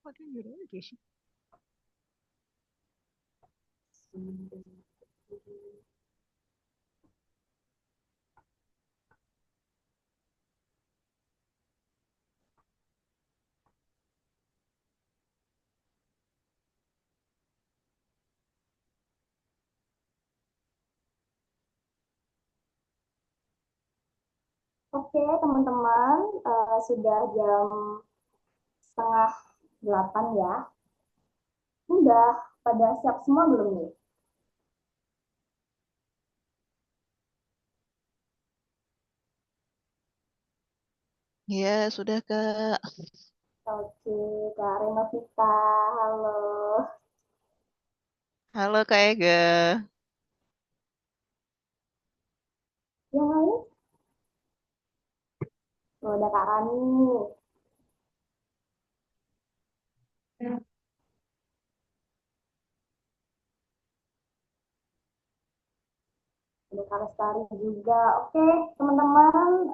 Kok tidur aja sih? Oke, teman-teman, sudah jam setengah 8 ya. Udah pada siap semua belum nih? Ya, sudah Kak. Oke, Kak Renovita, halo. Halo Kak Ega. Yang lain? Oh, ada Kak Rani, ada Kak Lestari juga. Oke, teman-teman,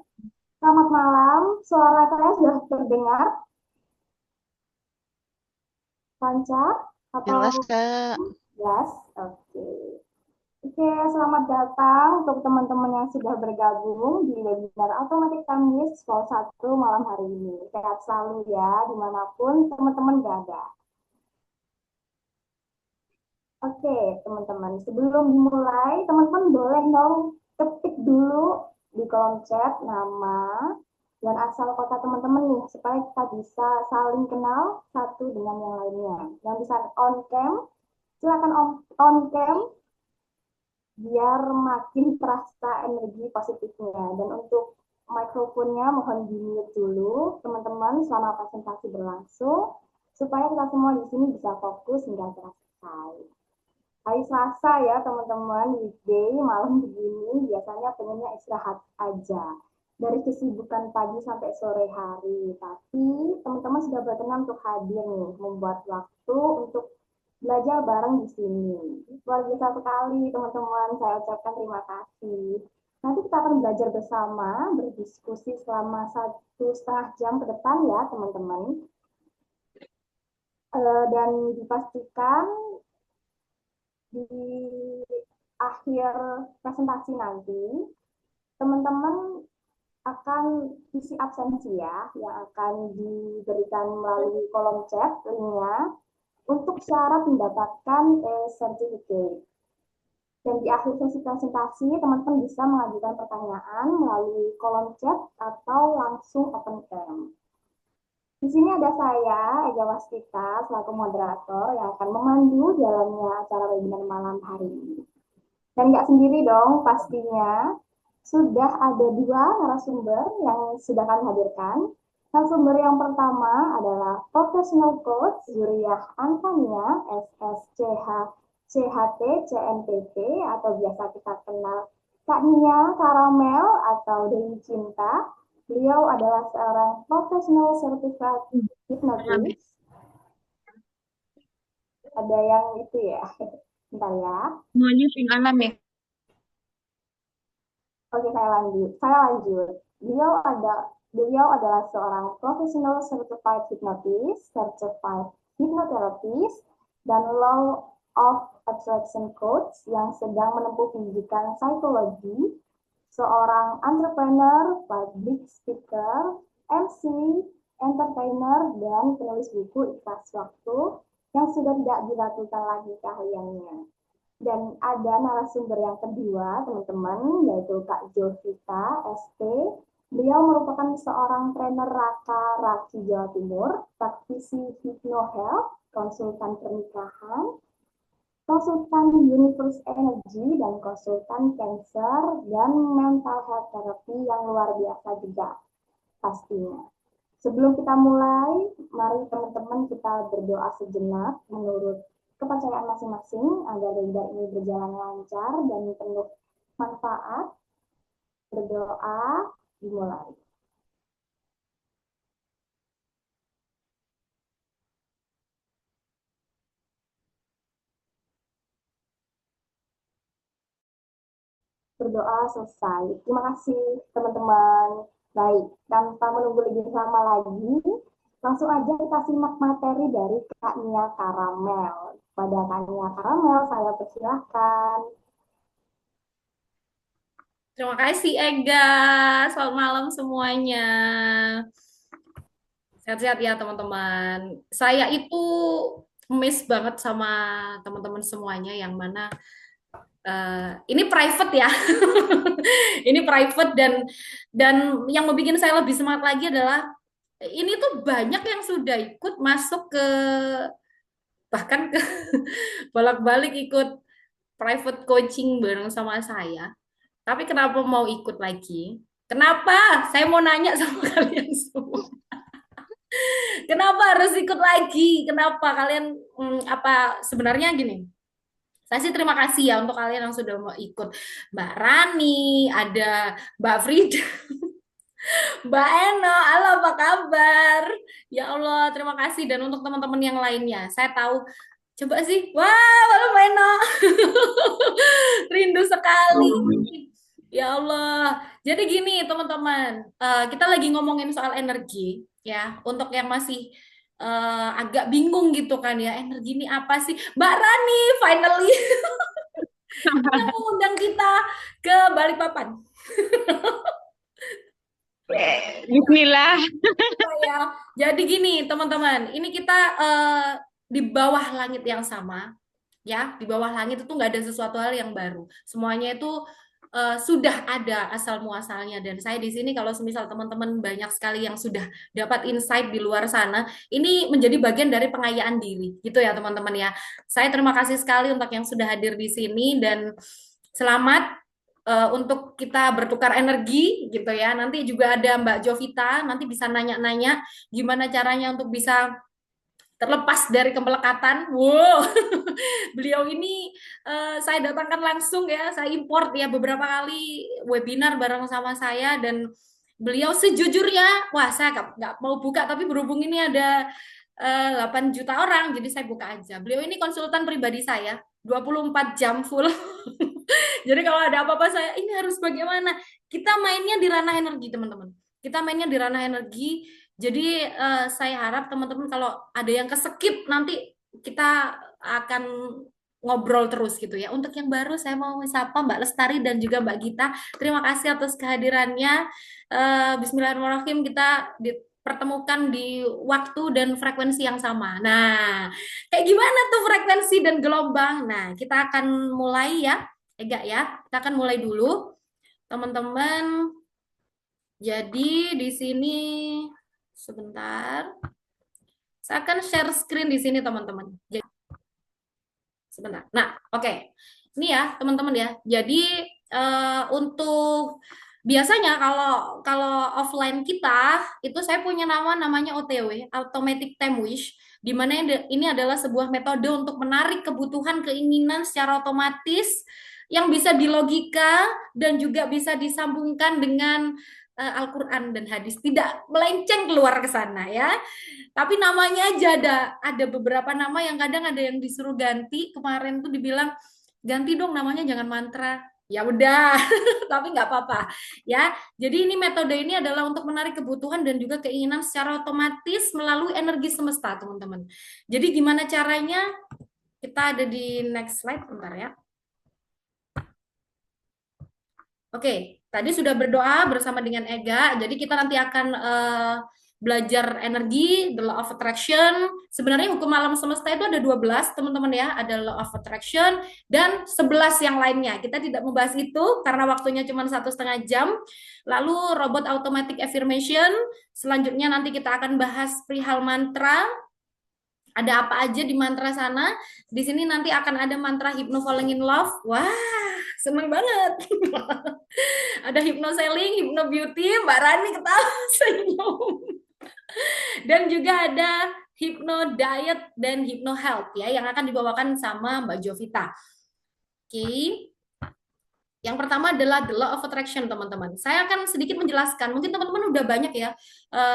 selamat malam. Suara saya sudah terdengar lancar Jelas atau Kak. yes? Oke. Oke, selamat datang untuk teman-teman yang sudah bergabung di webinar Automatic Kamis Vol 1 malam hari ini. Sehat selalu ya, dimanapun teman-teman berada. Oke, teman-teman, sebelum dimulai, teman-teman boleh dong ketik dulu di kolom chat nama dan asal kota teman-teman nih, supaya kita bisa saling kenal satu dengan yang lainnya. Yang bisa on cam, silakan on cam biar makin terasa energi positifnya. Dan untuk mikrofonnya mohon di-mute dulu, teman-teman, selama presentasi berlangsung, supaya kita semua di sini bisa fokus hingga selesai. Hari Selasa ya teman-teman, weekday, malam begini, biasanya pengennya istirahat aja. Dari kesibukan pagi sampai sore hari. Tapi teman-teman sudah berkenan untuk hadir nih, membuat waktu untuk belajar bareng di sini. Luar biasa sekali teman-teman, saya ucapkan terima kasih. Nanti kita akan belajar bersama, berdiskusi selama 1,5 jam ke depan ya teman-teman. Dan dipastikan di akhir presentasi nanti, teman-teman akan isi absensi ya, yang akan diberikan melalui kolom chat linknya untuk syarat mendapatkan sertifikat. Dan di akhir sesi presentasi, teman-teman bisa mengajukan pertanyaan melalui kolom chat atau langsung open cam. Di sini ada saya, Ega Wastika, selaku moderator yang akan memandu jalannya acara webinar malam hari ini. Dan nggak sendiri dong, pastinya sudah ada dua narasumber yang sudah kami hadirkan. Narasumber yang pertama adalah Professional Coach Zuriyah Antania, SSCH, CHT, CNPT, atau biasa kita kenal Kak Nia Karamel atau Dewi Cinta. Beliau adalah seorang Professional Certified Hypnotist. Ada yang itu ya, bentar ya. Semuanya film alam ya? Oke, saya lanjut. Beliau adalah seorang professional certified hypnotist, certified hypnotherapist, dan law of attraction coach yang sedang menempuh pendidikan psikologi, seorang entrepreneur, public speaker, MC, entertainer, dan penulis buku Ikhlas Waktu yang sudah tidak diragukan lagi keahliannya. Dan ada narasumber yang kedua, teman-teman, yaitu Kak Jovita, ST. Beliau merupakan seorang trainer Raka Raki Jawa Timur, praktisi Hypnohealth, konsultan pernikahan, konsultan Universe Energy, dan konsultan cancer dan mental health therapy yang luar biasa juga pastinya. Sebelum kita mulai, mari teman-teman kita berdoa sejenak menurut kepercayaan masing-masing agar webinar ini berjalan lancar dan penuh manfaat. Berdoa dimulai. Berdoa selesai. Terima kasih teman-teman. Baik, tanpa menunggu lebih lama lagi, Langsung aja kita simak materi dari Kak Nia Karamel. Pada Kak Nia Karamel, saya persilahkan. Terima kasih Ega. Selamat malam semuanya. Sehat-sehat ya teman-teman. Saya itu miss banget sama teman-teman semuanya yang mana ini private ya. Ini private dan yang membuat saya lebih semangat lagi adalah ini tuh banyak yang sudah ikut masuk ke bahkan ke bolak-balik ikut private coaching bareng sama saya. Tapi kenapa mau ikut lagi? Kenapa? Saya mau nanya sama kalian semua. Kenapa harus ikut lagi? Kenapa kalian apa sebenarnya gini? Saya sih terima kasih ya untuk kalian yang sudah mau ikut. Mbak Rani, ada Mbak Frida, Mbak Eno, halo apa kabar? Ya Allah, terima kasih. Dan untuk teman-teman yang lainnya, saya tahu, coba sih, wah, halo Mbak Eno, rindu sekali. Ya Allah. Jadi gini teman-teman, kita lagi ngomongin soal energi ya. Untuk yang masih agak bingung gitu kan ya, energi ini apa sih? Mbak Rani, finally yang mengundang kita ke Balikpapan. Bismillah. Ya. Jadi gini teman-teman, ini kita di bawah langit yang sama ya, di bawah langit itu nggak ada sesuatu hal yang baru. Semuanya itu sudah ada asal muasalnya dan saya di sini kalau semisal teman-teman banyak sekali yang sudah dapat insight di luar sana, ini menjadi bagian dari pengayaan diri gitu ya teman-teman ya. Saya terima kasih sekali untuk yang sudah hadir di sini dan selamat untuk kita bertukar energi gitu ya. Nanti juga ada Mbak Jovita, nanti bisa nanya-nanya gimana caranya untuk bisa terlepas dari kemelekatan. Wow, beliau ini saya datangkan langsung ya, saya import ya beberapa kali webinar bareng sama saya dan beliau sejujurnya, wah saya nggak mau buka tapi berhubung ini ada 8 juta orang, jadi saya buka aja. Beliau ini konsultan pribadi saya, 24 jam full. Jadi kalau ada apa-apa saya, ini harus bagaimana? Kita mainnya di ranah energi, teman-teman. Kita mainnya di ranah energi. Jadi saya harap teman-teman kalau ada yang kesekip nanti kita akan ngobrol terus gitu ya. Untuk yang baru saya mau sapa Mbak Lestari dan juga Mbak Gita. Terima kasih atas kehadirannya. Bismillahirrahmanirrahim kita dipertemukan di waktu dan frekuensi yang sama. Nah, kayak gimana tuh frekuensi dan gelombang? Nah, kita akan mulai ya. Enggak ya, kita akan mulai dulu, teman-teman. Jadi di sini sebentar, saya akan share screen di sini, teman-teman. Jadi, sebentar. Nah, oke. Ini ya, teman-teman ya. Jadi untuk biasanya kalau kalau offline kita itu saya punya namanya OTW, Automatic Time Wish, di mana ini adalah sebuah metode untuk menarik kebutuhan keinginan secara otomatis yang bisa dilogika dan juga bisa disambungkan dengan Al-Quran dan hadis, tidak melenceng keluar ke sana ya. Tapi namanya aja ada beberapa nama yang kadang ada yang disuruh ganti. Kemarin tuh dibilang ganti dong namanya jangan mantra. Ya udah, tapi nggak apa-apa ya. Jadi ini metode ini adalah untuk menarik kebutuhan dan juga keinginan secara otomatis melalui energi semesta, teman-teman. Jadi gimana caranya? Kita ada di next slide, bentar ya. Oke, tadi sudah berdoa bersama dengan Ega. Jadi kita nanti akan belajar energi, the law of attraction. Sebenarnya hukum alam semesta itu ada 12, teman-teman ya. Ada law of attraction dan 11 yang lainnya. Kita tidak membahas itu karena waktunya cuma 1,5 jam. Lalu robot automatic affirmation. Selanjutnya nanti kita akan bahas perihal mantra. Ada apa aja di mantra sana. Di sini nanti akan ada mantra hypno falling in love. Wah, seneng banget. Ada hypno selling, hypno beauty, Mbak Rani ketawa senyum. Dan juga ada hypno diet dan hypno health ya yang akan dibawakan sama Mbak Jovita. Oke. Yang pertama adalah the law of attraction, teman-teman. Saya akan sedikit menjelaskan. Mungkin teman-teman udah banyak ya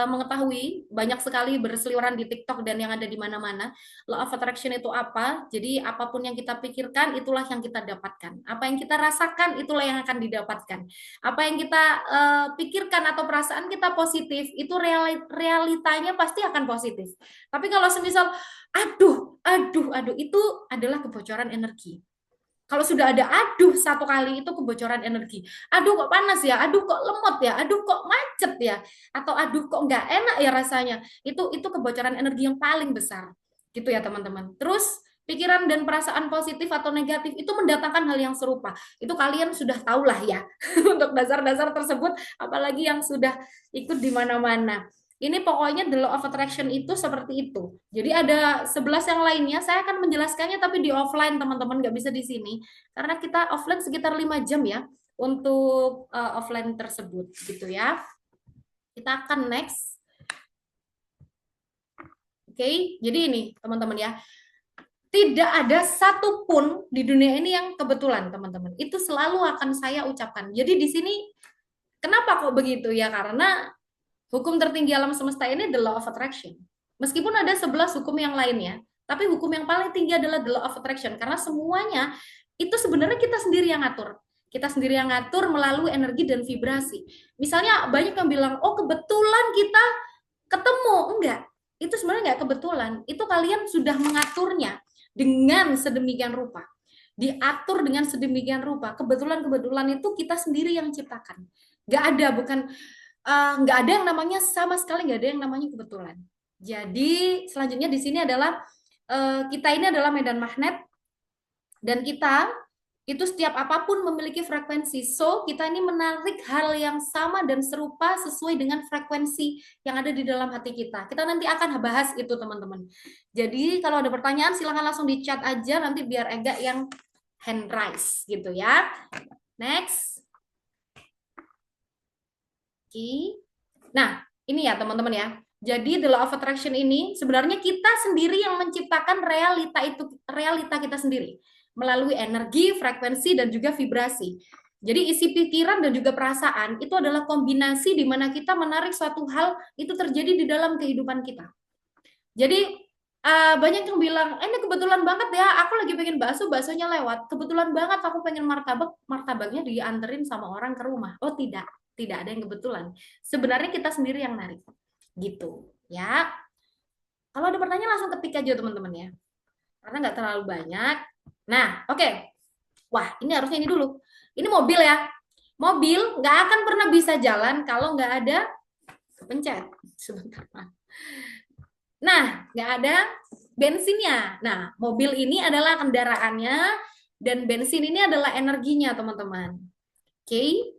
mengetahui, banyak sekali berseliweran di TikTok dan yang ada di mana-mana. Law of attraction itu apa? Jadi apapun yang kita pikirkan, itulah yang kita dapatkan. Apa yang kita rasakan, itulah yang akan didapatkan. Apa yang kita pikirkan atau perasaan kita positif, itu realitanya pasti akan positif. Tapi kalau semisal, aduh, itu adalah kebocoran energi. Kalau sudah ada aduh satu kali itu kebocoran energi. Aduh kok panas ya, aduh kok lemot ya, aduh kok macet ya, atau aduh kok nggak enak ya rasanya. Itu kebocoran energi yang paling besar. Gitu ya teman-teman. Terus pikiran dan perasaan positif atau negatif itu mendatangkan hal yang serupa. Itu kalian sudah tahulah ya untuk dasar-dasar tersebut, apalagi yang sudah ikut di mana-mana. Ini pokoknya the law of attraction itu seperti itu. Jadi ada 11 yang lainnya, saya akan menjelaskannya tapi di offline teman-teman, nggak bisa di sini. Karena kita offline sekitar 5 jam ya untuk offline tersebut gitu ya. Kita akan next. Oke, jadi ini teman-teman ya. Tidak ada satupun di dunia ini yang kebetulan teman-teman. Itu selalu akan saya ucapkan. Jadi di sini kenapa kok begitu ya? Karena hukum tertinggi alam semesta ini the law of attraction. Meskipun ada 11 hukum yang lainnya, tapi hukum yang paling tinggi adalah the law of attraction. Karena semuanya itu sebenarnya kita sendiri yang ngatur. Kita sendiri yang ngatur melalui energi dan vibrasi. Misalnya banyak yang bilang, oh kebetulan kita ketemu. Enggak, itu sebenarnya enggak kebetulan. Itu kalian sudah mengaturnya dengan sedemikian rupa. Diatur dengan sedemikian rupa. Kebetulan-kebetulan itu kita sendiri yang ciptakan. Enggak ada, bukan nggak ada yang namanya, sama sekali nggak ada yang namanya kebetulan. Jadi selanjutnya di sini adalah kita ini adalah medan magnet dan kita itu setiap apapun memiliki frekuensi. So kita ini menarik hal yang sama dan serupa sesuai dengan frekuensi yang ada di dalam hati kita. Kita nanti akan bahas itu teman-teman. Jadi kalau ada pertanyaan silahkan langsung di chat aja, nanti biar Ega yang hand raise gitu ya. Next. Nah, ini ya teman-teman ya. Jadi the law of attraction ini sebenarnya kita sendiri yang menciptakan realita kita sendiri melalui energi, frekuensi dan juga vibrasi. Jadi isi pikiran dan juga perasaan itu adalah kombinasi di mana kita menarik suatu hal itu terjadi di dalam kehidupan kita. Jadi banyak yang bilang, ini kebetulan banget ya, aku lagi pengen bakso, baksonya lewat. Kebetulan banget aku pengen martabak, martabaknya dianterin sama orang ke rumah. Oh tidak ada yang kebetulan. Sebenarnya kita sendiri yang narik. Gitu ya. Kalau ada pertanyaan langsung ketik aja teman-teman ya. Karena nggak terlalu banyak. Nah, oke. Wah, ini harusnya ini dulu. Ini mobil ya. Mobil nggak akan pernah bisa jalan kalau nggak ada kepencet. Sebentar. Nah, nggak ada bensinnya. Nah, mobil ini adalah kendaraannya dan bensin ini adalah energinya, teman-teman. Oke.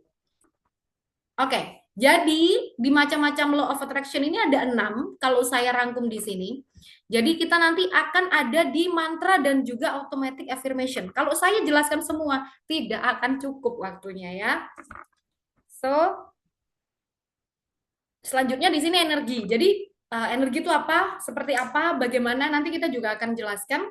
Oke, jadi di macam-macam law of attraction ini ada 6 kalau saya rangkum di sini. Jadi kita nanti akan ada di mantra dan juga automatic affirmation. Kalau saya jelaskan semua, tidak akan cukup waktunya ya. So, selanjutnya di sini energi. Jadi energi itu apa, seperti apa, bagaimana, nanti kita juga akan jelaskan.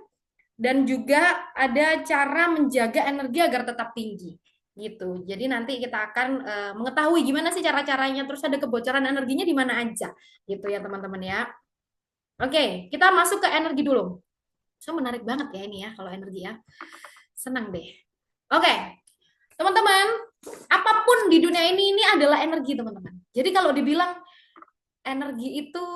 Dan juga ada cara menjaga energi agar tetap tinggi. Gitu. Jadi nanti kita akan mengetahui gimana sih cara-caranya, terus ada kebocoran energinya di mana aja. Gitu ya teman-teman ya. Oke, kita masuk ke energi dulu. So menarik banget ya ini ya kalau energi ya. Senang deh. Oke. Teman-teman, apapun di dunia ini adalah energi, teman-teman. Jadi kalau dibilang energi itu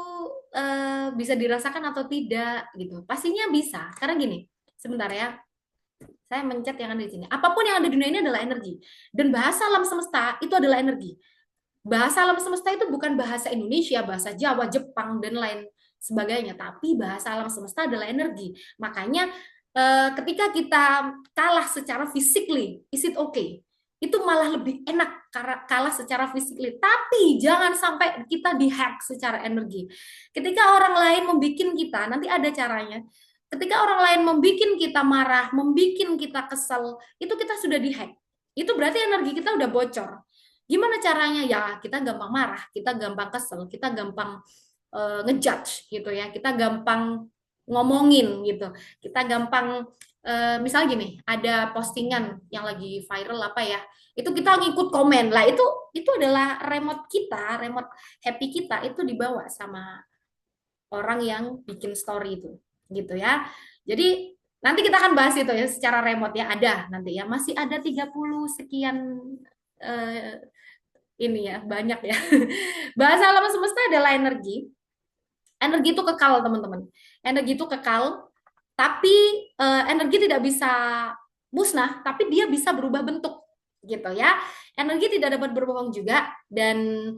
bisa dirasakan atau tidak gitu. Pastinya bisa. Karena gini, sebentar ya. Saya mencet yang ada di sini. Apapun yang ada di dunia ini adalah energi. Dan bahasa alam semesta itu adalah energi. Bahasa alam semesta itu bukan bahasa Indonesia, bahasa Jawa, Jepang, dan lain sebagainya. Tapi bahasa alam semesta adalah energi. Makanya ketika kita kalah secara physically, is it okay? Itu malah lebih enak kalah secara physically. Tapi jangan sampai kita dihack secara energi. Ketika orang lain membuat kita, nanti ada caranya. Ketika orang lain membuat kita marah, membuat kita kesel, itu kita sudah dihack. Itu berarti energi kita udah bocor. Gimana caranya? Ya, kita gampang marah, kita gampang kesel, kita gampang ngejudge gitu ya. Kita gampang ngomongin gitu. Kita gampang misalnya gini, ada postingan yang lagi viral apa ya, itu kita ngikut komen lah, itu adalah remote kita, remote happy kita itu dibawa sama orang yang bikin story itu, gitu ya. Jadi nanti kita akan bahas itu ya secara remote ya, ada nanti ya, masih ada 30 sekian eh, ini ya, banyak ya. Bahasa alam semesta adalah energi. Energi itu kekal, teman-teman. Energi itu kekal, tapi energi tidak bisa musnah, tapi dia bisa berubah bentuk, gitu ya. Energi tidak dapat berbohong juga, dan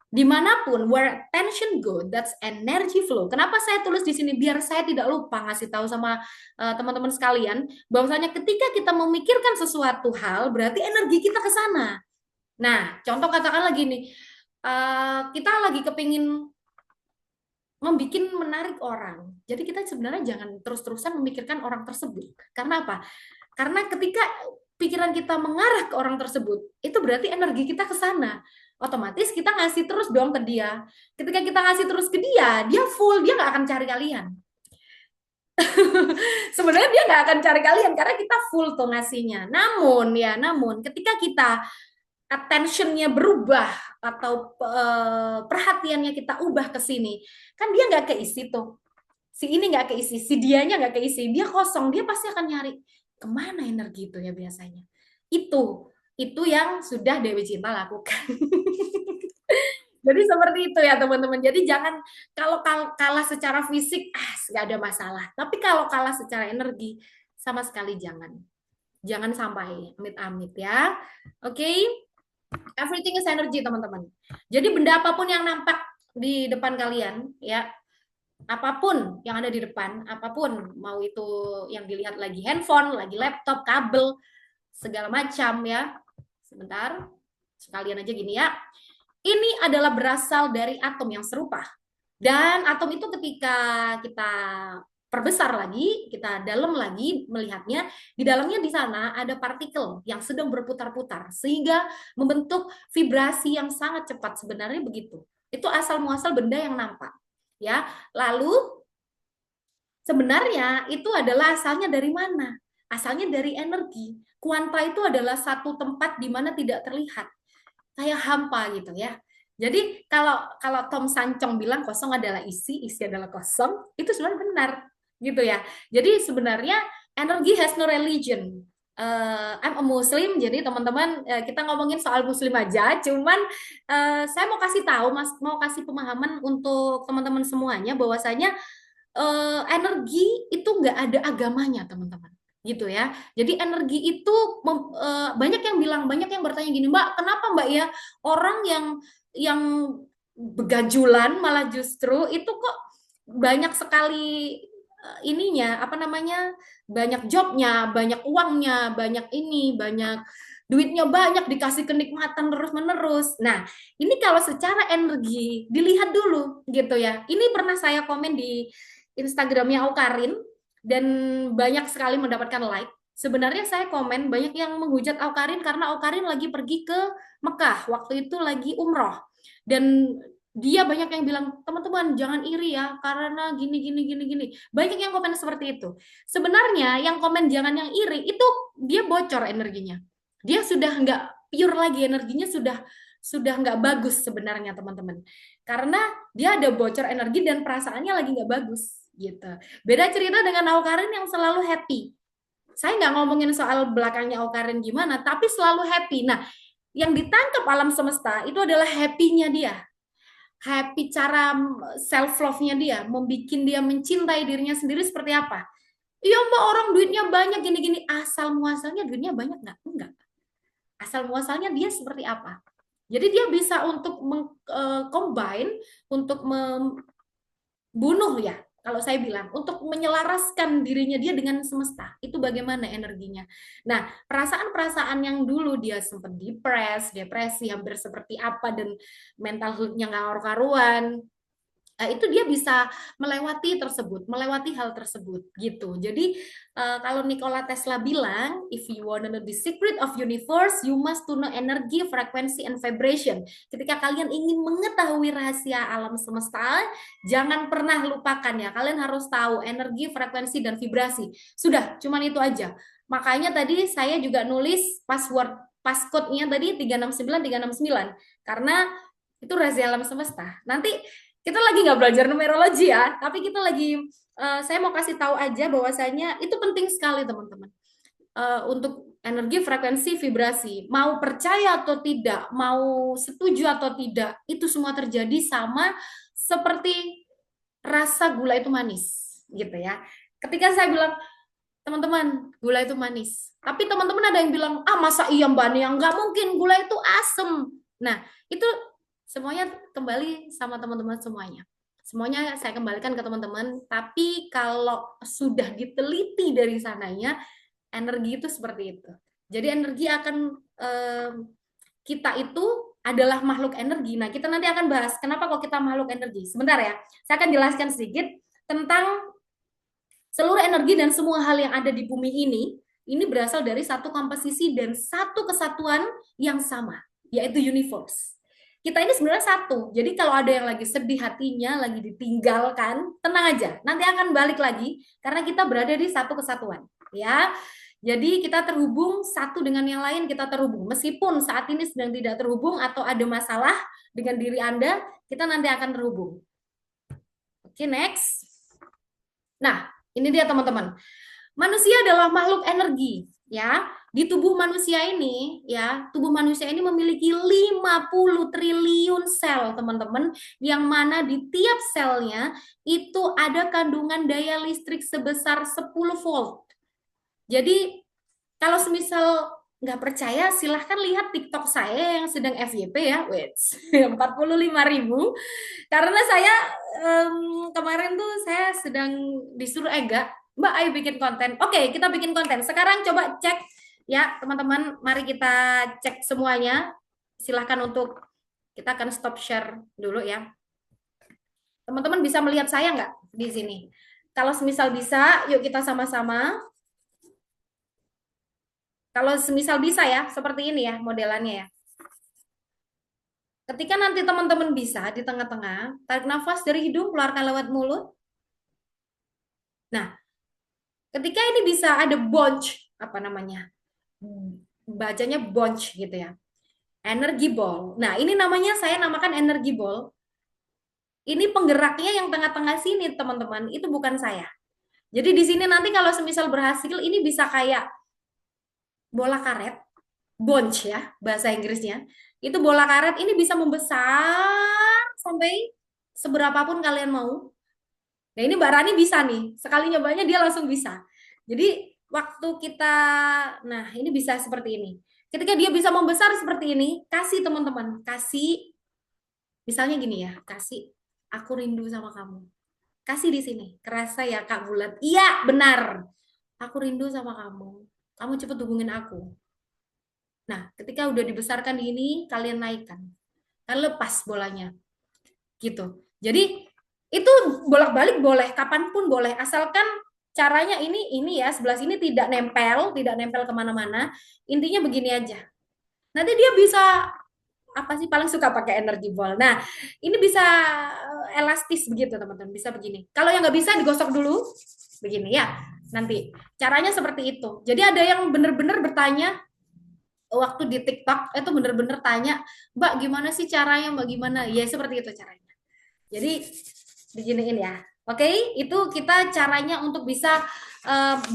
dimanapun where attention go, that's energy flow. Kenapa saya tulis di sini? Biar saya tidak lupa ngasih tahu sama teman-teman sekalian, bahwasanya ketika kita memikirkan sesuatu hal, berarti energi kita ke sana. Nah, contoh katakanlah gini, kita lagi kepingin membuat menarik orang. Jadi kita sebenarnya jangan terus-terusan memikirkan orang tersebut. Karena apa? Karena ketika pikiran kita mengarah ke orang tersebut, itu berarti energi kita ke sana. Otomatis kita ngasih terus dong ke dia. Ketika kita ngasih terus ke dia, dia full, dia nggak akan cari kalian. Sebenarnya dia nggak akan cari kalian karena kita full tuh ngasihnya. Namun ketika kita attention-nya berubah atau perhatiannya kita ubah ke sini, kan dia nggak keisi tuh. Si ini nggak keisi, si dianya nggak keisi, dia kosong, dia pasti akan nyari kemana energi itu ya biasanya. Itu yang sudah Dewi Cinta lakukan. Jadi seperti itu ya teman-teman. Jadi jangan kalau kalah secara fisik, nggak ada masalah. Tapi kalau kalah secara energi, sama sekali jangan. Jangan sampai amit-amit ya. Oke? Okay? Everything is energy, teman-teman. Jadi benda apapun yang nampak di depan kalian, ya, apapun yang ada di depan, apapun, mau itu yang dilihat lagi handphone, lagi laptop, kabel, segala macam ya. Sebentar, sekalian aja gini ya. Ini adalah berasal dari atom yang serupa. Dan atom itu ketika kita perbesar lagi, kita dalam lagi melihatnya, di dalamnya di sana ada partikel yang sedang berputar-putar sehingga membentuk vibrasi yang sangat cepat. Sebenarnya begitu. Itu asal muasal benda yang nampak. Ya, lalu sebenarnya itu adalah asalnya dari mana? Asalnya dari energi. Kuanta itu adalah satu tempat di mana tidak terlihat, kayak hampa gitu ya. Jadi kalau Tom Sancong bilang kosong adalah isi adalah kosong, itu sebenarnya benar gitu ya. Jadi sebenarnya energy has no religion. I'm a Muslim, jadi teman-teman kita ngomongin soal Muslim aja. Cuman saya mau kasih tahu, mau kasih pemahaman untuk teman-teman semuanya bahwasanya energi itu nggak ada agamanya, teman-teman, gitu ya. Jadi energi itu banyak yang bilang, banyak yang bertanya gini, Mbak, kenapa Mbak ya orang yang begajulan malah justru itu kok banyak sekali ininya, apa namanya, banyak jobnya, banyak uangnya, banyak ini, banyak duitnya, banyak dikasih kenikmatan terus-menerus. Nah, ini kalau secara energi dilihat dulu gitu ya. Ini pernah saya komen di Instagramnya Aukarin dan banyak sekali mendapatkan like. Sebenarnya saya komen banyak yang menghujat Aukarin karena Aukarin lagi pergi ke Mekah, waktu itu lagi umroh. Dan dia banyak yang bilang, teman-teman jangan iri ya karena gini. Banyak yang komen seperti itu. Sebenarnya yang komen jangan yang iri itu dia bocor energinya. Dia sudah nggak pure lagi, energinya sudah nggak bagus sebenarnya, teman-teman. Karena dia ada bocor energi dan perasaannya lagi nggak bagus gitu. Beda cerita dengan Aukarin yang selalu happy. Saya nggak ngomongin soal belakangnya Aukarin gimana, tapi selalu happy. Nah, yang ditangkap alam semesta itu adalah happy-nya dia. Happy cara self love-nya dia, membuat dia mencintai dirinya sendiri seperti apa. Iya Mbak, orang duitnya banyak gini-gini, asal muasalnya duitnya banyak nggak? Enggak. Asal muasalnya dia seperti apa? Jadi dia bisa untuk combine, untuk membunuh ya, kalau saya bilang, untuk menyelaraskan dirinya dia dengan semesta. Itu bagaimana energinya. Nah, perasaan-perasaan yang dulu dia sempat depresi, hampir seperti apa, dan mental health-nya nggak karu-karuan, itu dia bisa melewati hal tersebut gitu. Jadi kalau Nikola Tesla bilang, if you want to know the secret of universe, you must to know energy, frequency, and vibration. Ketika kalian ingin mengetahui rahasia alam semesta, jangan pernah lupakan ya, kalian harus tahu energi, frekuensi, dan vibrasi. Sudah, cuman itu aja. Makanya tadi saya juga nulis passcode-nya tadi 369 karena itu rahasia alam semesta. Nanti kita lagi nggak belajar numerologi ya, tapi kita lagi saya mau kasih tahu aja bahwasanya itu penting sekali teman-teman. Untuk energi, frekuensi, vibrasi, mau percaya atau tidak, mau setuju atau tidak, itu semua terjadi sama seperti rasa gula itu manis, gitu ya. Ketika saya bilang, teman-teman, gula itu manis. Tapi teman-teman ada yang bilang, ah masa iya Mbak Nia, nggak mungkin, gula itu asem. Nah, itu semuanya kembali sama teman-teman semuanya. Semuanya saya kembalikan ke teman-teman, tapi kalau sudah diteliti dari sananya, energi itu seperti itu. Jadi energi akan, kita itu adalah makhluk energi. Nah, kita nanti akan bahas kenapa kok kita makhluk energi. Sebentar ya, saya akan jelaskan sedikit tentang seluruh energi dan semua hal yang ada di bumi ini berasal dari satu komposisi dan satu kesatuan yang sama, yaitu universe. Kita ini sebenarnya satu. Jadi kalau ada yang lagi sedih hatinya, lagi ditinggalkan, tenang aja. Nanti akan balik lagi karena kita berada di satu kesatuan, ya. Jadi kita terhubung satu dengan yang lain, kita terhubung. Meskipun saat ini sedang tidak terhubung atau ada masalah dengan diri Anda, kita nanti akan terhubung. Oke, next. Nah, ini dia teman-teman. Manusia adalah makhluk energi, ya. Di tubuh manusia ini, ya, tubuh manusia ini memiliki 50 triliun sel, teman-teman, yang mana di tiap selnya itu ada kandungan daya listrik sebesar 10 volt. Jadi, kalau semisal nggak percaya, silahkan lihat TikTok saya yang sedang FYP ya, wait, 45.000. Karena saya kemarin tuh saya sedang disuruh Ega, Mbak, ayo bikin konten. Oke, kita bikin konten. Sekarang coba cek ya, teman-teman. Mari kita cek semuanya. Silahkan untuk kita akan stop share dulu ya. Teman-teman bisa melihat saya nggak di sini? Kalau semisal bisa, yuk kita sama-sama. Kalau semisal bisa ya, seperti ini ya modelannya ya. Ketika nanti teman-teman bisa di tengah-tengah, tarik nafas dari hidung, keluarkan lewat mulut. Nah, ketika ini bisa ada bunch, apa namanya? Bacanya bunch gitu ya. Energy ball. Nah, ini namanya saya namakan energy ball. Ini penggeraknya yang tengah-tengah sini, teman-teman. Itu bukan saya. Jadi di sini nanti kalau semisal berhasil, ini bisa kayak bola karet, bunch ya, bahasa Inggrisnya. Itu bola karet ini bisa membesar sampai seberapapun kalian mau. Nah, ini Mbak Rani bisa nih. Sekali nyobanya dia langsung bisa. Jadi waktu kita, nah ini bisa seperti ini. Ketika dia bisa membesar seperti ini, kasih teman-teman, kasih, misalnya gini ya, kasih, aku rindu sama kamu. Kasih di sini, kerasa ya Kak Bulat? Iya, benar. Aku rindu sama kamu. Kamu cepet hubungin aku. Nah, ketika udah dibesarkan di ini, kalian naikkan. Kan lepas bolanya. Gitu. Jadi, itu bolak-balik boleh, kapanpun boleh. Asalkan caranya ini ya, sebelah sini tidak nempel kemana-mana. Intinya begini aja. Nanti dia bisa, apa sih, paling suka pakai energy ball. Nah, ini bisa elastis begitu, teman-teman. Bisa begini. Kalau yang nggak bisa, digosok dulu. Begini ya. Nanti, caranya seperti itu. Jadi ada yang benar-benar bertanya, waktu di TikTok itu bener-bener tanya, Mbak gimana sih caranya, Mbak gimana? Ya seperti itu caranya. Jadi diginiin ya. Oke, itu kita caranya untuk bisa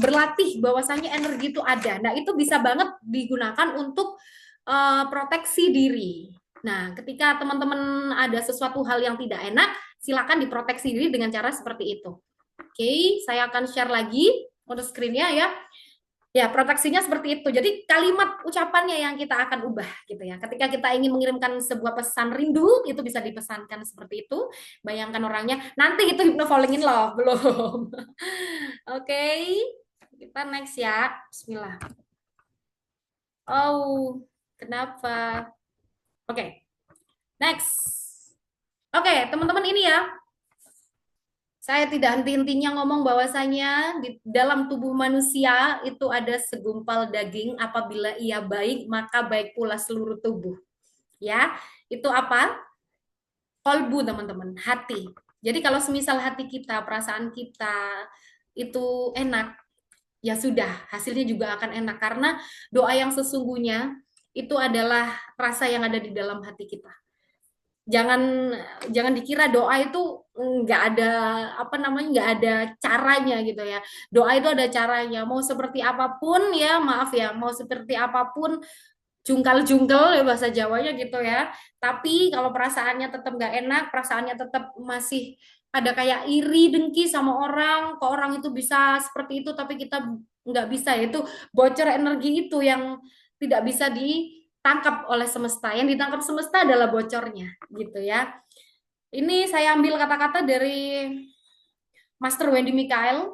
berlatih bahwasanya energi itu ada. Nah, itu bisa banget digunakan untuk proteksi diri. Nah, ketika teman-teman ada sesuatu hal yang tidak enak, silakan diproteksi diri dengan cara seperti itu. Oke, saya akan share lagi untuk screen-nya ya. Ya, proteksinya seperti itu. Jadi kalimat ucapannya yang kita akan ubah gitu ya. Ketika kita ingin mengirimkan sebuah pesan rindu, itu bisa dipesankan seperti itu. Bayangkan orangnya. Nanti itu hypno falling in love, belum. Oke. Kita next ya. Bismillah. Oh, kenapa? Oke. Next. Oke, teman-teman ini ya. Saya tidak henti-hentinya ngomong bahwasanya di dalam tubuh manusia itu ada segumpal daging, apabila ia baik maka baik pula seluruh tubuh. Ya, itu apa? Kolbu, teman-teman, hati. Jadi kalau semisal hati kita, perasaan kita itu enak, ya sudah, hasilnya juga akan enak karena doa yang sesungguhnya itu adalah rasa yang ada di dalam hati kita. Jangan jangan dikira doa itu nggak ada apa namanya, nggak ada caranya gitu ya. Doa itu ada caranya. Mau seperti apapun ya, maaf ya, mau seperti apapun, jungkal-jungkel ya bahasa Jawanya gitu ya. Tapi kalau perasaannya tetap nggak enak, perasaannya tetap masih ada kayak iri, dengki sama orang, kok orang itu bisa seperti itu tapi kita nggak bisa, itu bocor energi itu yang tidak bisa ditangkap oleh semesta. Yang ditangkap semesta adalah bocornya gitu ya. Ini saya ambil kata-kata dari Master Wendy Mikael,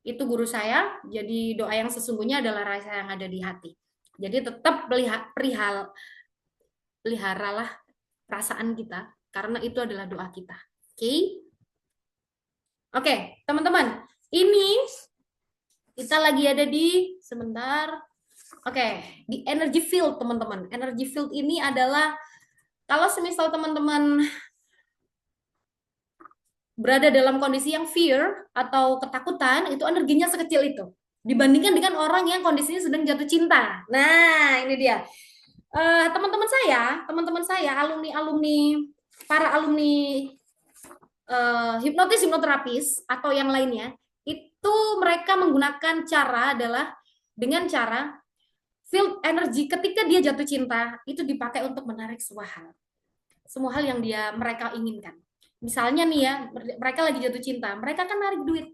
itu guru saya. Jadi doa yang sesungguhnya adalah rasa yang ada di hati. Jadi tetap peliharalah perasaan kita, karena itu adalah doa kita. Oke, teman-teman. Ini kita lagi ada di, sebentar. Oke, di energy field, teman-teman. Energy field ini adalah kalau semisal teman-teman berada dalam kondisi yang fear atau ketakutan, itu energinya sekecil itu dibandingkan dengan orang yang kondisinya sedang jatuh cinta. Nah, ini dia. Teman-teman saya, alumni-alumni, para alumni hipnoterapis atau yang lainnya, itu mereka menggunakan cara adalah dengan cara field energy ketika dia jatuh cinta itu dipakai untuk menarik semua hal yang mereka inginkan. Misalnya nih ya, mereka lagi jatuh cinta, mereka akan narik duit,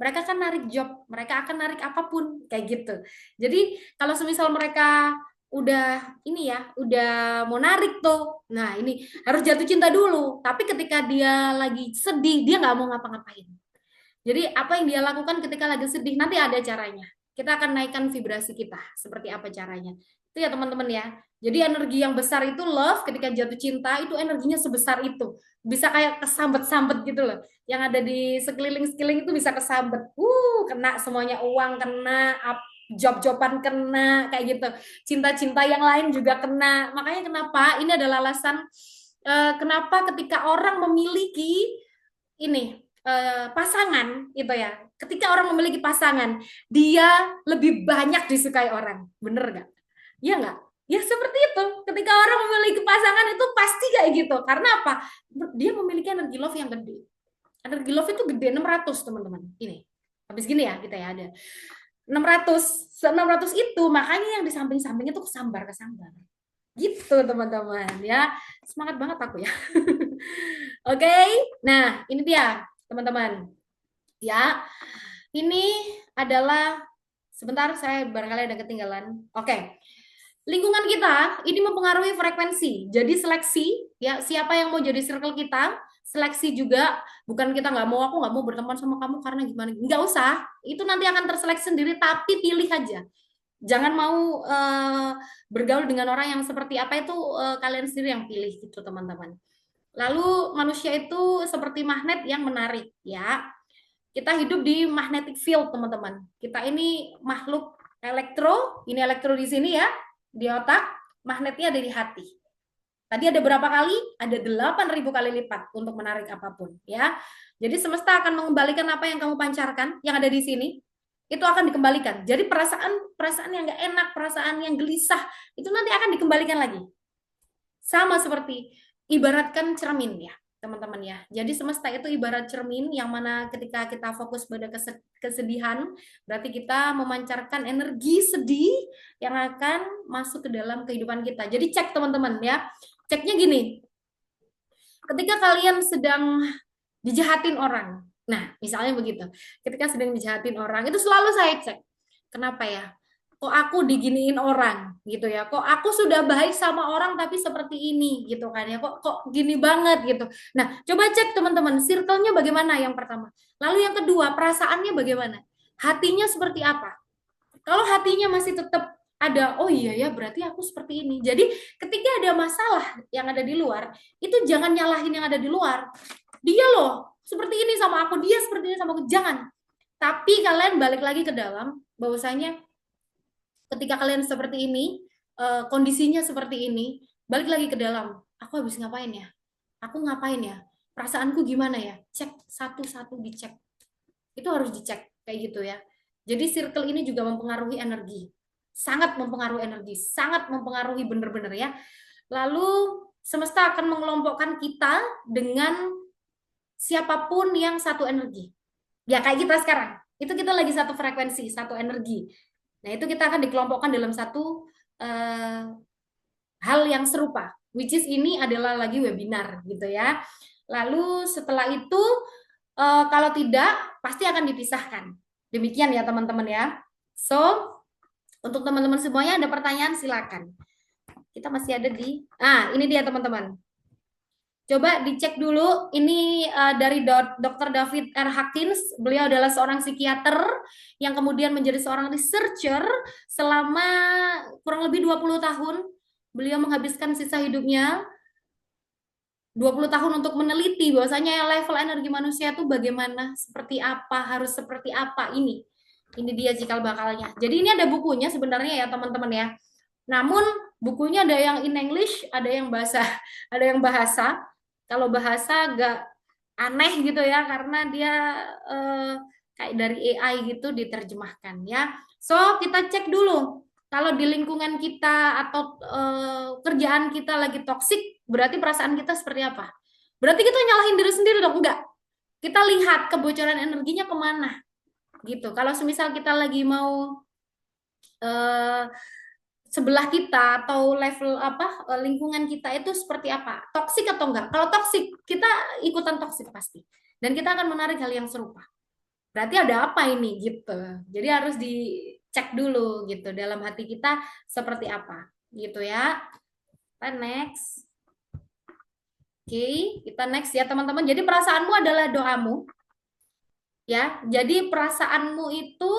mereka akan narik job, mereka akan narik apapun kayak gitu. Jadi kalau semisal mereka udah ini ya, udah mau narik tuh, nah ini harus jatuh cinta dulu. Tapi ketika dia lagi sedih, dia nggak mau ngapa-ngapain. Jadi apa yang dia lakukan ketika lagi sedih, nanti ada caranya. Kita akan naikkan vibrasi kita. Seperti apa caranya? Itu ya teman-teman ya. Jadi energi yang besar itu love, ketika jatuh cinta itu energinya sebesar itu. Bisa kayak kesambet-sambet gitu loh. Yang ada di sekeliling-sekeliling itu bisa kesambet. Kena semuanya, uang kena, job-joban kena, kayak gitu. Cinta-cinta yang lain juga kena. Makanya kenapa? Ini adalah alasan kenapa ketika orang memiliki ini pasangan gitu ya. Ketika orang memiliki pasangan, dia lebih banyak disukai orang. Bener nggak? Iya nggak? Ya seperti itu. Ketika orang memiliki pasangan itu pasti kayak gitu. Karena apa? Dia memiliki energi love yang gede. Energi love itu gede, 600 teman-teman. Ini. Habis gini ya kita ya ada. 600 itu makanya yang di samping-samping itu kesambar. Gitu teman-teman ya. Semangat banget aku ya. Oke. Nah, ini dia teman-teman. Ya. Ini adalah sebentar, saya barangkali ada ketinggalan. Oke. Lingkungan kita ini mempengaruhi frekuensi. Jadi seleksi ya, siapa yang mau jadi circle kita, seleksi juga. Bukan kita aku nggak mau berteman sama kamu karena gimana. Nggak usah. Itu nanti akan terseleksi sendiri, tapi pilih aja. Jangan mau bergaul dengan orang yang seperti apa itu, kalian sendiri yang pilih gitu teman-teman. Lalu manusia itu seperti magnet yang menarik ya. Kita hidup di magnetic field teman-teman. Kita ini makhluk elektro, ini elektro di sini ya, di otak, magnetnya ada di hati. Tadi ada berapa kali? Ada 8.000 kali lipat untuk menarik apapun ya. Jadi semesta akan mengembalikan apa yang kamu pancarkan yang ada di sini. Itu akan dikembalikan. Jadi perasaan yang nggak enak, perasaan yang gelisah, itu nanti akan dikembalikan lagi. Sama seperti ibaratkan cermin ya, teman-teman ya. Jadi semesta itu ibarat cermin yang mana ketika kita fokus pada kesedihan, berarti kita memancarkan energi sedih yang akan masuk ke dalam kehidupan kita. Jadi cek teman-teman ya. Ceknya gini. Ketika kalian sedang dijahatin orang, nah, misalnya begitu. Ketika sedang dijahatin orang, itu selalu saya cek. Kenapa ya? Kok aku diginiin orang gitu ya? Kok aku sudah baik sama orang tapi seperti ini gitu kan ya? Kok gini banget gitu. Nah, coba cek teman-teman, circle-nya bagaimana yang pertama. Lalu yang kedua, perasaannya bagaimana? Hatinya seperti apa? Kalau hatinya masih tetap ada, oh iya ya, berarti aku seperti ini. Jadi, ketika ada masalah yang ada di luar, itu jangan nyalahin yang ada di luar. dia loh seperti ini sama aku, dia seperti ini sama aku. Jangan. Tapi kalian balik lagi ke dalam, bahwasanya ketika kalian seperti ini, kondisinya seperti ini, balik lagi ke dalam. Aku habis ngapain ya? Aku ngapain ya? Perasaanku gimana ya? Cek satu-satu, dicek. Itu harus dicek kayak gitu ya. Jadi circle ini juga mempengaruhi energi. Sangat mempengaruhi energi, sangat mempengaruhi bener-bener ya. Lalu semesta akan mengelompokkan kita dengan siapapun yang satu energi. Ya kayak kita sekarang. Itu kita lagi satu frekuensi, satu energi. Nah, itu kita akan dikelompokkan dalam satu hal yang serupa. Which is ini adalah lagi webinar gitu ya. Lalu setelah itu kalau tidak pasti akan dipisahkan. Demikian ya teman-teman ya. So, untuk teman-teman semuanya ada pertanyaan silakan. Kita masih ada di ini dia teman-teman. Coba dicek dulu, ini dari Dr. David R. Hawkins. Beliau adalah seorang psikiater yang kemudian menjadi seorang researcher selama kurang lebih 20 tahun. Beliau menghabiskan sisa hidupnya 20 tahun untuk meneliti bahwasanya level energi manusia itu bagaimana, seperti apa, harus seperti apa ini. Ini dia cikal bakalnya. Jadi ini ada bukunya sebenarnya ya teman-teman ya. Namun bukunya ada yang in English, ada yang ada yang bahasa. Kalau bahasa agak aneh gitu ya, karena dia kayak dari AI gitu diterjemahkan ya. So kita cek dulu. Kalau di lingkungan kita atau kerjaan kita lagi toksik, berarti perasaan kita seperti apa? Berarti kita nyalahin diri sendiri dong? Enggak. Kita lihat kebocoran energinya kemana gitu. Kalau semisal kita lagi mau sebelah kita atau level lingkungan kita itu seperti apa, toksik atau enggak? Kalau toksik, kita ikutan toksik pasti, dan kita akan menarik hal yang serupa. Berarti ada apa ini gitu. Jadi harus dicek dulu gitu dalam hati kita seperti apa gitu ya. Kita next. Oke, kita next ya teman-teman. Jadi perasaanmu adalah doamu. Ya, jadi perasaanmu itu,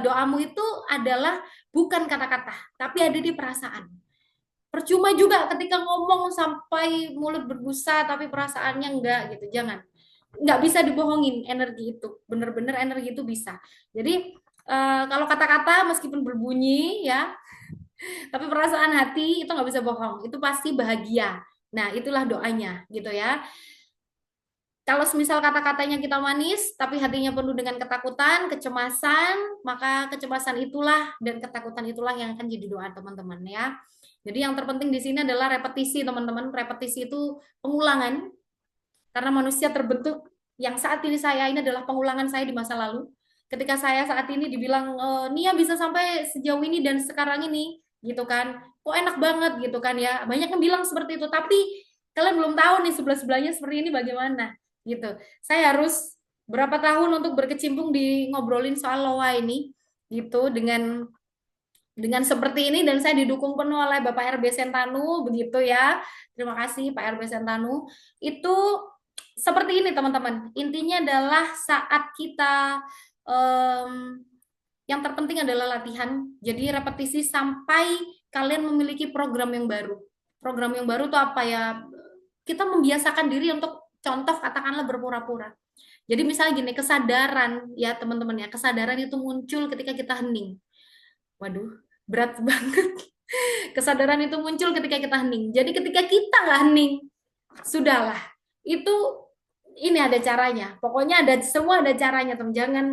doamu itu adalah bukan kata-kata, tapi ada di perasaan. Percuma juga ketika ngomong sampai mulut berbusa, tapi perasaannya enggak gitu, jangan. Enggak bisa dibohongin energi itu, bener-bener energi itu bisa. Jadi kalau kata-kata meskipun berbunyi ya, tapi perasaan hati itu nggak bisa bohong, itu pasti bahagia. Nah, itulah doanya gitu ya. Kalau semisal kata-katanya kita manis, tapi hatinya penuh dengan ketakutan, kecemasan, maka kecemasan itulah dan ketakutan itulah yang akan jadi doa teman-teman ya. Jadi yang terpenting di sini adalah repetisi teman-teman. Repetisi itu pengulangan, karena manusia terbentuk. Yang saat ini saya ini adalah pengulangan saya di masa lalu. Ketika saya saat ini dibilang, Nia bisa sampai sejauh ini dan sekarang ini, gitu kan. Kok enak banget gitu kan ya. Banyak yang bilang seperti itu, tapi kalian belum tahu nih sebelah-sebelahnya seperti ini bagaimana gitu. Saya harus berapa tahun untuk berkecimpung di ngobrolin soal loa ini gitu dengan seperti ini, dan saya didukung penuh oleh Bapak RB Sentanu begitu ya. Terima kasih Pak RB Sentanu. Itu seperti ini teman-teman. Intinya adalah saat kita yang terpenting adalah latihan. Jadi repetisi sampai kalian memiliki program yang baru. Program yang baru itu apa ya? Kita membiasakan diri untuk, contoh katakanlah berpura-pura. Jadi misalnya gini, kesadaran ya teman-teman ya, kesadaran itu muncul ketika kita hening. Waduh, berat banget. Kesadaran itu muncul ketika kita hening. Jadi ketika kita nggak hening, sudahlah. Itu ini ada caranya. Pokoknya semua ada caranya, teman. Jangan,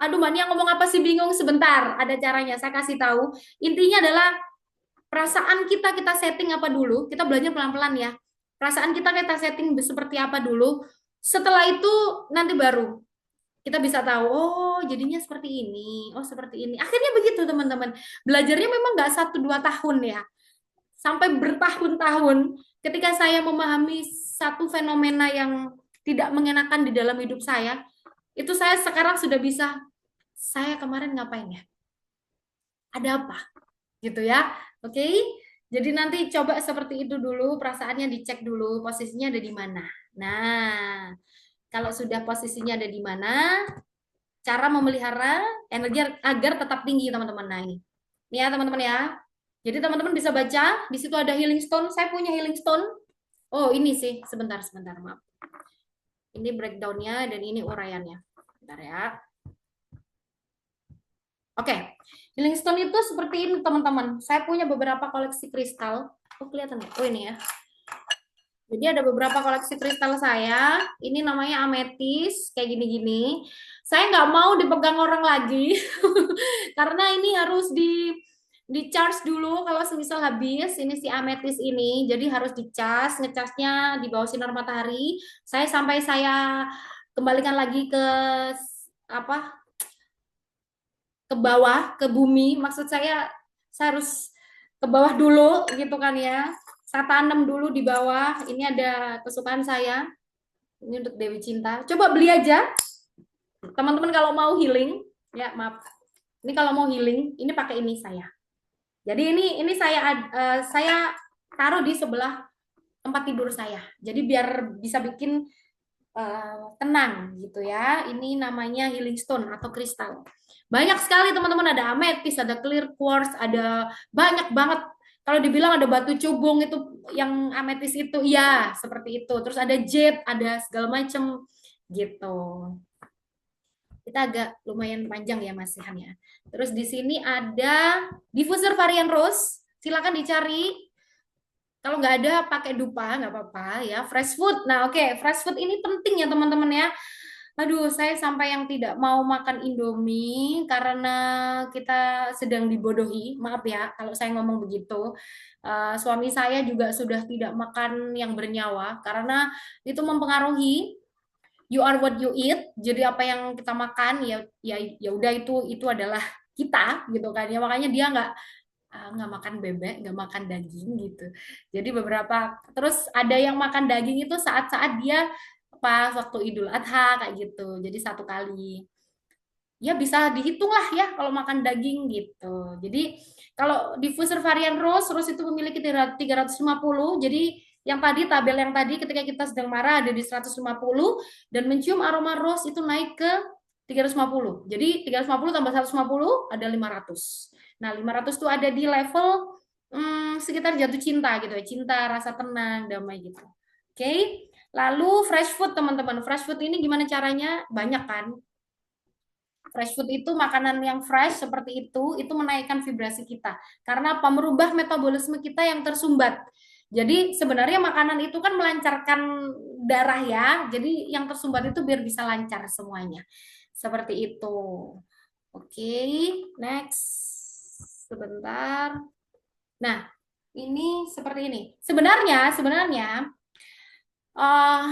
aduh Mania ngomong apa sih, bingung, sebentar. Ada caranya, saya kasih tahu. Intinya adalah perasaan kita setting apa dulu. Kita belajar pelan-pelan ya. Perasaan kita setting seperti apa dulu. Setelah itu nanti baru kita bisa tahu, oh jadinya seperti ini, oh seperti ini. Akhirnya begitu teman-teman. Belajarnya memang nggak 1-2 tahun ya, sampai bertahun-tahun. Ketika saya memahami satu fenomena yang tidak mengenakan di dalam hidup saya, itu saya sekarang sudah bisa, saya kemarin ngapain ya? Ada apa? Gitu ya. Oke? Jadi nanti coba seperti itu dulu, perasaannya dicek dulu, posisinya ada di mana. Nah, kalau sudah posisinya ada di mana, cara memelihara energi agar tetap tinggi teman-teman. Nah ini ya teman-teman ya. Jadi teman-teman bisa baca, di situ ada healing stone. Saya punya healing stone. Oh ini sih, sebentar maaf. Ini breakdown-nya dan ini uraiannya. Bentar ya. Oke, healing stone itu seperti ini teman-teman. Saya punya beberapa koleksi kristal. Oh kelihatan ya? Oh ini ya. Jadi ada beberapa koleksi kristal saya. Ini namanya ametis, kayak gini-gini. Saya nggak mau dipegang orang lagi, karena ini harus di charge dulu kalau semisal habis. Ini si ametis ini, jadi harus dicas, ngecasnya di bawah sinar matahari. Sampai saya kembalikan lagi ke apa? Ke bawah, ke bumi. Maksud saya harus ke bawah dulu gitu kan ya. Saya tanam dulu di bawah. Ini ada kesukaan saya. Ini untuk Dewi Cinta. Coba beli aja. Teman-teman kalau mau healing, ya maaf. Ini kalau mau healing, ini pakai ini saya. Jadi ini saya taruh di sebelah tempat tidur saya. Jadi biar bisa bikin tenang gitu ya. Ini namanya healing stone atau kristal. Banyak sekali teman-teman, ada ametis, ada clear quartz, ada banyak banget. Kalau dibilang ada batu cubung itu yang ametis itu, ya seperti itu. Terus ada jade, ada segala macam gitu. Kita agak lumayan panjang ya masihannya. Terus di sini ada diffuser varian rose. Silakan dicari. Kalau nggak ada pakai dupa nggak apa-apa ya. Fresh food. Nah oke, fresh food ini penting ya teman-teman ya. Aduh, saya sampai yang tidak mau makan Indomie karena kita sedang dibodohi. Maaf ya kalau saya ngomong begitu. Suami saya juga sudah tidak makan yang bernyawa karena itu mempengaruhi. You are what you eat. Jadi apa yang kita makan ya udah itu adalah kita gitu kan ya. Makanya dia nggak makan bebek, nggak makan daging gitu. Jadi terus ada yang makan daging itu saat-saat dia pas waktu Idul Adha kayak gitu. Jadi satu kali. Ya bisa dihitung lah ya kalau makan daging gitu. Jadi kalau diffuser varian rose itu memiliki 350. Jadi yang tadi tabel yang tadi ketika kita sedang marah ada di 150 dan mencium aroma rose itu naik ke 350. Jadi 350 tambah 150 ada 500. Nah, 500 itu ada di level sekitar jatuh cinta gitu ya. Cinta, rasa tenang, damai gitu. Oke. Lalu fresh food teman-teman. Fresh food ini gimana caranya? Banyak kan? Fresh food itu makanan yang fresh seperti itu menaikkan vibrasi kita. Karena apa? Merubah metabolisme kita yang tersumbat. Jadi sebenarnya makanan itu kan melancarkan darah ya. Jadi yang tersumbat itu biar bisa lancar semuanya. Seperti itu. Oke, next. Sebentar. Nah, ini seperti ini. Sebenarnya uh,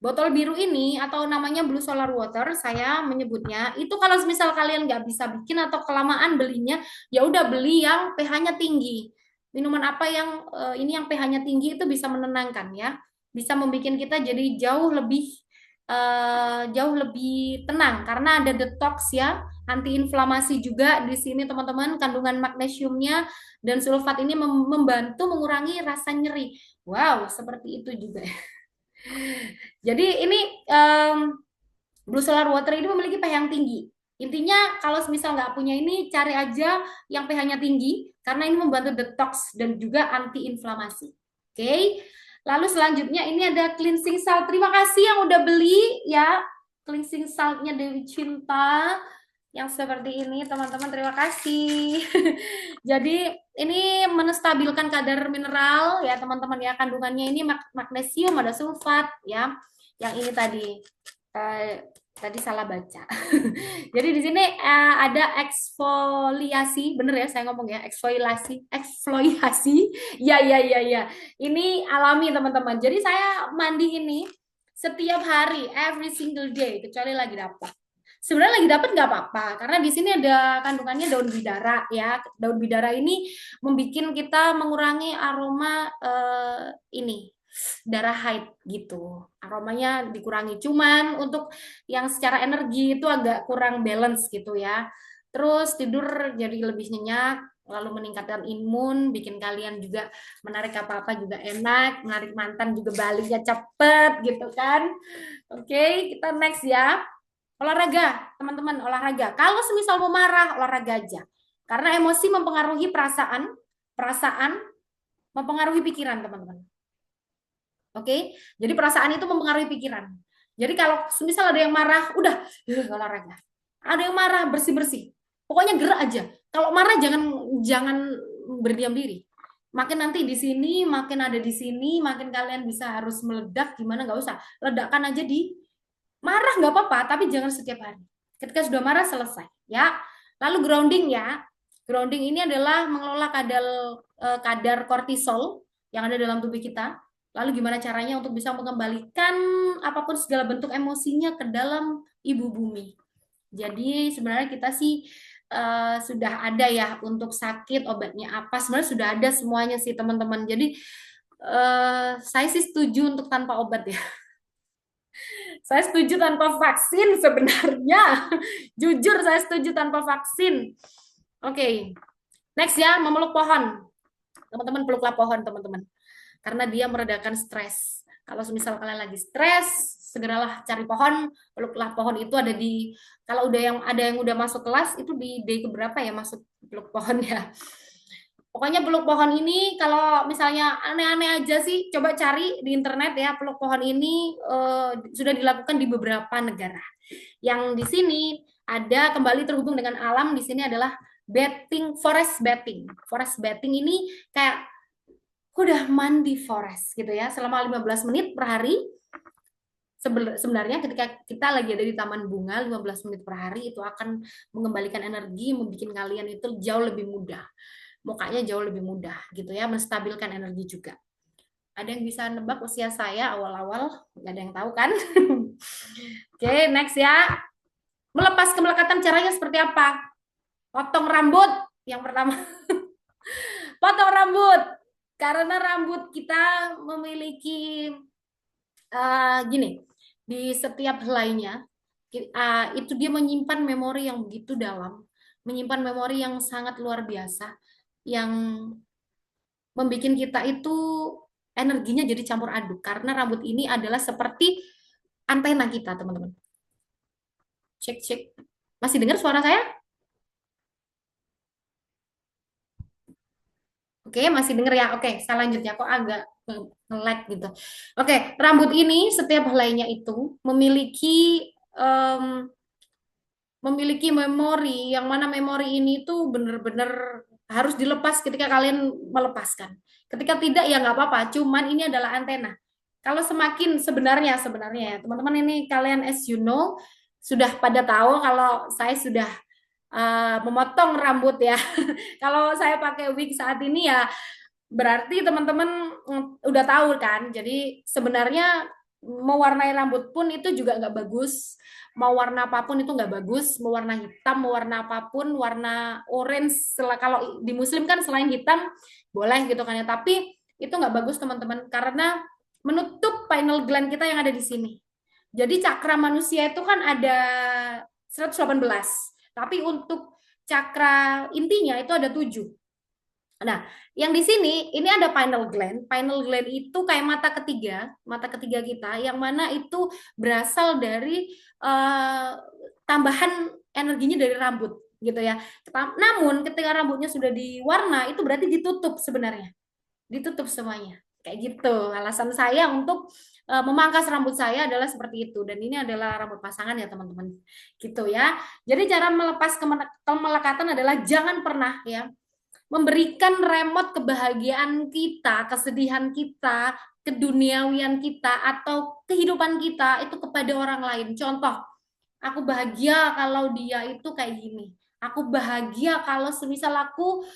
botol biru ini atau namanya Blue Solar Water, saya menyebutnya itu kalau misal kalian nggak bisa bikin atau kelamaan belinya, ya udah beli yang pH-nya tinggi. Minuman apa yang ini yang pH-nya tinggi itu bisa menenangkan ya, bisa membuat kita jadi jauh lebih tenang karena ada detox ya, antiinflamasi juga di sini teman-teman, kandungan magnesiumnya dan sulfat ini membantu mengurangi rasa nyeri. Wow, seperti itu juga. Jadi ini Blue Solar Water ini memiliki pH yang tinggi. Intinya kalau misal nggak punya ini, cari aja yang pH-nya tinggi, karena ini membantu detox dan juga anti-inflamasi. Oke, lalu selanjutnya ini ada cleansing salt. Terima kasih yang udah beli ya, cleansing saltnya Dewi Cinta. Yang seperti ini teman-teman, terima kasih. Jadi ini menstabilkan kadar mineral ya teman-teman ya, kandungannya ini magnesium, ada sulfat ya. Yang ini tadi salah baca. Jadi di sini ada eksfoliasi, bener ya saya ngomong ya, eksfoliasi. Ya ya ya ya. Ini alami teman-teman. Jadi saya mandi ini setiap hari, every single day, kecuali lagi dapat. Sebenarnya lagi dapat nggak apa-apa, karena di sini ada kandungannya daun bidara ya. Daun bidara ini membuat kita mengurangi aroma ini darah haid gitu. Aromanya dikurangi. Cuman untuk yang secara energi itu agak kurang balance gitu ya. Terus tidur jadi lebih nyenyak, lalu meningkatkan imun, bikin kalian juga menarik apa-apa juga enak, menarik mantan juga baliknya cepet gitu kan. Oke, kita next ya. Olahraga, teman-teman, olahraga. Kalau semisal mau marah, olahraga aja. Karena emosi mempengaruhi perasaan mempengaruhi pikiran, teman-teman. Oke, jadi perasaan itu mempengaruhi pikiran. Jadi kalau misal ada yang marah, udah olahraga. Ada yang marah, bersih-bersih. Pokoknya gerak aja. Kalau marah jangan berdiam diri. Makin nanti di sini, makin ada di sini, makin kalian bisa harus meledak gimana nggak usah. Ledakan aja di marah nggak apa-apa, tapi jangan setiap hari. Ketika sudah marah selesai, ya. Lalu grounding ya. Grounding ini adalah mengelola kadar kortisol yang ada dalam tubuh kita. Lalu gimana caranya untuk bisa mengembalikan apapun segala bentuk emosinya ke dalam ibu bumi. Jadi sebenarnya kita sih sudah ada ya untuk sakit obatnya apa. Sebenarnya sudah ada semuanya sih teman-teman. Jadi saya sih setuju untuk tanpa obat ya. Saya setuju tanpa vaksin sebenarnya. Jujur saya setuju tanpa vaksin. Oke. Next ya, memeluk pohon. Teman-teman peluklah pohon, teman-teman. Karena dia meredakan stres. Kalau misal kalian lagi stres, segeralah cari pohon, peluklah pohon. Itu ada di, kalau ada yang udah masuk kelas, itu di day keberapa ya masuk peluk pohon ya. Pokoknya peluk pohon ini kalau misalnya aneh-aneh aja sih, coba cari di internet ya, peluk pohon ini sudah dilakukan di beberapa negara. Yang di sini ada kembali terhubung dengan alam, di sini adalah bathing, forest bathing. Forest bathing ini kayak udah mandi forest gitu ya, selama 15 menit per hari. Sebenarnya ketika kita lagi ada di taman bunga 15 menit per hari itu akan mengembalikan energi, membuat kalian itu jauh lebih mudah. Mukanya jauh lebih mudah gitu ya, menstabilkan energi juga. Ada yang bisa nebak usia saya awal-awal? Nggak ada yang tahu kan? Oke, next ya. Melepas kemelekatan caranya seperti apa? Potong rambut yang pertama. Potong rambut. Karena rambut kita memiliki gini, di setiap helainya itu dia menyimpan memori yang begitu dalam, menyimpan memori yang sangat luar biasa, yang membuat kita itu energinya jadi campur aduk karena rambut ini adalah seperti antena kita, teman-teman. Cek cek. Masih dengar suara saya? Oke, masih dengar ya. Oke, saya lanjut ya. Kok agak nge-lag gitu. Oke, rambut ini setiap helainya itu em, memiliki memori yang mana memori ini tuh benar-benar harus dilepas ketika kalian melepaskan. Ketika tidak ya nggak apa-apa, cuman ini adalah antena. Kalau semakin sebenarnya ya teman-teman, ini kalian as you know sudah pada tahu kalau saya sudah memotong rambut ya. Kalau saya pakai wig saat ini ya berarti teman-teman udah tahu kan. Jadi sebenarnya mewarnai rambut pun itu juga nggak bagus. Mau warna apapun itu nggak bagus. Mau warna hitam, mau warna apapun, warna orange. Kalau di Muslim kan selain hitam boleh gitu kan ya. Tapi itu nggak bagus teman-teman karena menutup pineal gland kita yang ada di sini. Jadi cakra manusia itu kan ada 118. Tapi untuk cakra intinya itu ada 7. Nah, yang di sini ini ada pineal gland. Pineal gland itu kayak mata ketiga kita, yang mana itu berasal dari tambahan energinya dari rambut, gitu ya. Namun ketika rambutnya sudah diwarna, itu berarti ditutup sebenarnya, ditutup semuanya. Kayak gitu. Alasan saya untuk memangkas rambut saya adalah seperti itu. Dan ini adalah rambut pasangan ya teman-teman. Gitu ya. Jadi cara melepas kemelekatan adalah jangan pernah ya memberikan remote kebahagiaan kita, kesedihan kita, keduniawian kita, atau kehidupan kita itu kepada orang lain. Contoh, aku bahagia kalau dia itu kayak gini. Aku bahagia kalau semisal aku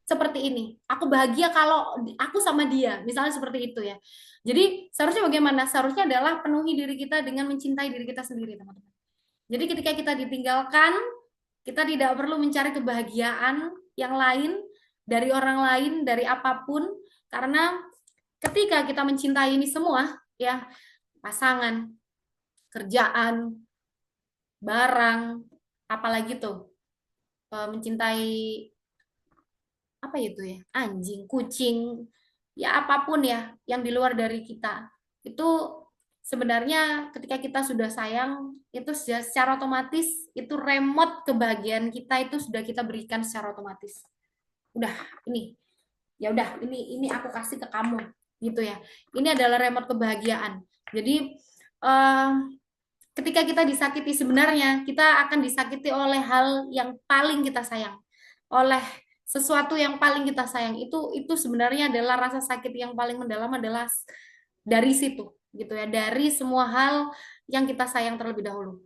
seperti ini. Aku bahagia kalau aku sama dia, misalnya seperti itu ya. Jadi seharusnya bagaimana? Seharusnya adalah penuhi diri kita dengan mencintai diri kita sendiri, teman-teman. Jadi ketika kita ditinggalkan, kita tidak perlu mencari kebahagiaan yang lain dari orang lain, dari apapun, karena ketika kita mencintai ini semua, ya pasangan, kerjaan, barang, apalagi tuh mencintai apa itu ya, anjing, kucing, ya apapun ya yang di luar dari kita itu sebenarnya ketika kita sudah sayang itu secara otomatis itu remote kebahagiaan kita itu sudah kita berikan secara otomatis. Udah ini ya udah ini aku kasih ke kamu gitu ya. Ini adalah remote kebahagiaan. Jadi eh, ketika kita disakiti, sebenarnya kita akan disakiti oleh hal yang paling kita sayang, oleh sesuatu yang paling kita sayang. Itu sebenarnya adalah rasa sakit yang paling mendalam adalah dari situ, gitu ya, dari semua hal yang kita sayang terlebih dahulu.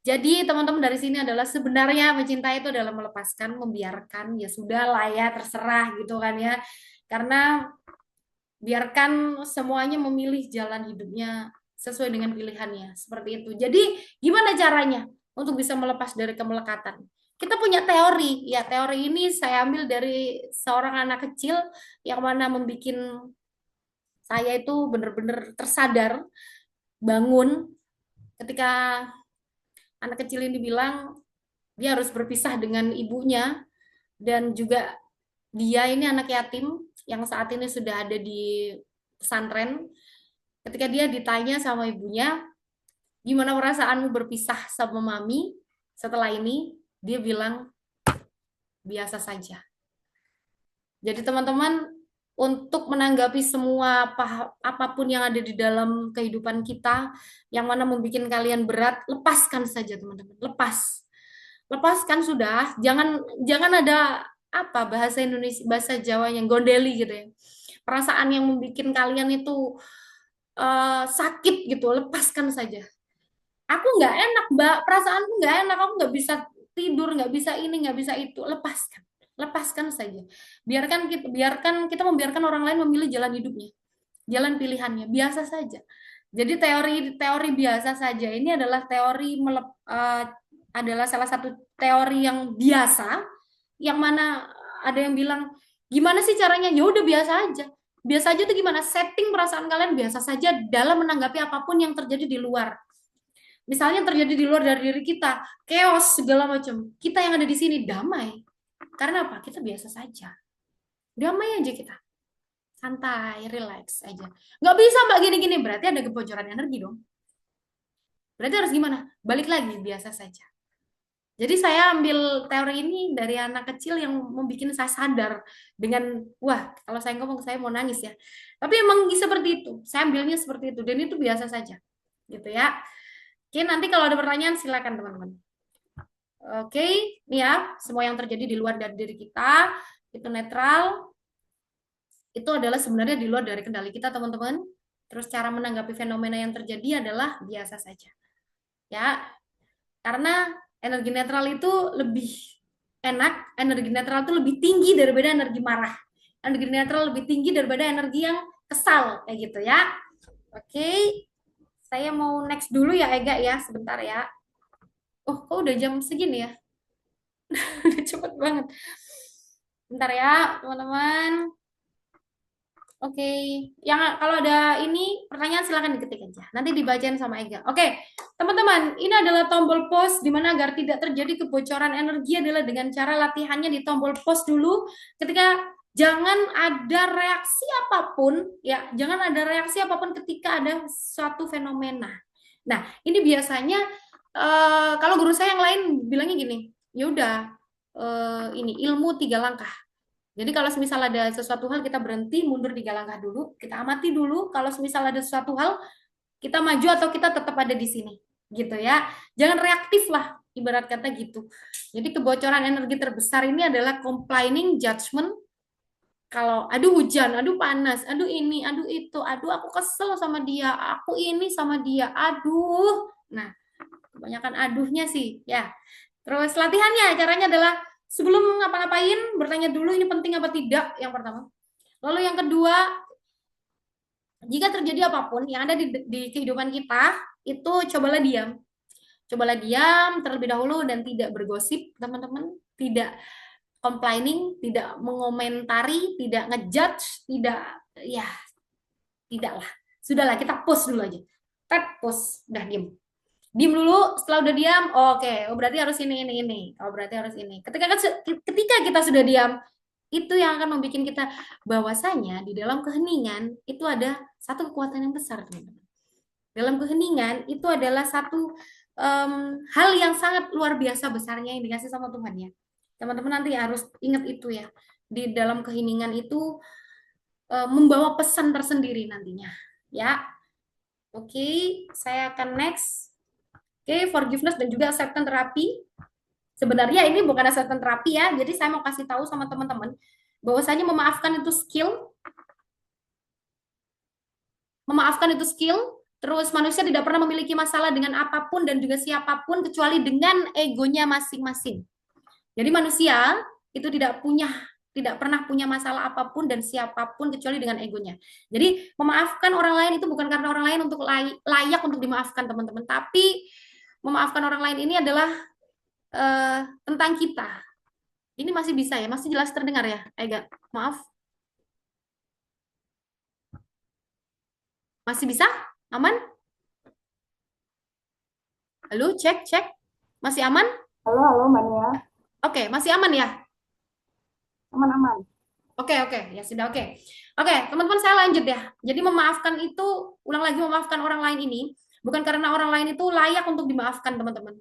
Jadi teman-teman, dari sini adalah sebenarnya mencintai itu adalah melepaskan, membiarkan, ya sudah lah ya, terserah gitu kan ya. Karena biarkan semuanya memilih jalan hidupnya sesuai dengan pilihannya, seperti itu. Jadi gimana caranya untuk bisa melepas dari kemelekatan? Kita punya teori, ya teori ini saya ambil dari seorang anak kecil yang mana membuat saya itu benar-benar tersadar, bangun ketika anak kecil ini bilang dia harus berpisah dengan ibunya, dan juga dia ini anak yatim yang saat ini sudah ada di pesantren. Ketika dia ditanya sama ibunya, gimana perasaanmu berpisah sama mami setelah ini? Dia bilang, biasa saja. Jadi teman-teman, untuk menanggapi semua apapun yang ada di dalam kehidupan kita, yang mana membuat kalian berat, lepaskan saja teman-teman. Lepaskan sudah. Jangan ada apa bahasa Indonesia, bahasa Jawa yang gondeli gitu ya. Perasaan yang membuat kalian itu sakit gitu, lepaskan saja. Aku nggak enak, Mbak, perasaanku nggak enak, aku nggak bisa tidur, nggak bisa ini, nggak bisa itu. Lepaskan saja. Biarkan kita membiarkan orang lain memilih jalan hidupnya, jalan pilihannya, biasa saja. Jadi teori biasa saja ini adalah adalah salah satu teori yang biasa, yang mana ada yang bilang, gimana sih caranya? Ya udah biasa aja. Biasa aja tuh gimana? Setting perasaan kalian biasa saja dalam menanggapi apapun yang terjadi di luar. Misalnya terjadi di luar dari diri kita, chaos segala macam. Kita yang ada di sini damai. Karena apa? Kita biasa saja. Damai aja kita. Santai, relax aja. Nggak bisa Mbak gini-gini, berarti ada kebocoran energi dong. Berarti harus gimana? Balik lagi, biasa saja. Jadi saya ambil teori ini dari anak kecil yang membuat saya sadar dengan, wah, kalau saya ngomong saya mau nangis ya. Tapi emang seperti itu. Saya ambilnya seperti itu dan itu biasa saja. Gitu ya. Oke, nanti kalau ada pertanyaan silakan teman-teman. Oke, ini ya, semua yang terjadi di luar dari diri kita itu netral. Itu adalah sebenarnya di luar dari kendali kita, teman-teman. Terus cara menanggapi fenomena yang terjadi adalah biasa saja. Ya, karena energi netral itu lebih enak, energi netral itu lebih tinggi daripada energi marah. Energi netral lebih tinggi daripada energi yang kesal, kayak gitu ya. Oke, saya mau next dulu ya Ega ya, sebentar ya. Oh, kok udah jam segini ya? Udah cepet banget. Bentar ya, teman-teman. Oke, yang kalau ada ini pertanyaan silakan diketik aja. Nanti dibacain sama Ega. Oke, teman-teman, ini adalah tombol pause di mana agar tidak terjadi kebocoran energi adalah dengan cara latihannya di tombol pause dulu. Ketika jangan ada reaksi apapun, ya, jangan ada reaksi apapun ketika ada suatu fenomena. Nah, ini biasanya kalau guru saya yang lain bilangnya gini, ya udah, ini ilmu 3 langkah. Jadi kalau semisal ada sesuatu hal kita berhenti, mundur 3 langkah dulu, kita amati dulu. Kalau semisal ada sesuatu hal, kita maju atau kita tetap ada di sini, gitu ya. Jangan reaktif lah, ibarat kata gitu. Jadi kebocoran energi terbesar ini adalah complaining, judgment. Kalau aduh hujan, aduh panas, aduh ini, aduh itu, aduh aku kesel sama dia, aku ini sama dia, aduh. Nah, kebanyakan aduhnya sih, ya. Terus latihannya, caranya adalah sebelum ngapa-ngapain, bertanya dulu ini penting apa tidak, yang pertama. Lalu yang kedua, jika terjadi apapun yang ada di kehidupan kita, itu cobalah diam. Cobalah diam terlebih dahulu dan tidak bergosip, teman-teman. Tidak complaining, tidak mengomentari, tidak ngejudge, tidak, ya, tidaklah. Sudahlah, kita pause dulu aja. Pause, udah diam. Diam dulu, setelah udah diam, oke, oh, berarti harus ini. Oh, berarti harus ini. Ketika kita sudah diam, itu yang akan membuat kita bahwasanya di dalam keheningan itu ada satu kekuatan yang besar, teman-teman. Dalam keheningan itu adalah satu hal yang sangat luar biasa besarnya yang dikasih sama Tuhan ya. Teman-teman nanti harus ingat itu ya. Di dalam keheningan itu membawa pesan tersendiri nantinya. Ya, oke, saya akan next. Oke, forgiveness dan juga acceptance terapi. Sebenarnya ini bukan acceptance terapi ya, jadi saya mau kasih tahu sama teman-teman bahwasanya memaafkan itu skill, terus manusia tidak pernah memiliki masalah dengan apapun dan juga siapapun kecuali dengan egonya masing-masing. Jadi manusia itu tidak pernah punya masalah apapun dan siapapun kecuali dengan egonya. Jadi memaafkan orang lain itu bukan karena orang lain untuk layak untuk dimaafkan teman-teman, tapi memaafkan orang lain ini adalah tentang kita. Ini masih bisa ya, masih jelas terdengar ya, Ega? Maaf, masih bisa? Aman? Halo, cek, cek. Masih aman? Halo, Mbak Nia. Oke, masih aman ya? Aman-aman. Oke, oke, ya sudah oke. Oke, teman-teman saya lanjut ya. Jadi memaafkan itu, ulang lagi memaafkan orang lain ini, bukan karena orang lain itu layak untuk dimaafkan, teman-teman.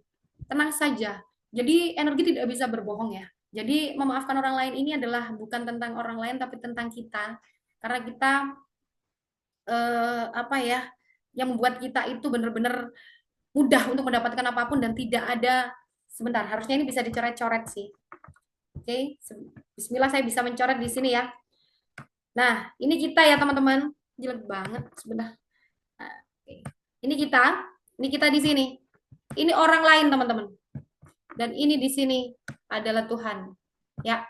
Tenang saja. Jadi energi tidak bisa berbohong ya. Jadi memaafkan orang lain ini adalah bukan tentang orang lain, tapi tentang kita. Karena kita, apa ya, yang membuat kita itu benar-benar mudah untuk mendapatkan apapun dan tidak ada, sebentar, harusnya ini bisa dicoret-coret sih. Oke, Bismillah saya bisa mencoret di sini ya. Nah, ini kita ya teman-teman. Jelek banget sebentar. Nah, oke. Ini kita di sini. Ini orang lain teman-teman. Dan ini di sini adalah Tuhan. Ya,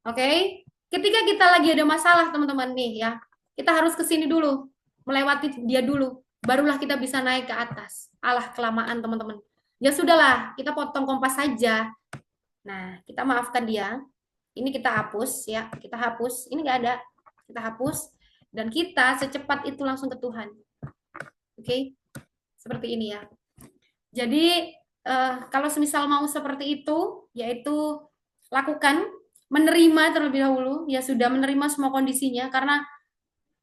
oke. Ketika kita lagi ada masalah teman-teman nih ya, kita harus ke sini dulu, melewati dia dulu, barulah kita bisa naik ke atas. Alah kelamaan teman-teman. Ya sudahlah, kita potong kompas saja. Nah, kita maafkan dia. Ini kita hapus ya, kita hapus. Ini nggak ada. Kita hapus dan kita secepat itu langsung ke Tuhan. Oke, seperti ini ya. Jadi kalau semisal mau seperti itu, yaitu lakukan menerima terlebih dahulu. Ya sudah menerima semua kondisinya karena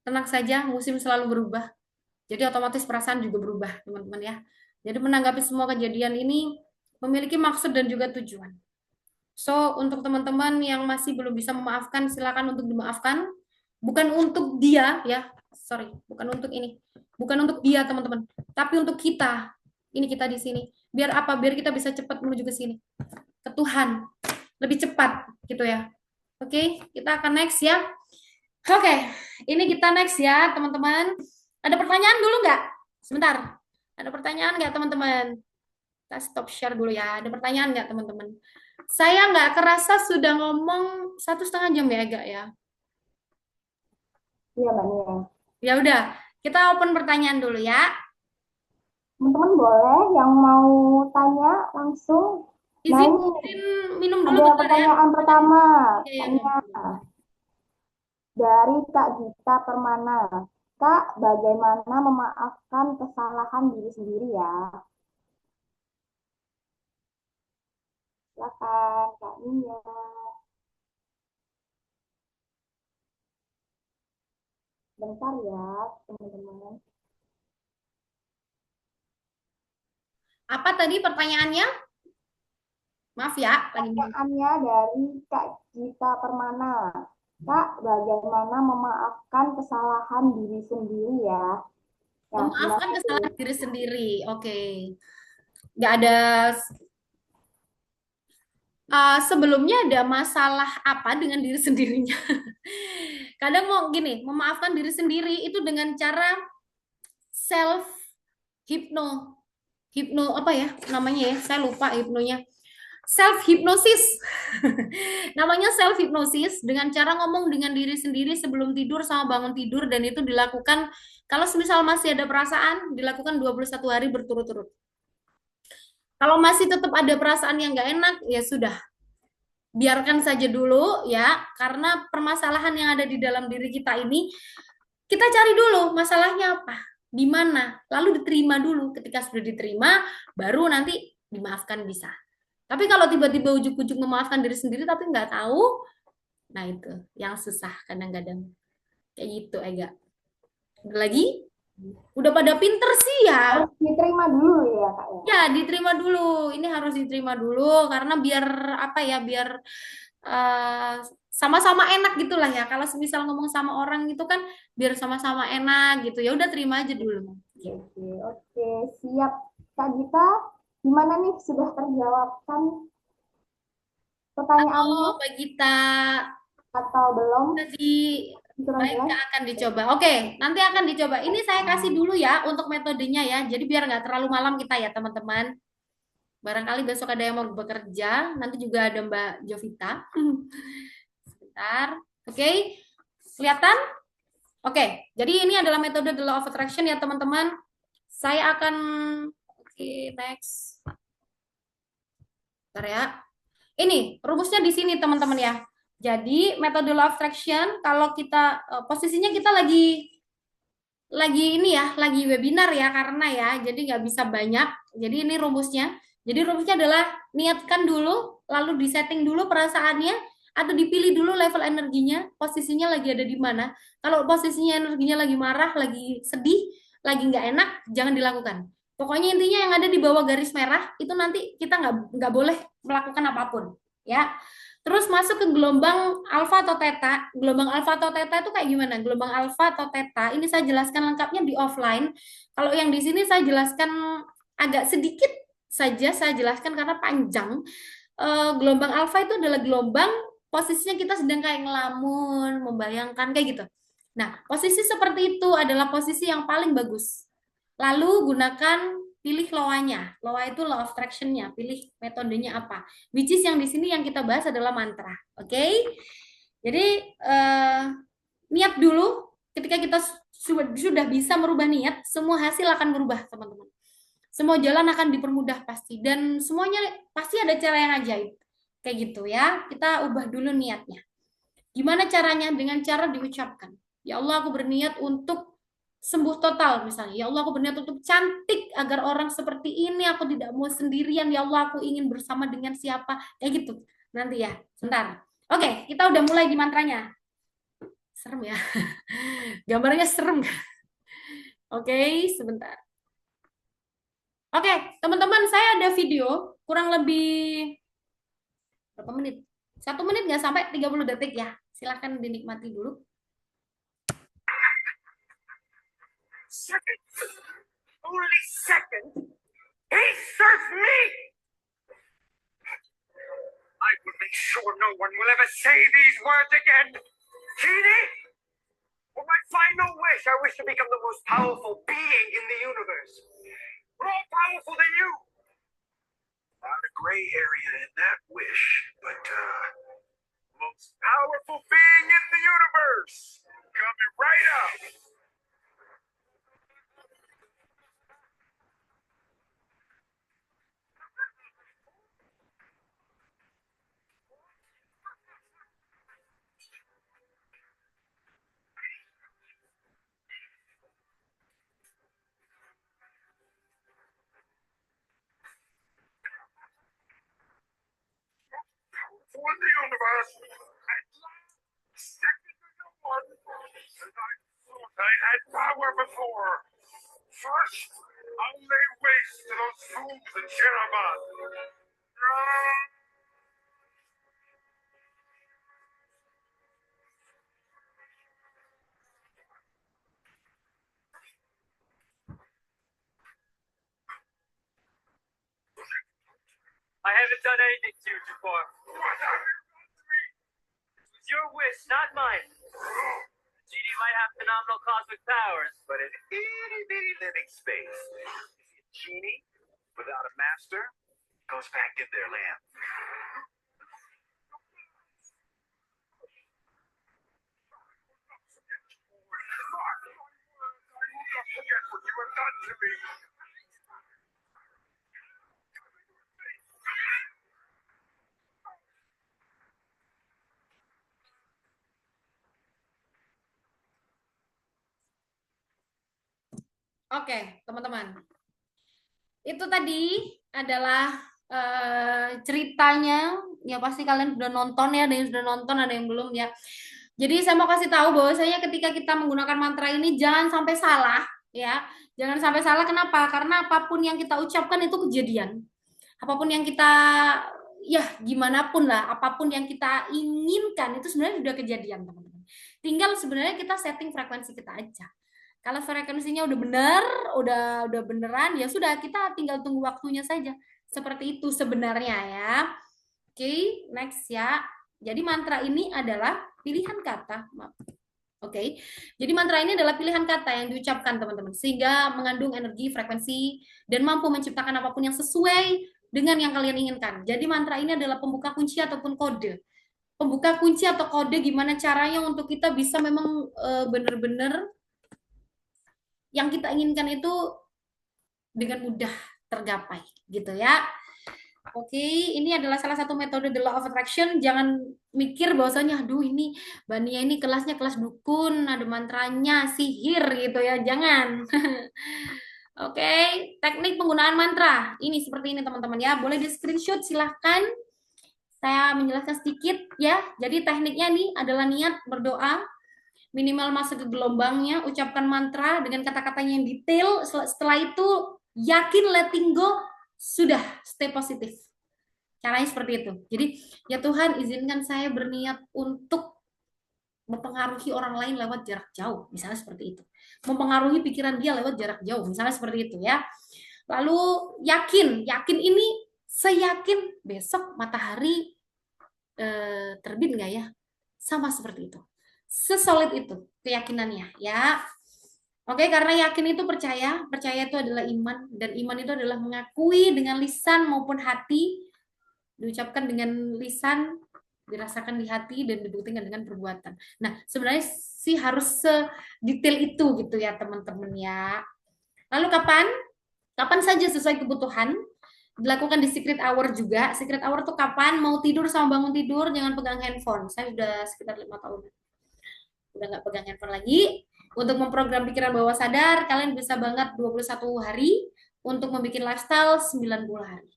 tenang saja, musim selalu berubah. Jadi otomatis perasaan juga berubah, teman-teman ya. Jadi menanggapi semua kejadian ini memiliki maksud dan juga tujuan. So, untuk teman-teman yang masih belum bisa memaafkan, silakan untuk dimaafkan. Bukan untuk dia, ya. Sorry, bukan untuk ini. Bukan untuk dia, teman-teman. Tapi untuk kita. Ini kita di sini. Biar apa? Biar kita bisa cepat menuju ke sini. Ke Tuhan. Lebih cepat, gitu ya. Oke, kita akan next ya. Oke, ini kita next ya, teman-teman. Ada pertanyaan dulu nggak? Sebentar. Ada pertanyaan nggak, teman-teman? Kita stop share dulu ya. Ada pertanyaan nggak, teman-teman? Saya nggak kerasa sudah ngomong 1,5 jam ya, Ega ya. Iya, Mbak Nia. Ya udah, kita open pertanyaan dulu ya. Teman-teman boleh yang mau tanya langsung. Nah, Izin ini minum dulu ada bentar ya. pertanyaan pertama. Iya, Tanya dari Kak Gita Permana. Kak, bagaimana memaafkan kesalahan diri sendiri ya? Silakan, Kak Nia. Bentar ya, teman-teman. Apa tadi pertanyaannya? Maaf ya, lagi minum. Pertanyaannya dari Kak Gita Permana. Kak, bagaimana memaafkan kesalahan diri sendiri ya? Ya, Memaafkan gimana kesalahan tuh? diri sendiri. Oke. Nggak ada sebelumnya ada masalah apa dengan diri sendirinya? Kadang mau gini, memaafkan diri sendiri itu dengan cara self hipno apa ya namanya ya? Saya lupa hipnonya. Self hipnosis. Namanya self hipnosis dengan cara ngomong dengan diri sendiri sebelum tidur sama bangun tidur dan itu dilakukan kalau semisal masih ada perasaan dilakukan 21 hari berturut-turut. Kalau masih tetap ada perasaan yang nggak enak, ya sudah, biarkan saja dulu ya, karena permasalahan yang ada di dalam diri kita ini, kita cari dulu masalahnya apa, di mana, lalu diterima dulu. Ketika sudah diterima, baru nanti dimaafkan bisa. Tapi kalau tiba-tiba ujuk-ujuk memaafkan diri sendiri tapi nggak tahu, nah itu yang susah kadang-kadang. Kayak gitu, Ega. Ada lagi? Udah pada pinter sih ya. Harus diterima dulu ya, Kak ya. Ya, diterima dulu. Ini harus diterima dulu karena biar apa ya, biar uh, sama-sama enak gitulah ya. Kalau misal ngomong sama orang itu kan biar sama-sama enak gitu. Ya udah terima aja dulu. Oke, oke, siap. Kak Gita, gimana nih? Sudah terjawabkan pertanyaannya Oh, Mbak Gita, atau belum? tadi Kurang baik jelas? akan dicoba. Oke, nanti akan dicoba. Ini saya kasih dulu ya untuk metodenya ya. Jadi biar nggak terlalu malam kita ya teman-teman. Barangkali besok ada yang mau bekerja. Nanti juga ada Mbak Jovita. Sebentar. Oke, kelihatan? Oke, jadi ini adalah metode the law of attraction ya teman-teman. Saya akan, oke, next. Bentar ya. Ini rumusnya di sini teman-teman ya. Jadi metode law of attraction kalau kita posisinya kita lagi ini ya, lagi webinar ya karena ya, jadi nggak bisa banyak. Jadi ini rumusnya. Jadi rumusnya adalah niatkan dulu, lalu disetting dulu perasaannya, atau dipilih dulu level energinya, posisinya lagi ada di mana. Kalau posisinya energinya lagi marah, lagi sedih, lagi nggak enak, jangan dilakukan. Pokoknya intinya yang ada di bawah garis merah itu nanti kita nggak boleh melakukan apapun, ya. Terus masuk ke gelombang alfa atau theta. Gelombang alfa atau theta itu kayak gimana? Gelombang alfa atau theta ini saya jelaskan lengkapnya di offline. Kalau yang di sini saya jelaskan agak sedikit saja saya jelaskan karena panjang. Gelombang alfa itu adalah gelombang posisinya kita sedang kayak ngelamun, membayangkan kayak gitu. Nah, posisi seperti itu adalah posisi yang paling bagus. Lalu gunakan pilih loanya. Loa itu law of attraction-nya. Pilih metodenya apa. Which is yang di sini yang kita bahas adalah mantra. Oke? Okay? Jadi niat dulu. Ketika kita sudah bisa merubah niat, semua hasil akan berubah, teman-teman. Semua jalan akan dipermudah pasti. Dan semuanya pasti ada cara yang ajaib. Kayak gitu ya. Kita ubah dulu niatnya. Gimana caranya? Dengan cara diucapkan. Ya Allah, aku berniat untuk sembuh total misalnya. Ya Allah, aku berniat untuk cantik agar orang seperti ini. Aku tidak mau sendirian. Ya Allah, aku ingin bersama dengan siapa. Kayak gitu. Nanti ya. Sebentar. Oke, kita udah mulai di mantranya. Serem ya. Gambarnya serem. Oke, sebentar. Oke, teman-teman, saya ada video kurang lebih berapa menit? 1 menit nggak sampai 30 detik ya. Silahkan dinikmati dulu. Second, only second, he served me! I will make sure no one will ever say these words again. Genie, for my final wish, I wish to become the most powerful being in the universe. More powerful than you. Not a gray area in that wish, but most powerful being in the universe. Coming right up. For the universe, at last, second to no one, and I thought I had power before. First, I'll lay waste to those fools in Shiraman. I haven't done anything to you before. What have you done to me? It was your wish, not mine. The genie might have phenomenal cosmic powers, but in itty bitty living space. A genie without a master goes back in their land. I will not forget what you have done to me. Oke, teman-teman. Itu tadi adalah ceritanya. Ya pasti kalian sudah nonton ya, ada yang sudah nonton, ada yang belum ya. Jadi saya mau kasih tahu bahwasanya ketika kita menggunakan mantra ini jangan sampai salah ya. Jangan sampai salah kenapa? Karena apapun yang kita ucapkan itu kejadian. Apapun yang kita ya gimana pun lah, apapun yang kita inginkan itu sebenarnya sudah kejadian, teman-teman. Tinggal sebenarnya kita setting frekuensi kita aja. Kalau frekuensinya udah benar, udah beneran, ya sudah kita tinggal tunggu waktunya saja. Seperti itu sebenarnya ya. Oke, next ya. Jadi mantra ini adalah pilihan kata. Maaf. Oke, jadi mantra ini adalah pilihan kata yang diucapkan teman-teman sehingga mengandung energi, frekuensi, dan mampu menciptakan apapun yang sesuai dengan yang kalian inginkan. Jadi mantra ini adalah pembuka kunci ataupun kode. Pembuka kunci atau kode gimana caranya untuk kita bisa memang benar-benar yang kita inginkan itu dengan mudah tergapai gitu ya. Oke, ini adalah salah satu metode the law of attraction. Jangan mikir bahwasanya, aduh ini Bania ini kelasnya kelas dukun, ada mantranya, sihir gitu ya. Jangan. Oke, teknik penggunaan mantra. Ini seperti ini teman-teman ya. Boleh di screenshot silahkan. Saya menjelaskan sedikit ya. Jadi tekniknya nih adalah niat berdoa, minimal masuk ke gelombangnya, ucapkan mantra dengan kata-katanya yang detail. Setelah itu yakin letting go, sudah stay positif. Caranya seperti itu. Jadi, ya Tuhan, izinkan saya berniat untuk mempengaruhi orang lain lewat jarak jauh, misalnya seperti itu. Mempengaruhi pikiran dia lewat jarak jauh, misalnya seperti itu ya. Lalu yakin ini seyakin besok matahari terbit nggak ya? Sama seperti itu. Sesolid itu keyakinannya ya. Oke, karena yakin itu percaya itu adalah iman, dan iman itu adalah mengakui dengan lisan maupun hati, diucapkan dengan lisan, dirasakan di hati, dan dibuktikan dengan perbuatan. Nah, sebenarnya sih harus sedetail itu gitu ya teman-teman ya. Lalu kapan? Kapan saja sesuai kebutuhan. Dilakukan di secret hour juga. Secret hour tuh kapan? Mau tidur sama bangun tidur, jangan pegang handphone. Saya udah sekitar 5 tahun. Udah nggak pegang handphone lagi. Untuk memprogram pikiran bawah sadar, kalian bisa banget 21 hari untuk membuat lifestyle 90 hari.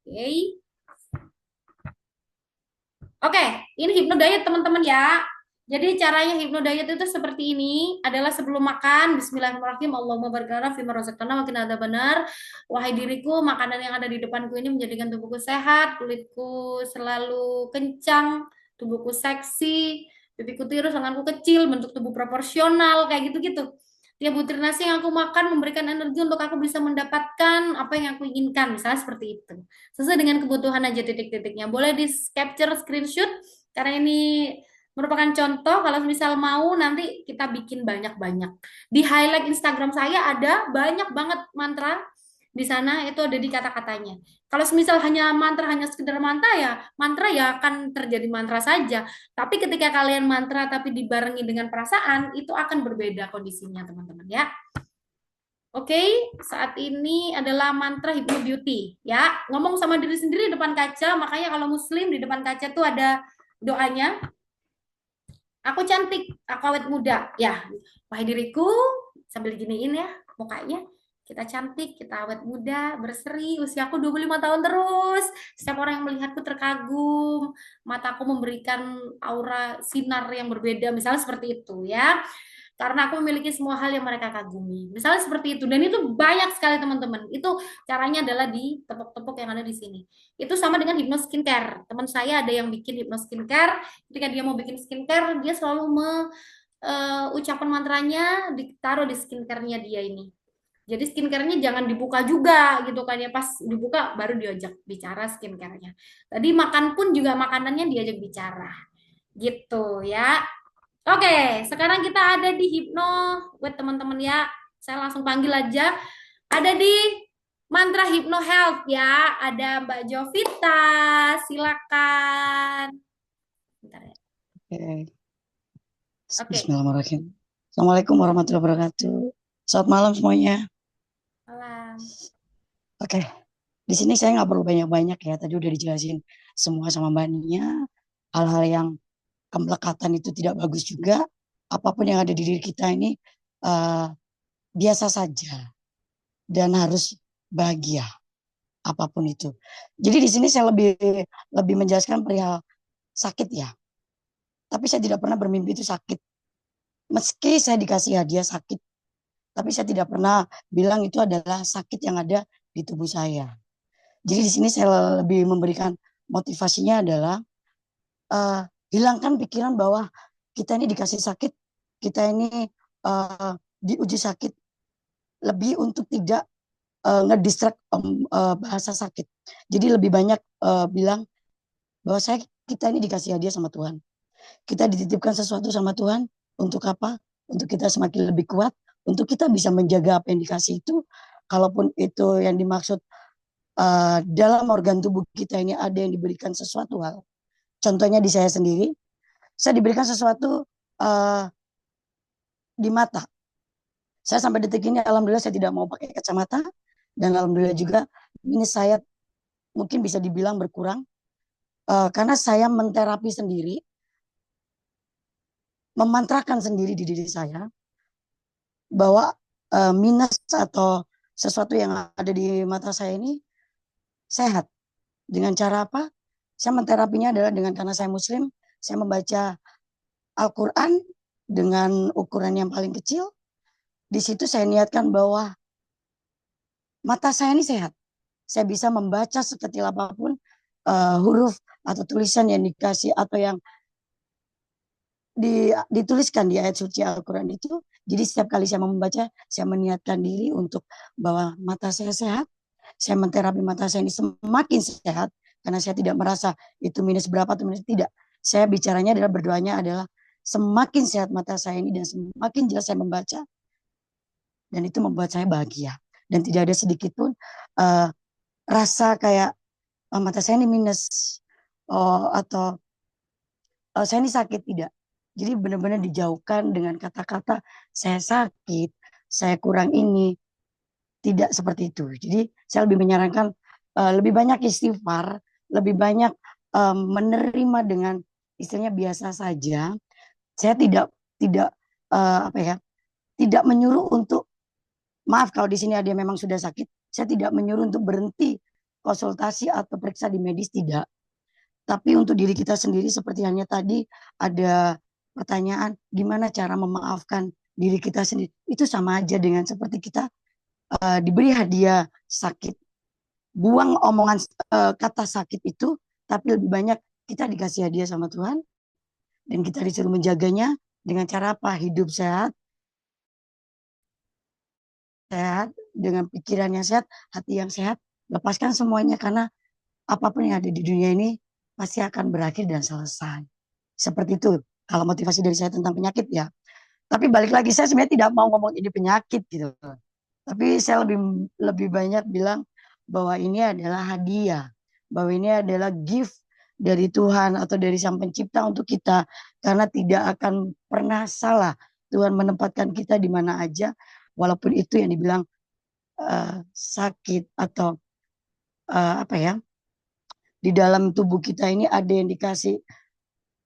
Oke. Oke, ini hypnodiet teman-teman ya. Jadi caranya hypnodiet itu seperti ini, adalah sebelum makan, bismillahirrahmanirrahim, Allahumma barik lana fima razaqtana wa qina adzabannar. Wahai diriku, makanan yang ada di depanku ini menjadikan tubuhku sehat, kulitku selalu kencang, tubuhku seksi, pipiku tirus, lenganku kecil, bentuk tubuh proporsional, kayak gitu-gitu. Tiap butir nasi yang aku makan memberikan energi untuk aku bisa mendapatkan apa yang aku inginkan, misalnya seperti itu. Sesuai dengan kebutuhan aja titik-titiknya. Boleh di capture screenshot, karena ini merupakan contoh. Kalau misal mau nanti kita bikin banyak-banyak. Di highlight Instagram saya ada banyak banget mantra. Di sana itu ada di kata-katanya. Kalau misal hanya mantra, hanya sekedar mantra ya akan terjadi mantra saja. Tapi ketika kalian mantra tapi dibarengi dengan perasaan, itu akan berbeda kondisinya teman-teman ya. Oke, saat ini adalah mantra Hypno Beauty ya. Ngomong sama diri sendiri di depan kaca, makanya kalau muslim di depan kaca tuh ada doanya. Aku cantik, aku awet muda. Ya, wahai diriku, sambil giniin ya mukanya. Kita cantik, kita awet muda, berseri, usiaku 25 tahun terus. Setiap orang yang melihatku terkagum, mataku memberikan aura sinar yang berbeda, misalnya seperti itu ya. Karena aku memiliki semua hal yang mereka kagumi. Misalnya seperti itu. Dan itu banyak sekali teman-teman. Itu caranya adalah di tepuk-tepuk yang ada di sini. Itu sama dengan Hypno Skincare. Teman saya ada yang bikin Hypno Skincare. Ketika dia mau bikin skincare, dia selalu ucapan mantranya ditaruh di skincare-nya dia ini. Jadi skincare-nya jangan dibuka juga gitu kan ya. Pas dibuka baru diajak bicara skincare-nya. Tadi makan pun juga makanannya diajak bicara. Gitu ya. Oke, sekarang kita ada di Hypno buat teman-teman ya. Saya langsung panggil aja. Ada di mantra Hypno Health ya. Ada Mbak Jovita. Silakan. Bentar ya. Oke. Bismillahirrahmanirrahim. Assalamualaikum warahmatullahi wabarakatuh. Selamat malam semuanya. Malam. Oke. Di sini saya nggak perlu banyak-banyak ya. Tadi udah dijelasin semua sama Mbak Nia. Hal-hal yang kemelekatan itu tidak bagus juga. Apapun yang ada di diri kita ini biasa saja dan harus bahagia apapun itu. Jadi di sini saya lebih menjelaskan perihal sakit ya. Tapi saya tidak pernah bermimpi itu sakit. Meski saya dikasih hadiah sakit, tapi saya tidak pernah bilang itu adalah sakit yang ada di tubuh saya. Jadi di sini saya lebih memberikan motivasinya adalah hilangkan pikiran bahwa kita ini dikasih sakit, kita ini diuji sakit, lebih untuk tidak ngedistract bahasa sakit. Jadi lebih banyak bilang bahwa kita ini dikasih hadiah sama Tuhan. Kita dititipkan sesuatu sama Tuhan untuk apa? Untuk kita semakin lebih kuat, untuk kita bisa menjaga apa yang dikasih itu. Kalaupun itu yang dimaksud dalam organ tubuh kita ini ada yang diberikan sesuatu hal. Contohnya di saya sendiri, saya diberikan sesuatu di mata. Saya sampai detik ini alhamdulillah saya tidak mau pakai kacamata, dan alhamdulillah juga minus saya mungkin bisa dibilang berkurang karena saya menterapi sendiri, memantrakan sendiri di diri saya bahwa minus atau sesuatu yang ada di mata saya ini sehat. Dengan cara apa? Saya menterapinya adalah dengan, karena saya Muslim, saya membaca Al-Quran dengan ukuran yang paling kecil. Di situ saya niatkan bahwa mata saya ini sehat. Saya bisa membaca sekecil apapun huruf atau tulisan yang dikasih atau yang dituliskan di ayat suci Al-Quran itu. Jadi setiap kali saya membaca, saya meniatkan diri untuk bahwa mata saya sehat. Saya menterapi mata saya ini semakin sehat, karena saya tidak merasa itu minus berapa atau minus, tidak. Saya bicaranya adalah, berdoanya adalah semakin sehat mata saya ini dan semakin jelas saya membaca, dan itu membuat saya bahagia. Dan tidak ada sedikit pun rasa kayak mata saya ini minus atau saya ini sakit, tidak. Jadi benar-benar dijauhkan dengan kata-kata saya sakit, saya kurang ini, tidak seperti itu. Jadi saya lebih menyarankan lebih banyak istighfar, lebih banyak menerima dengan istilahnya biasa saja. Saya tidak apa ya, tidak menyuruh untuk, maaf kalau di sini ada yang memang sudah sakit, saya tidak menyuruh untuk berhenti konsultasi atau periksa di medis, tidak. Tapi untuk diri kita sendiri, seperti hanya tadi ada pertanyaan, gimana cara memaafkan diri kita sendiri? Itu sama aja dengan seperti kita diberi hadiah sakit. Buang omongan kata sakit itu, tapi lebih banyak kita dikasih hadiah sama Tuhan, dan kita disuruh menjaganya dengan cara apa? Hidup sehat, dengan pikiran yang sehat, hati yang sehat, lepaskan semuanya, karena apapun yang ada di dunia ini pasti akan berakhir dan selesai. Seperti itu kalau motivasi dari saya tentang penyakit ya. Tapi balik lagi, saya sebenarnya tidak mau ngomong ini penyakit gitu. Tapi saya lebih banyak bilang bahwa ini adalah hadiah, bahwa ini adalah gift dari Tuhan atau dari Sang Pencipta untuk kita, karena tidak akan pernah salah. Tuhan menempatkan kita di mana aja, walaupun itu yang dibilang sakit atau apa ya, di dalam tubuh kita ini ada yang dikasih.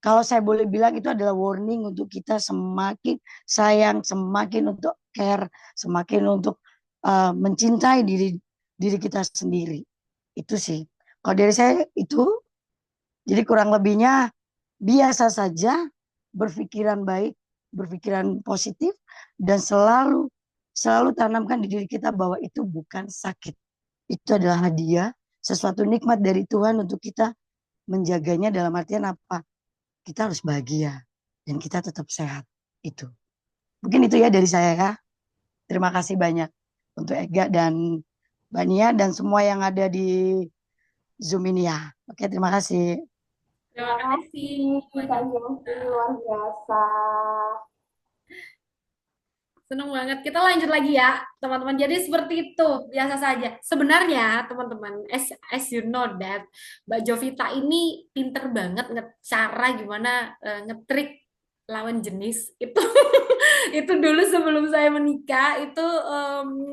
Kalau saya boleh bilang, itu adalah warning untuk kita semakin sayang, semakin untuk care, semakin untuk mencintai diri kita sendiri. Itu sih. Kalau dari saya itu, jadi kurang lebihnya biasa saja, berpikiran baik, berpikiran positif, dan selalu tanamkan di diri kita bahwa itu bukan sakit. Itu adalah hadiah, sesuatu nikmat dari Tuhan untuk kita menjaganya, dalam artian apa? Kita harus bahagia dan kita tetap sehat. Itu. Mungkin itu ya dari saya ya. Terima kasih banyak untuk Ega dan Mbak Nia dan semua yang ada di Zoom ini ya. Oke, terima kasih. Terima kasih. Kak Yongki, luar biasa. Senang banget. Kita lanjut lagi ya, teman-teman. Jadi seperti itu, biasa saja. Sebenarnya, teman-teman, as you know that, Mbak Jovita ini pinter banget cara gimana ngetrik lawan jenis. Itu itu dulu sebelum saya menikah, itu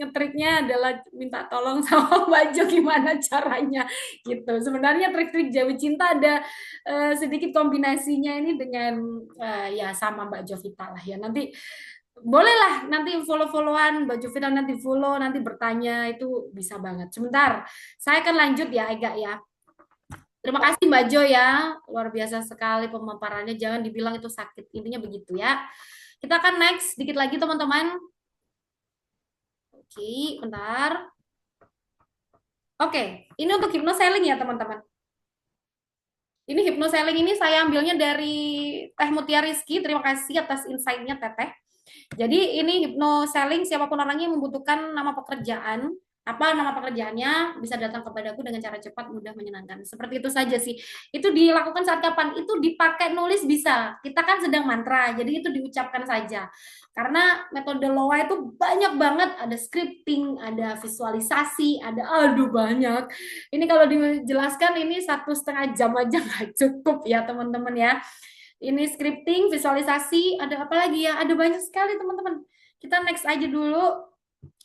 ngetriknya adalah minta tolong sama Mbak Jo gimana caranya gitu. Sebenarnya trik-trik jauh cinta ada sedikit kombinasinya ini dengan ya sama Mbak Jovita lah ya. Nanti bolehlah nanti follow-followan Mbak Jovita, nanti follow, nanti bertanya, itu bisa banget. Sebentar, saya akan lanjut ya Ega ya. Terima kasih Mbak Jo ya, luar biasa sekali pemaparannya. Jangan dibilang itu sakit, intinya begitu ya. Kita akan next sedikit lagi teman-teman. Oke, bentar. Oke, ini untuk hypnoselling ya teman-teman. Ini hypnoselling ini saya ambilnya dari Teh Mutia Rizky. Terima kasih atas insight-nya Teteh. Jadi ini hypnoselling, siapapun orangnya yang membutuhkan nama pekerjaan, apa nama pekerjaannya, bisa datang kepadaku dengan cara cepat, mudah, menyenangkan. Seperti itu saja sih. Itu dilakukan saat kapan? Itu dipakai nulis bisa. Kita kan sedang mantra, jadi itu diucapkan saja. Karena metode LOA itu banyak banget, ada scripting, ada visualisasi, ada aduh banyak. Ini kalau dijelaskan ini 1,5 jam aja nggak cukup ya teman-teman ya. Ini scripting, visualisasi, ada apa lagi ya? Ada banyak sekali teman-teman. Kita next aja dulu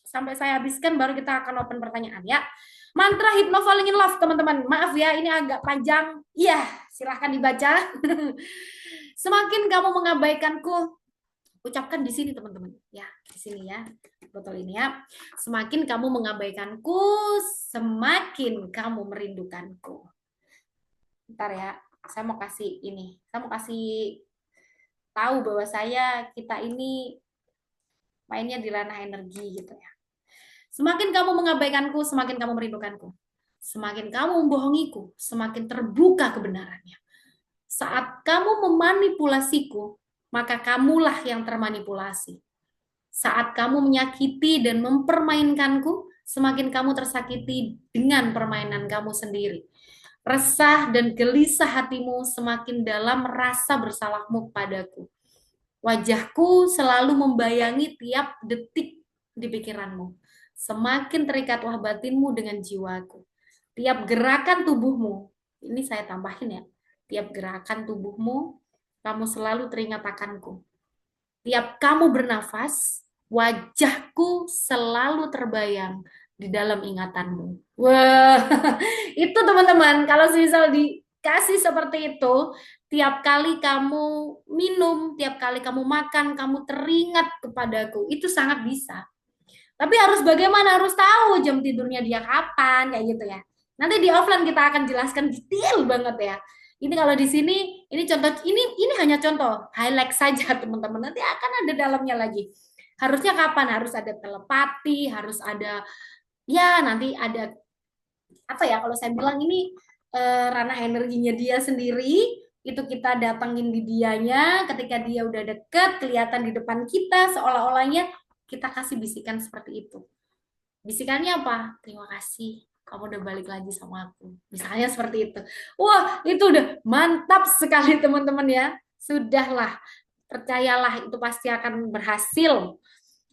sampai saya habiskan, baru kita akan open pertanyaan ya. Mantra Hypno Falling in Love teman-teman. Maaf ya, ini agak panjang. Iya, silahkan dibaca. Semakin kamu mengabaikanku, ucapkan di sini teman-teman. Ya, di sini ya. Botol ini ya. Semakin kamu mengabaikanku, semakin kamu merindukanku. Bentar ya. Saya mau kasih ini, saya mau kasih tahu bahwa kita ini mainnya di ranah energi gitu ya. Semakin kamu mengabaikanku, semakin kamu merindukanku. Semakin kamu membohongiku, semakin terbuka kebenarannya. Saat kamu memanipulasiku, maka kamulah yang termanipulasi. Saat kamu menyakiti dan mempermainkanku, semakin kamu tersakiti dengan permainan kamu sendiri. Resah dan gelisah hatimu semakin dalam rasa bersalahmu padaku. Wajahku selalu membayangi tiap detik di pikiranmu. Semakin terikatlah batinmu dengan jiwaku. Tiap gerakan tubuhmu, ini saya tambahin ya, tiap gerakan tubuhmu, kamu selalu teringat akanku. Tiap kamu bernafas, wajahku selalu terbayang di dalam ingatanmu. Wah, itu teman-teman, kalau misal dikasih seperti itu, tiap kali kamu minum, tiap kali kamu makan, kamu teringat kepadaku, itu sangat bisa. Tapi harus bagaimana? Harus tahu jam tidurnya dia kapan, kayak gitu ya. Nanti di offline kita akan jelaskan detail banget ya. Ini kalau di sini, ini contoh, ini hanya contoh, highlight saja teman-teman. Nanti akan ada dalamnya lagi. Harusnya kapan? Harus ada telepati, harus ada ya nanti ada apa ya kalau saya bilang ini ranah energinya dia sendiri, itu kita datangin di dianya, ketika dia udah deket kelihatan di depan kita, seolah-olahnya kita kasih bisikan seperti itu. Bisikannya apa? Terima kasih, kamu udah balik lagi sama aku, misalnya seperti itu. Wah, itu udah mantap sekali teman-teman ya. Sudahlah, percayalah itu pasti akan berhasil.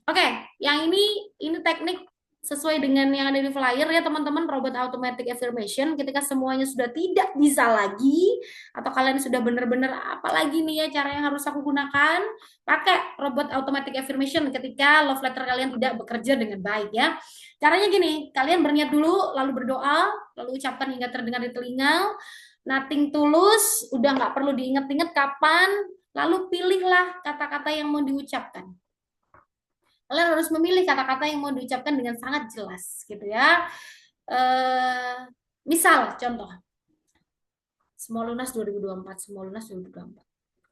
Oke, yang ini teknik sesuai dengan yang ada di flyer ya teman-teman, robot automatic affirmation. Ketika semuanya sudah tidak bisa lagi, atau kalian sudah benar-benar apalagi nih ya cara yang harus aku gunakan, pakai robot automatic affirmation ketika love letter kalian tidak bekerja dengan baik ya. Caranya gini, kalian berniat dulu, lalu berdoa, lalu ucapkan hingga terdengar di telinga, nothing tulus, udah nggak perlu diingat-ingat kapan, lalu pilihlah kata-kata yang mau diucapkan. Kalian harus memilih kata-kata yang mau diucapkan dengan sangat jelas gitu ya. Misal contoh, semua lunas 2024, semua lunas 2024.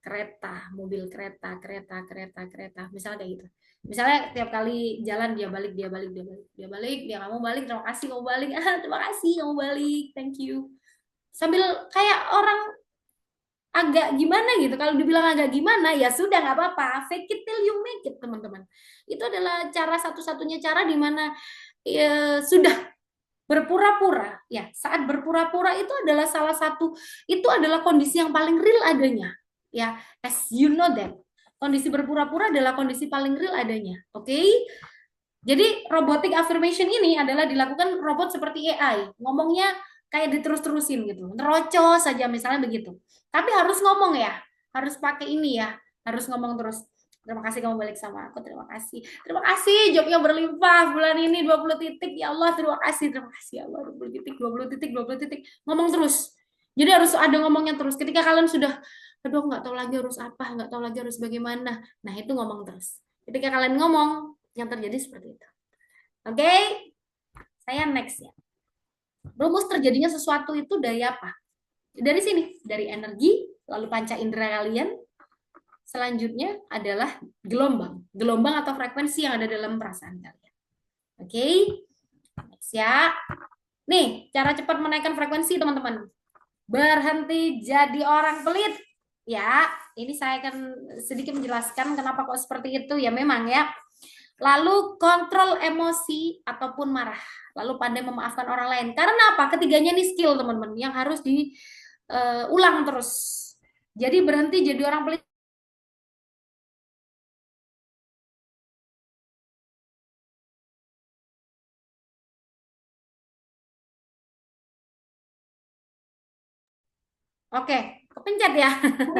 Kereta, mobil kereta, misalnya kayak gitu. Misalnya tiap kali jalan dia balik, dia nggak mau balik, terima kasih kamu balik, terima kasih kamu balik, thank you. Sambil kayak orang agak gimana gitu, kalau dibilang agak gimana ya sudah nggak apa-apa, fake it till you make it teman-teman. Itu adalah cara satu-satunya cara di mana ya, sudah berpura-pura ya. Saat berpura-pura itu adalah salah satu, itu adalah kondisi yang paling real adanya ya, as you know that kondisi berpura-pura adalah kondisi paling real adanya. Oke, jadi robotic affirmation ini adalah dilakukan robot seperti AI, ngomongnya kayak diterus-terusin gitu, nerocos saja misalnya begitu. Tapi harus ngomong ya, harus pakai ini ya, harus ngomong terus. Terima kasih kamu balik sama aku, terima kasih. Terima kasih, jobnya berlimpah bulan ini 20 titik, ya Allah terima kasih ya Allah 20 titik, 20 titik, 20 titik. Ngomong terus. Jadi harus ada ngomongnya terus. Ketika kalian sudah, aduh nggak tahu lagi harus apa, nggak tahu lagi harus bagaimana. Nah itu ngomong terus. Ketika kalian ngomong, yang terjadi seperti itu. Oke, saya next ya. Rumus terjadinya sesuatu itu dari apa? Dari sini, dari energi, lalu panca indera kalian. Selanjutnya adalah gelombang atau frekuensi yang ada dalam perasaan kalian. Oke, next ya. Nih, cara cepat menaikkan frekuensi teman-teman. Berhenti jadi orang pelit. Ya, ini saya akan sedikit menjelaskan kenapa kok seperti itu. Ya memang ya. Lalu kontrol emosi ataupun marah. Lalu pandai memaafkan orang lain. Karena apa? Ketiganya ini skill teman-teman yang harus diulang terus. Jadi berhenti jadi orang pelit. Oke, kepencet ya.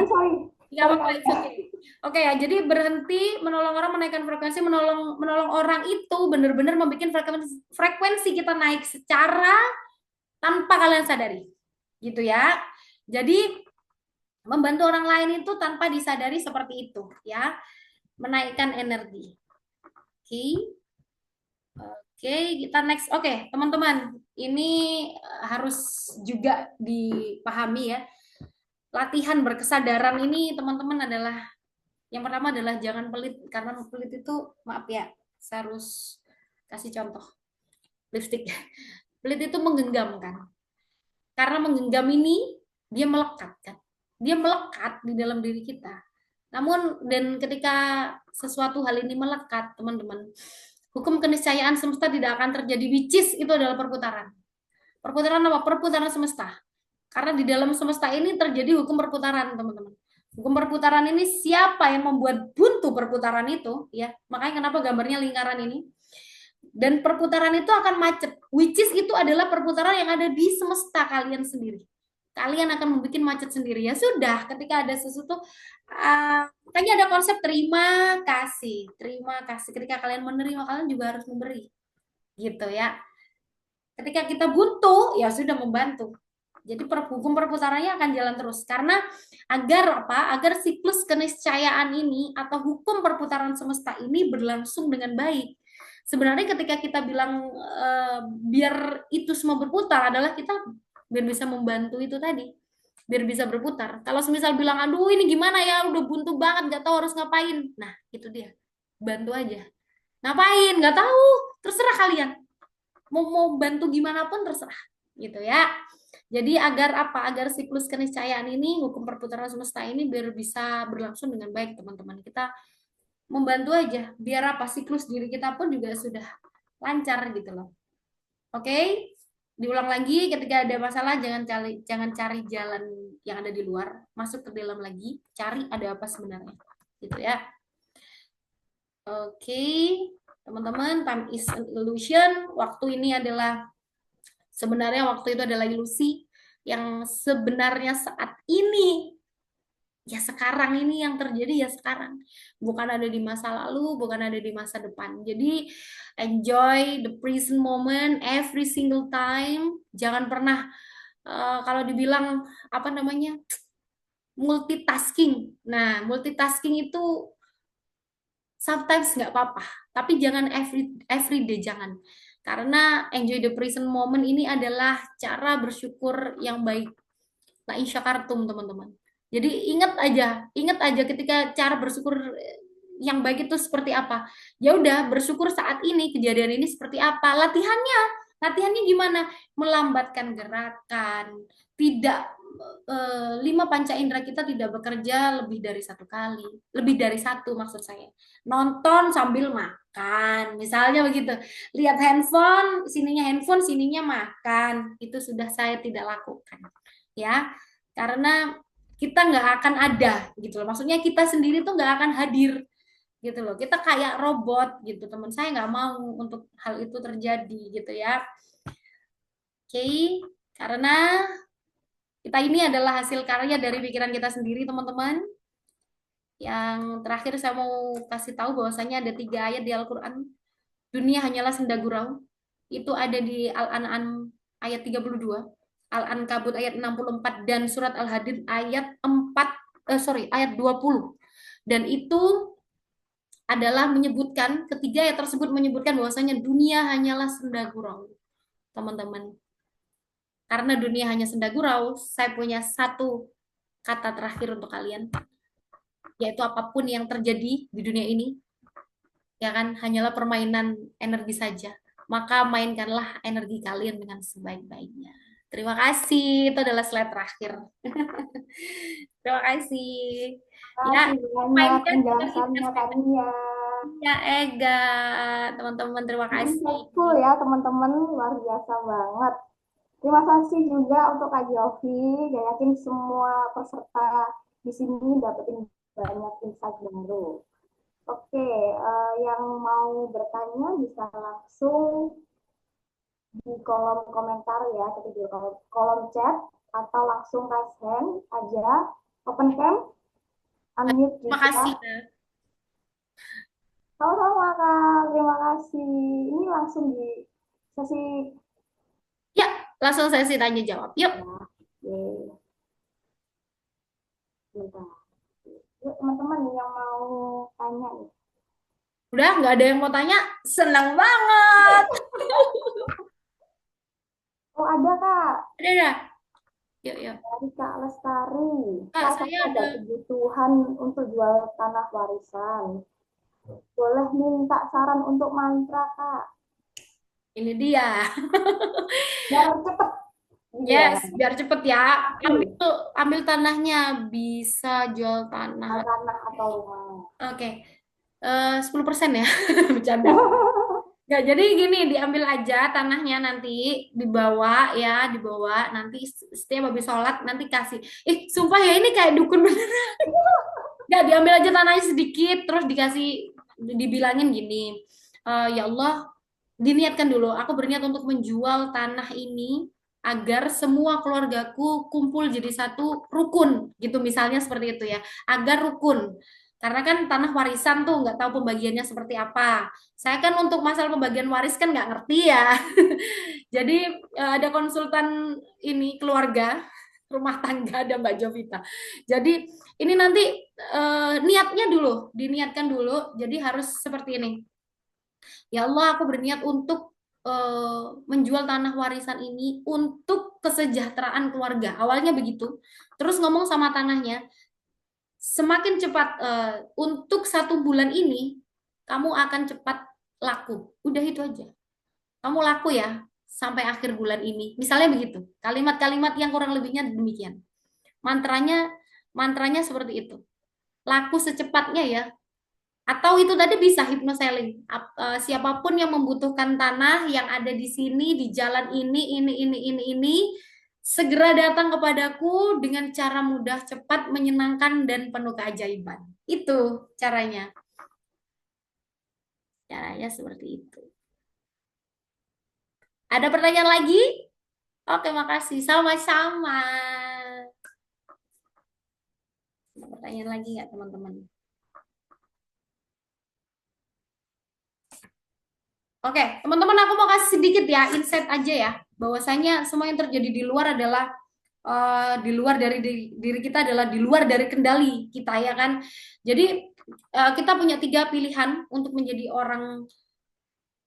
Sorry. Nggak apa-apa, it's okay. Oke ya, jadi berhenti menolong orang, menaikkan frekuensi, menolong orang itu benar-benar membuat frekuensi kita naik secara tanpa kalian sadari, gitu ya. Jadi membantu orang lain itu tanpa disadari seperti itu, ya, menaikkan energi. Oke, kita next. Oke, teman-teman, ini harus juga dipahami ya. Latihan berkesadaran ini teman-teman adalah yang pertama adalah jangan pelit, karena pelit itu maaf ya, saya harus kasih contoh lipstick. Pelit itu menggenggam kan, karena menggenggam ini dia melekat kan, dia melekat di dalam diri kita. Namun dan ketika sesuatu hal ini melekat teman-teman, hukum keniscayaan semesta tidak akan terjadi, which is itu adalah perputaran. Perputaran apa? Perputaran semesta. Karena di dalam semesta ini terjadi hukum perputaran, teman-teman. Hukum perputaran ini siapa yang membuat buntu perputaran itu, ya. Makanya kenapa gambarnya lingkaran ini. Dan perputaran itu akan macet, which is itu adalah perputaran yang ada di semesta kalian sendiri. Kalian akan membuat macet sendiri. Ya sudah, ketika ada sesuatu, makanya ada konsep terima kasih. Terima kasih. Ketika kalian menerima, kalian juga harus memberi. Gitu ya. Ketika kita buntu, ya sudah membantu. Jadi hukum perputarannya akan jalan terus. Karena agar apa? Agar siklus keniscayaan ini atau hukum perputaran semesta ini berlangsung dengan baik. Sebenarnya ketika kita bilang biar itu semua berputar adalah kita biar bisa membantu itu tadi. Biar bisa berputar. Kalau semisal bilang, aduh ini gimana ya, udah buntu banget, nggak tahu harus ngapain. Nah, itu dia. Bantu aja. Ngapain? Nggak tahu. Terserah kalian. Mau bantu gimana pun terserah. Gitu ya. Jadi agar apa? Agar siklus keniscayaan ini, hukum perputaran semesta ini biar bisa berlangsung dengan baik, teman-teman. Kita membantu aja, biar apa? Siklus diri kita pun juga sudah lancar gitu loh. Oke? Diulang lagi, ketika ada masalah jangan cari jalan yang ada di luar, masuk ke dalam lagi, cari ada apa sebenarnya. Gitu ya. Oke, teman-teman, time is an illusion. Waktu ini adalah sebenarnya waktu itu adalah ilusi yang sebenarnya saat ini, ya sekarang ini yang terjadi ya sekarang. Bukan ada di masa lalu, bukan ada di masa depan. Jadi enjoy the present moment every single time. Jangan pernah kalau dibilang apa namanya multitasking. Nah, multitasking itu sometimes nggak apa-apa, tapi jangan every day, jangan. Karena enjoy the present moment ini adalah cara bersyukur yang baik. Nah, insyakartum teman-teman. Jadi ingat aja ketika cara bersyukur yang baik itu seperti apa. Ya udah, bersyukur saat ini, kejadian ini seperti apa. Latihannya gimana? Melambatkan gerakan, tidak 5 panca indera kita tidak bekerja lebih dari 1 kali, lebih dari 1 maksud saya. Nonton sambil makan, misalnya begitu. Lihat handphone, sininya makan. Itu sudah saya tidak lakukan, ya. Karena kita nggak akan ada, gitu loh. Maksudnya kita sendiri tuh nggak akan hadir, gitu loh. Kita kayak robot, gitu. Teman saya nggak mau untuk hal itu terjadi, gitu ya. Oke, karena kita ini adalah hasil karya dari pikiran kita sendiri, teman-teman. Yang terakhir saya mau kasih tahu bahwasanya ada 3 ayat di Al-Quran. Dunia hanyalah senda gurau. Itu ada di Al-An'am ayat 32, Al-Ankabut ayat 64, dan surat Al-Hadid ayat 20. Dan itu adalah menyebutkan, ketiga ayat tersebut menyebutkan bahwasanya dunia hanyalah senda gurau, teman-teman. Karena dunia hanya senda gurau, saya punya 1 kata terakhir untuk kalian, yaitu apapun yang terjadi di dunia ini, ya kan, hanyalah permainan energi saja. maka mainkanlah energi kalian dengan sebaik-baiknya. Terima kasih. Itu adalah slide terakhir. Terima kasih. Ya, Kasih banyak mainkan penjelasannya Kak energi Nia. ya Ega. Teman-teman terima kasih. Insightful ya teman-teman, luar biasa banget. Terima kasih juga untuk Kak Jovi. Saya yakin semua peserta di sini dapetin banyak insight baru. Oke, yang mau bertanya bisa langsung di kolom komentar ya, atau di kolom chat, atau langsung raise hand aja, open cam, unmute Terima juga. kasih. Sama-sama Kak, terima kasih. Ini langsung di sesi Ya, langsung sesi tanya jawab. Yuk. ya. Bentar. Yuk teman-teman yang mau tanya nih. Udah nggak ada yang mau tanya? Senang banget. Oh ada Kak, Udah. Yuk, yuk. dari Kak Lestari. Kak, Kak, saya saya ada kebutuhan untuk jual tanah warisan. Boleh minta saran untuk mantra Kak? Ini dia. Biar cepet. Yes, Iya, biar cepet ya. Ambil tanahnya, bisa jual tanah. tanah atau rumah. Oke. 10% ya. Bercanda. Nggak, jadi gini, diambil aja tanahnya nanti, dibawa ya, dibawa. Nanti setiap habis sholat, nanti kasih. Sumpah ya, ini kayak dukun beneran. Nggak, diambil aja tanahnya sedikit, terus dikasih, dibilangin gini, ya Allah, diniatkan dulu, aku berniat untuk menjual tanah ini agar semua keluargaku kumpul jadi satu rukun, gitu misalnya seperti itu ya, agar rukun. Karena kan tanah warisan tuh nggak tahu pembagiannya seperti apa. Saya kan untuk masalah pembagian waris kan nggak ngerti ya. Jadi ada konsultan ini keluarga rumah tangga ada Mbak Jovita. Jadi ini nanti niatnya dulu, diniatkan dulu. Jadi harus seperti ini. Ya Allah, aku berniat untuk menjual tanah warisan ini untuk kesejahteraan keluarga. Awalnya begitu. Terus ngomong sama tanahnya, semakin cepat untuk 1 bulan ini, kamu akan cepat laku. Udah itu aja. Kamu laku ya sampai akhir bulan ini. Misalnya begitu. Kalimat-kalimat yang kurang lebihnya demikian. Mantranya mantranya seperti itu. Laku secepatnya ya. Atau itu tadi bisa hypnoselling. Siapapun yang membutuhkan tanah yang ada di sini, di jalan ini, segera datang kepadaku dengan cara mudah, cepat, menyenangkan, dan penuh keajaiban. Itu caranya. Caranya seperti itu. Ada pertanyaan lagi? Oke, makasih. Sama-sama. Ada pertanyaan lagi nggak, teman-teman? Oke, teman-teman, aku mau kasih sedikit ya, insight aja ya, bahwasanya semua yang terjadi di luar adalah di luar dari diri kita, adalah di luar dari kendali kita ya kan. Jadi kita punya 3 pilihan untuk menjadi orang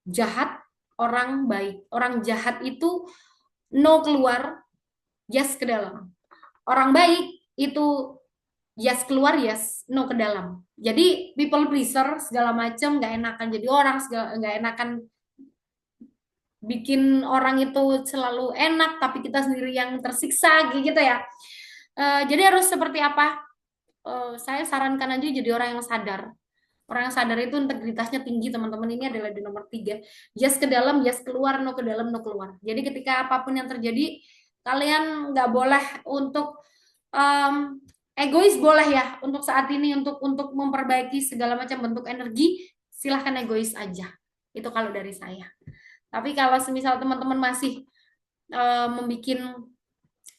jahat, orang baik. Orang jahat itu no keluar, yes ke dalam. Orang baik itu yes keluar, yes no ke dalam. Jadi people pleaser segala macam, nggak enakan jadi orang, nggak enakan bikin orang itu selalu enak tapi kita sendiri yang tersiksa gitu ya. Jadi harus seperti apa? Saya sarankan aja jadi orang yang sadar. Orang yang sadar itu integritasnya tinggi, teman-teman. Ini adalah di nomor 3. Yes ke dalam, yes keluar, no ke dalam, no keluar. Jadi ketika apapun yang terjadi, kalian nggak boleh untuk egois, boleh ya untuk saat ini, untuk memperbaiki segala macam bentuk energi, silahkan egois aja. Itu kalau dari saya. Tapi kalau semisal teman-teman masih membuat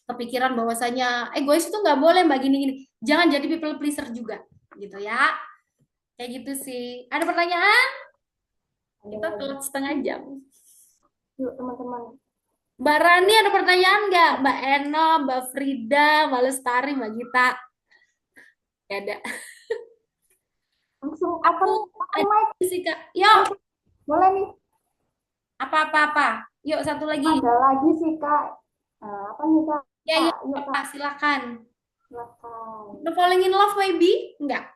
kepikiran bahwasanya egois itu nggak boleh mbak gini-gini, jangan jadi people pleaser juga gitu ya. Kayak gitu sih. Ada pertanyaan? Kita telat setengah jam. Yuk teman-teman. Mbak Rani ada pertanyaan nggak? Mbak Eno, Mbak Frida, Mbak Lestari, Mbak Gita? Gak ada. Langsung Aku open mic. sih Kak. Yuk. Boleh nih. Apa? Yuk satu lagi. Ada lagi sih Kak. Apa nih Kak? Ya, yuk, Yuk apa? Kak. Silakan. Silakan. The Falling in Love maybe? Enggak.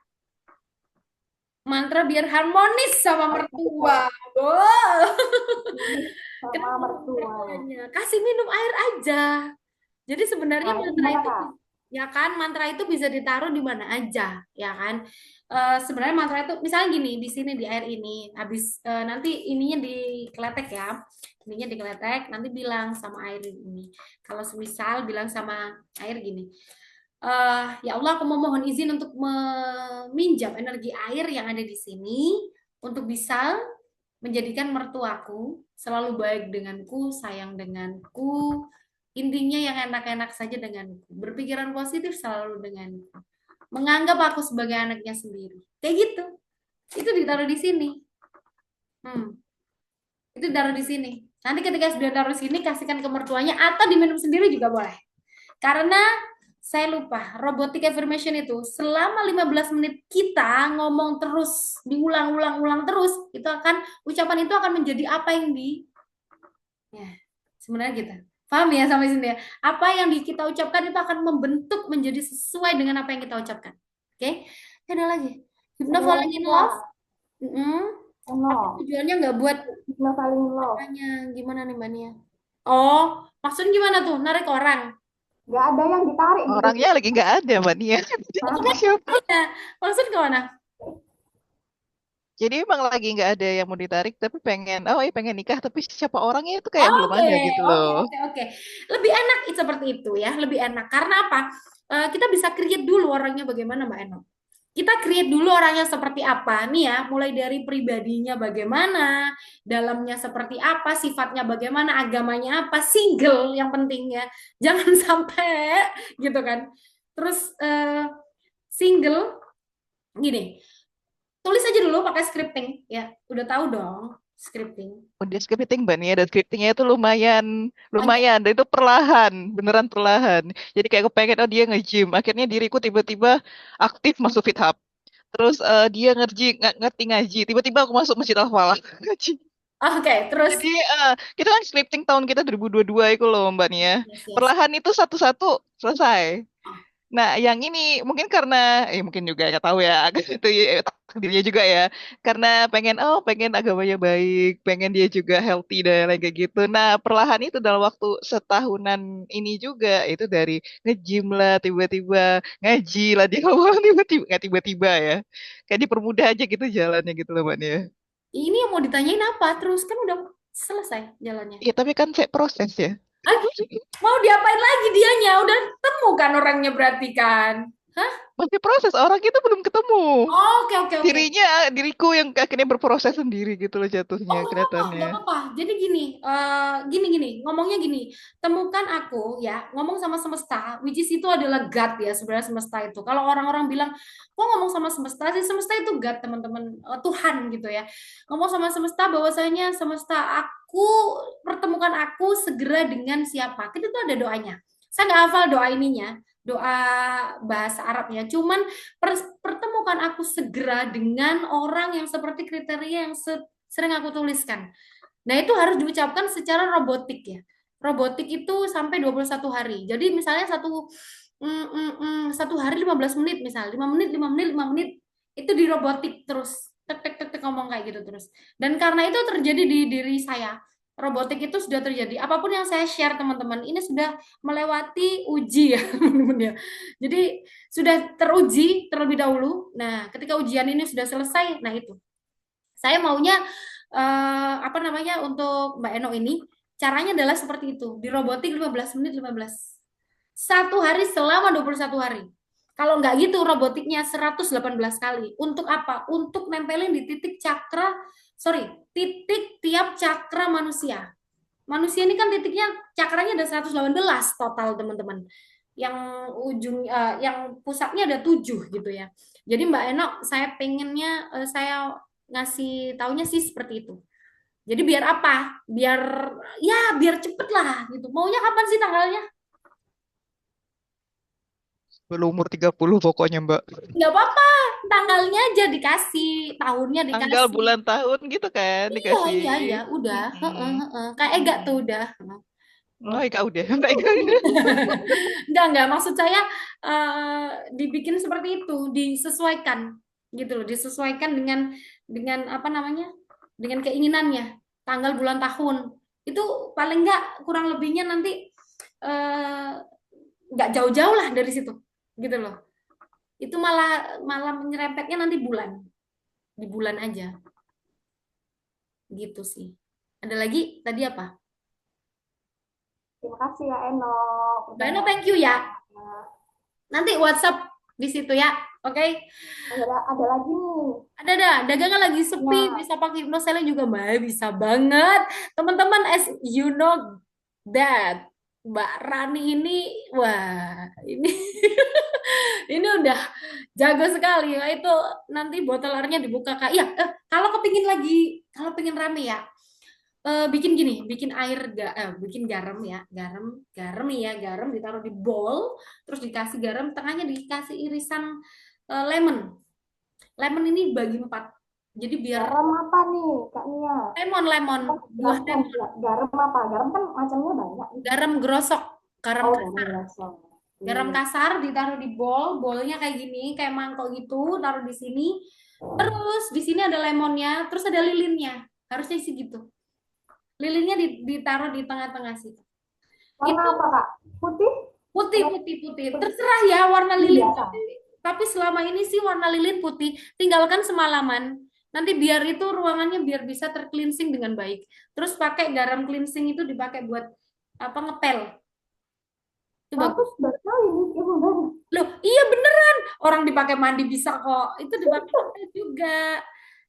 Mantra biar harmonis sama mertua. Wow. Sama Kenapa mertua. mertuanya? Kasih minum air aja. Jadi sebenarnya Nah, itu mantra gimana, itu, Kak? ya kan, mantra itu bisa ditaruh di mana aja, ya kan. Sebenarnya mantra itu, misalnya gini, di sini di air ini, habis nanti ininya dikeletek ya, ininya dikeletek, nanti bilang sama air ini. Kalau semisal bilang sama air gini, ya Allah, aku memohon izin untuk meminjam energi air yang ada di sini untuk bisa menjadikan mertuaku selalu baik denganku, sayang denganku, intinya yang enak-enak saja denganku, berpikiran positif selalu denganku, menganggap aku sebagai anaknya sendiri. Kayak gitu. Itu ditaruh di sini. Itu ditaruh di sini. Nanti ketika sudah taruh di sini, kasihkan ke mertuanya atau diminum sendiri juga boleh. Karena saya lupa, robotic affirmation itu selama 15 menit kita ngomong terus, diulang-ulang-ulang terus, itu akan ucapan itu akan menjadi apa yang ya, sebenarnya kita. Paham ya sampai sini ya? Apa yang kita ucapkan itu akan membentuk menjadi sesuai dengan apa yang kita ucapkan. Oke? Ada lagi. Hypno Ada falling lagi, in Kak. love. Apa No. tujuannya nggak buat Hypno falling in love. tanya gimana nih Mbak Nia? Oh, maksudnya gimana tuh? Narik orang. Nggak ada yang ditarik gitu. Orangnya lagi nggak ada, Mbak Nia. Hah? Siapa? Ya, maksud kemana? Jadi emang lagi nggak ada yang mau ditarik, tapi pengen, pengen nikah, tapi siapa orangnya itu kayak belum Oke, ada gitu loh. oke. Lebih enak seperti itu ya, lebih enak. Karena apa? Kita bisa create dulu orangnya bagaimana, Mbak Eno. Kita create dulu orangnya seperti apa nih ya, mulai dari pribadinya bagaimana, dalamnya seperti apa, sifatnya bagaimana, agamanya apa, single yang penting ya. Jangan sampai gitu kan. Terus single gini. Tulis aja dulu pakai scripting ya. Udah tahu dong scripting. Udah scripting Mbak Nia, dan scriptingnya itu lumayan, dan itu perlahan, beneran perlahan. Jadi kayak kepengen, dia nge-gym, akhirnya diriku tiba-tiba aktif masuk Fit Hub. Terus dia ngerti ngaji, tiba-tiba aku masuk Masjid Al-Falah ngaji. Oke, terus Jadi kita kan scripting tahun kita 2022 itu loh Mbak Nia. yes. Perlahan itu satu-satu selesai. Nah, yang ini mungkin karena, mungkin juga nggak tahu ya, itu takdirnya juga ya. Karena pengen agamanya baik, pengen dia juga healthy dan lain kayak gitu. Nah, perlahan itu dalam waktu setahunan ini juga, itu dari nge-gym lah, tiba-tiba ngaji lah dia awal tiba-tiba, nggak tiba-tiba ya. Kayak dipermudah aja gitu jalannya gitu loh Mbak Nia. Ini yang mau ditanyain apa? Terus kan udah selesai jalannya. Iya, tapi kan saya proses ya. Mau diapain lagi dianya? Udah temu kan orangnya berarti kan? Hah? Masih proses, orang itu belum ketemu. Oke. Diriku yang akhirnya berproses sendiri gitu loh jatuhnya, Nggak kelihatannya. apa-apa. Jadi gini, ngomongnya gini. Temukan aku ya, ngomong sama semesta, which is itu adalah God ya sebenarnya semesta itu. Kalau orang-orang bilang, kok ngomong sama semesta sih? Semesta itu God, teman-teman, Tuhan gitu ya. Ngomong sama semesta bahwasanya semesta pertemukan aku segera dengan siapa. Kan itu ada doanya. Saya nggak hafal doa ininya, doa bahasa Arabnya. Cuman pertemukan aku segera dengan orang yang seperti kriteria yang sering aku tuliskan. Nah, itu harus diucapkan secara robotik ya. Robotik itu sampai 21 hari. Jadi misalnya satu hari 15 menit misalnya, 5 menit, 5 menit, 5 menit itu di robotik terus. Tek tek tek tek ngomong kayak gitu terus. Dan karena itu terjadi di diri saya. Robotik itu sudah terjadi. Apapun yang saya share teman-teman, ini sudah melewati uji ya, teman-teman ya. Jadi sudah teruji terlebih dahulu. Nah, ketika ujian ini sudah selesai, nah itu. Saya maunya untuk Mbak Eno ini caranya adalah seperti itu. Di robotik 15 menit 15. Satu hari selama 21 hari. Kalau nggak gitu robotiknya 118 kali. Untuk apa? Untuk nempelin di titik titik tiap cakra manusia. Manusia ini kan titiknya cakranya ada 118 total teman-teman. Yang yang pusatnya ada 7 gitu ya. Jadi Mbak Eno, saya pengennya saya ngasih taunya sih seperti itu. Jadi biar apa? Biar cepet lah gitu. Maunya kapan sih tanggalnya? Belum umur 30 pokoknya Mbak. Nggak apa-apa, tanggalnya aja dikasih, tahunnya dikasih. Tanggal, bulan, tahun gitu kan dikasih. Iya, udah. Kayak Ega tuh udah. Oh, Ega udah. Mbak Ega udah. Enggak, maksud saya dibikin seperti itu, disesuaikan. gitu loh, disesuaikan dengan apa namanya, dengan keinginannya, tanggal, bulan, tahun. Itu paling nggak kurang lebihnya nanti eh, nggak jauh-jauh lah dari situ, gitu loh. Itu malah malah menyerempetnya nanti bulan, di bulan aja, gitu sih. Ada lagi tadi apa? Terima kasih ya Eno. Udah Mbak Eno, thank you ya. Nanti WhatsApp di situ ya, oke? ada lagi nih. Ada, dagangan lagi sepi, Nah, bisa pakai hypnoselling juga, Mbak, bisa banget. Teman-teman, as you know that Mbak Rani ini, wah, ini ini udah jago sekali. Wah, itu nanti botol airnya dibuka Kak. Iya, kalau kepingin lagi, kalau pengen rame ya, bikin gini, bikin bikin garam ya, garam ya, garam ditaruh di bowl, terus dikasih garam, tengahnya dikasih irisan lemon. Lemon ini bagi 4. Jadi biar garam apa nih Kak Nia? lemon, buah lemon, Garam apa? Garam kan macamnya banyak. garam grosok, garam Oh, kasar. garam langsung. Garam kasar ditaruh di bowl, bowlnya kayak gini, kayak mangkok gitu, taruh di sini. Terus di sini ada lemonnya, terus ada lilinnya. Harusnya sih gitu. Lilinnya ditaruh di tengah-tengah situ. Warna Itu apa Kak? Putih? putih. Terserah ya warna lilin. Biasa. Tapi selama ini sih warna lilin putih. Tinggalkan semalaman. Nanti biar itu ruangannya biar bisa tercleansing dengan baik. Terus pakai garam cleansing itu dipakai buat apa, ngepel. Itu bagus. Bagus sekali nih Ibu Dani. Loh, iya beneran. Orang dipakai mandi bisa kok. Itu dipakai ngepel juga.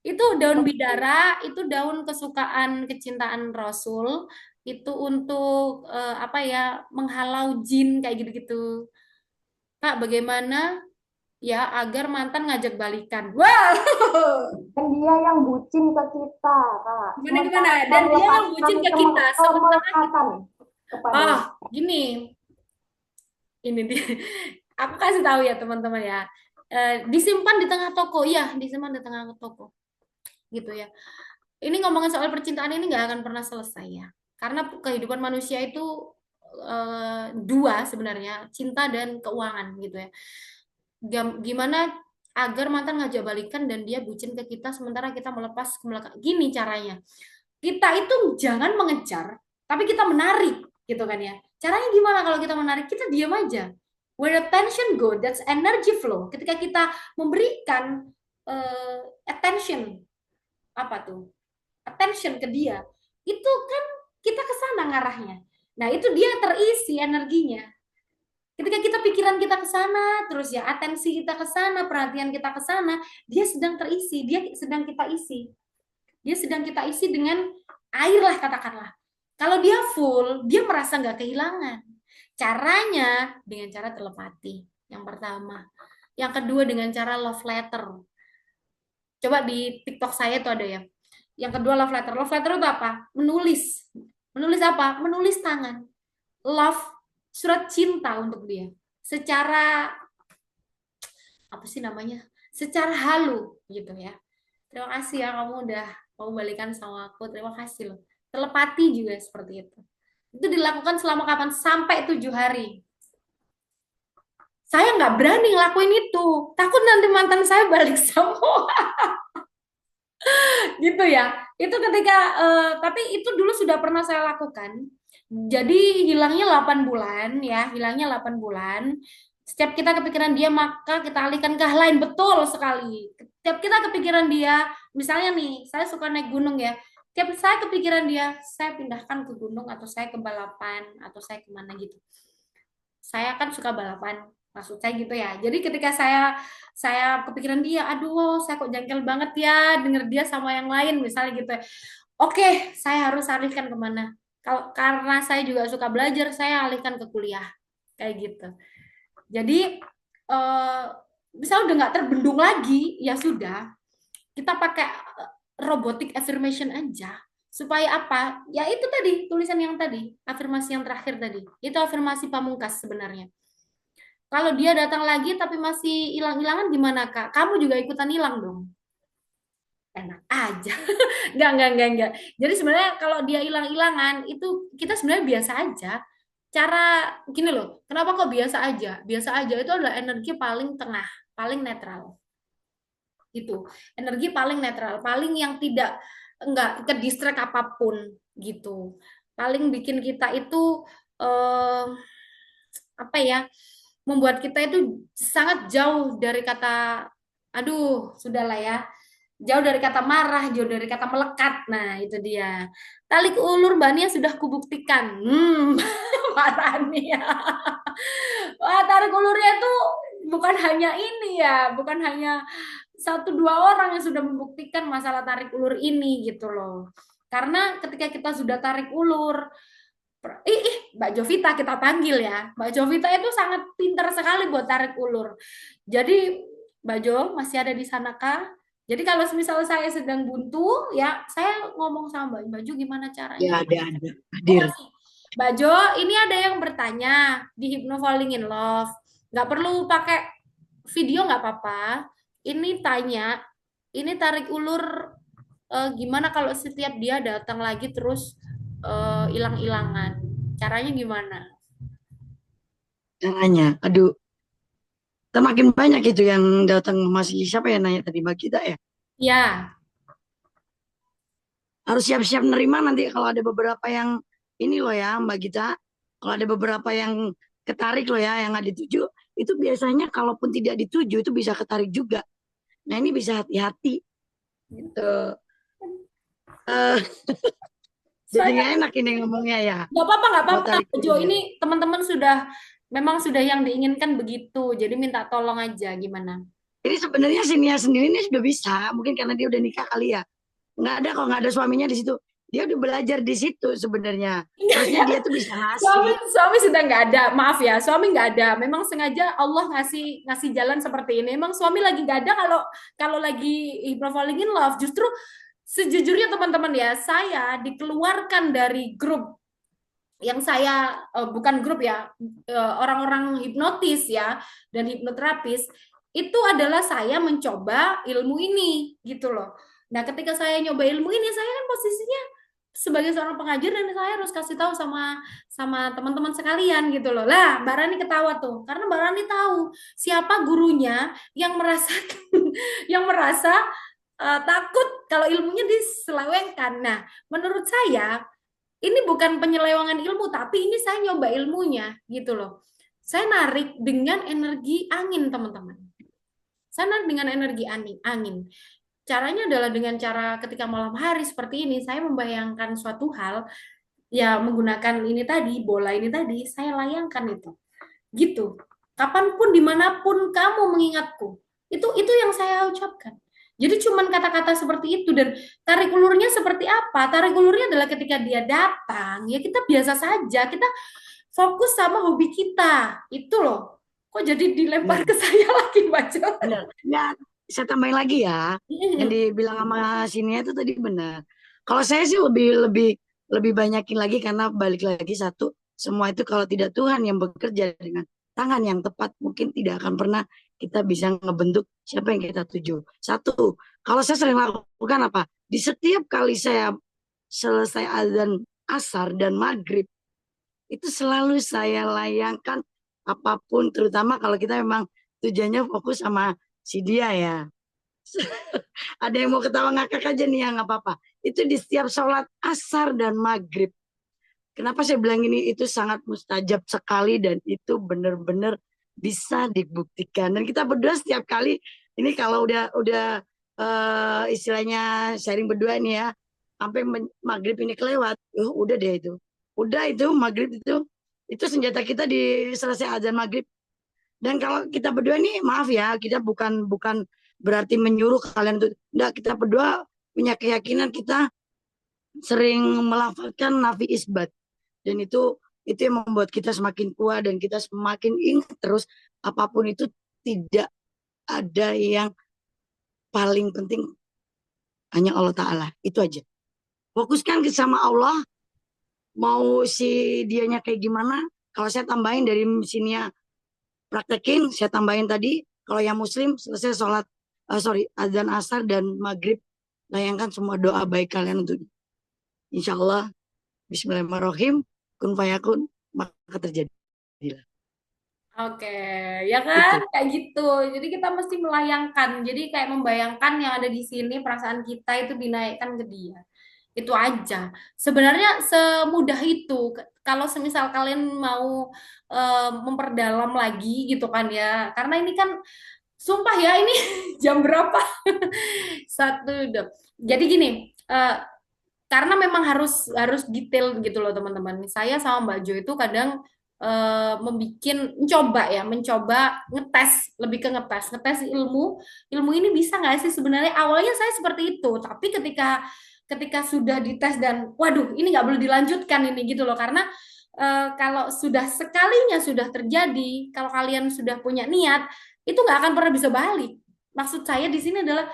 Itu daun bidara, itu daun kesukaan kecintaan Rasul. Itu untuk apa ya, menghalau jin kayak gitu-gitu. Kak, bagaimana ya agar mantan ngajak balikan? Wow. Dan dia yang bucin ke kita, Kak. Gimana? Dan dia yang bucin ke kita, sementara kita oh, gini. Ini dia. Aku kasih tahu ya teman-teman ya. Disimpan di tengah toko, ya, disimpan di tengah toko. Gitu ya. Ini ngomongin soal percintaan ini nggak akan pernah selesai ya. Karena kehidupan manusia itu dua sebenarnya, cinta dan keuangan gitu ya. Gimana agar mantan ngajak balikan dan dia bucin ke kita sementara kita melepas ke belakang. Gini caranya. Kita itu jangan mengejar, tapi kita menarik gitu kan ya. Caranya gimana kalau kita menarik? Kita diam aja. Where attention go, that's energy flow. Ketika kita memberikan attention, apa tuh? Attention ke dia, itu kan kita ke sana ngarahnya. Nah, itu dia terisi energinya. Ketika kita pikiran kita ke sana, terus ya atensi kita ke sana, perhatian kita ke sana, dia sedang terisi, dia sedang kita isi. Dia sedang kita isi dengan air lah katakanlah. Kalau dia full, dia merasa nggak kehilangan. Caranya dengan cara telepati. Yang pertama. Yang kedua dengan cara love letter. Coba di TikTok saya tuh ada ya. Yang kedua love letter. Love letter itu apa? Menulis. Menulis apa? Menulis tangan. Love, surat cinta untuk dia. Secara apa sih namanya? Secara halu gitu ya. Terima kasih ya kamu udah mau balikan sama aku. Terima kasih loh. Telepati juga seperti itu. Itu dilakukan selama kapan? Sampai 7 hari. Saya nggak berani ngelakuin itu. Takut nanti mantan saya balik semua. Gitu ya. Itu ketika, tapi itu dulu sudah pernah saya lakukan. Jadi hilangnya 8 bulan ya, hilangnya 8 bulan. Setiap kita kepikiran dia, maka kita alihkan ke hal lain. Betul sekali. Setiap kita kepikiran dia, misalnya nih, saya suka naik gunung ya. Setiap saya kepikiran dia, saya pindahkan ke gunung atau saya ke balapan atau saya kemana gitu. Saya kan suka balapan, maksud saya gitu ya. Jadi ketika saya kepikiran dia, aduh, saya kok jengkel banget ya denger dia sama yang lain misalnya gitu. Oke, saya harus alihkan kemana? Kalau karena saya juga suka belajar, saya alihkan ke kuliah kayak gitu. Jadi misal udah nggak terbendung lagi, ya sudah, kita pakai robotic affirmation aja. Supaya apa? Ya itu tadi, tulisan yang tadi, afirmasi yang terakhir tadi. Itu afirmasi pamungkas sebenarnya. Kalau dia datang lagi tapi masih hilang-hilangan gimana, Kak? Kamu juga ikutan hilang dong. Enak aja. Enggak. Jadi sebenarnya kalau dia hilang-hilangan, itu kita sebenarnya biasa aja. Cara gini loh, kenapa kok biasa aja? Biasa aja itu adalah energi paling tengah, paling netral. gitu. Energi paling netral, paling yang tidak enggak ke distract apapun gitu. Paling bikin kita itu eh, apa ya? Membuat kita itu sangat jauh dari kata aduh, sudahlah ya. Jauh dari kata marah, jauh dari kata melekat. Nah, itu dia. Tarik ulur Mbak Nia sudah kubuktikan. Mbak Tania. Wah, tarik ulurnya itu bukan hanya ini ya, bukan hanya satu dua orang yang sudah membuktikan masalah tarik ulur ini gitu loh. Karena ketika kita sudah tarik ulur, Mbak Jovita kita panggil ya. Mbak Jovita itu sangat pintar sekali buat tarik ulur. Jadi Mbak Jo masih ada di sana kah? Jadi kalau misal saya sedang buntu, ya saya ngomong sama Mbak Jo gimana caranya. Ya, ada Oh, hadir. masih. Mbak Jo, ini ada yang bertanya di Hypno Falling in Love. Nggak perlu pakai video nggak apa-apa. Ini tanya, ini tarik ulur gimana kalau setiap dia datang lagi terus hilang-hilangan. Caranya gimana? Caranya, aduh, makin banyak itu yang datang, masih siapa yang nanya tadi, Mbak Gita ya? Ya, Harus siap-siap nerima nanti kalau ada beberapa yang ini loh ya Mbak Gita, kalau ada beberapa yang ketarik loh ya, yang nggak dituju, itu biasanya kalaupun tidak dituju itu bisa ketarik juga. Nah ini bisa hati-hati gitu. Eh, jadi saya nggak enak ini ngomongnya ya. nggak apa-apa, nggak Mau apa-apa. tarik Mbak Jo, ulur. ini teman-teman memang sudah yang diinginkan begitu. Jadi minta tolong aja gimana? Jadi sebenarnya si Nia sendiri ini sudah bisa, mungkin karena dia udah nikah kali ya. Nggak ada, kalau nggak ada suaminya di situ. Dia udah belajar di situ sebenarnya. Harusnya dia tuh bisa Suami ngasih. suami sudah nggak ada, maaf ya, suami nggak ada. Memang sengaja Allah ngasih ngasih jalan seperti ini. Memang suami lagi nggak ada kalau kalau lagi falling in love. Justru sejujurnya teman-teman ya, saya dikeluarkan dari grup yang saya bukan grup ya, orang-orang hipnotis ya dan hipnoterapis itu adalah saya mencoba ilmu ini gitu loh. Nah, ketika saya nyoba ilmu ini, saya kan posisinya sebagai seorang pengajar dan saya harus kasih tahu sama sama teman-teman sekalian gitu loh. Lah, Mbak Rani ketawa tuh karena Mbak Rani tahu siapa gurunya yang merasa yang merasa takut kalau ilmunya diselewengkan. Nah, menurut saya ini bukan penyelewangan ilmu, tapi ini saya nyoba ilmunya gitu loh. Saya narik dengan energi angin, teman-teman. Saya narik dengan energi angin. Caranya adalah dengan cara ketika malam hari seperti ini, saya membayangkan suatu hal, ya menggunakan ini tadi, bola ini tadi, saya layangkan itu. Gitu. Kapanpun, dimanapun kamu mengingatku. Itu yang saya ucapkan. Jadi cuman kata-kata seperti itu dan tarik ulurnya seperti apa? Tarik ulurnya adalah ketika dia datang, ya kita biasa saja, kita fokus sama hobi kita. Itu loh. Kok jadi dilempar Benar, ke saya lagi, Mbak Jo? benar. Ya, saya tambahin lagi ya. Yang dibilang sama Sinia itu tadi benar. Kalau saya sih lebih lebih lebih banyakin lagi karena balik lagi satu, semua itu kalau tidak Tuhan yang bekerja dengan tangan yang tepat, mungkin tidak akan pernah kita bisa ngebentuk siapa yang kita tuju. Satu, kalau saya sering lakukan apa? Di setiap kali saya selesai azan asar dan maghrib, itu selalu saya layangkan apapun, terutama kalau kita memang tujuannya fokus sama si dia ya. Ada yang mau ketawa ngakak aja nih ya, nggak apa-apa. Itu di setiap sholat asar dan maghrib. Kenapa saya bilang ini itu sangat mustajab sekali dan itu benar-benar bisa dibuktikan. Dan kita berdua setiap kali ini kalau udah istilahnya sharing berdua nih ya, sampai maghrib ini kelewat, udah deh itu. Udah itu maghrib itu senjata kita di selesai azan maghrib. Dan kalau kita berdua nih, maaf ya, kita bukan bukan berarti menyuruh kalian untuk enggak, kita berdua punya keyakinan, kita sering melafalkan nafi isbat dan itu yang membuat kita semakin kuat dan kita semakin ingat terus apapun itu tidak ada yang paling penting, hanya Allah Ta'ala, itu aja. Fokuskan ke sama Allah, mau si dianya kayak gimana. Kalau saya tambahin dari sininya praktekin, saya tambahin tadi, kalau yang muslim selesai sholat azan asar dan maghrib, layangkan semua doa baik kalian untuk insya Allah bismillahirrahmanirrahim kun fayakun, maka terjadi. Oke, ya Itu. kan? Kayak gitu. Jadi kita mesti melayangkan. Jadi kayak membayangkan yang ada di sini, perasaan kita itu dinaikkan ke dia. Itu aja. Sebenarnya semudah itu. Kalau semisal kalian mau memperdalam lagi gitu kan ya. Karena ini kan sumpah ya ini jam berapa? Satu. Jadi gini, eh, karena memang harus harus detail gitu loh teman-teman. Saya sama Mbak Jo itu kadang mencoba ngetes, lebih ke ngetes ilmu ini bisa nggak sih sebenarnya. Awalnya saya seperti itu, tapi ketika ketika sudah dites dan waduh ini nggak boleh dilanjutkan ini gitu loh, karena kalau sudah sekalinya sudah terjadi, kalau kalian sudah punya niat itu nggak akan pernah bisa balik. Maksud saya di sini adalah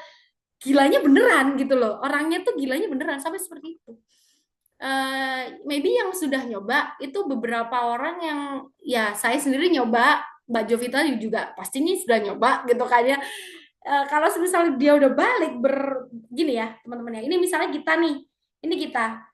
gilanya beneran gitu loh, orangnya tuh gilanya beneran sampai seperti itu. Maybe yang sudah nyoba itu beberapa orang yang ya saya sendiri nyoba, Mbak Jovita juga pastinya sudah nyoba gitu kan ya. Kalau misalnya dia udah balik gini ya teman-teman ya, ini misalnya kita nih, ini kita,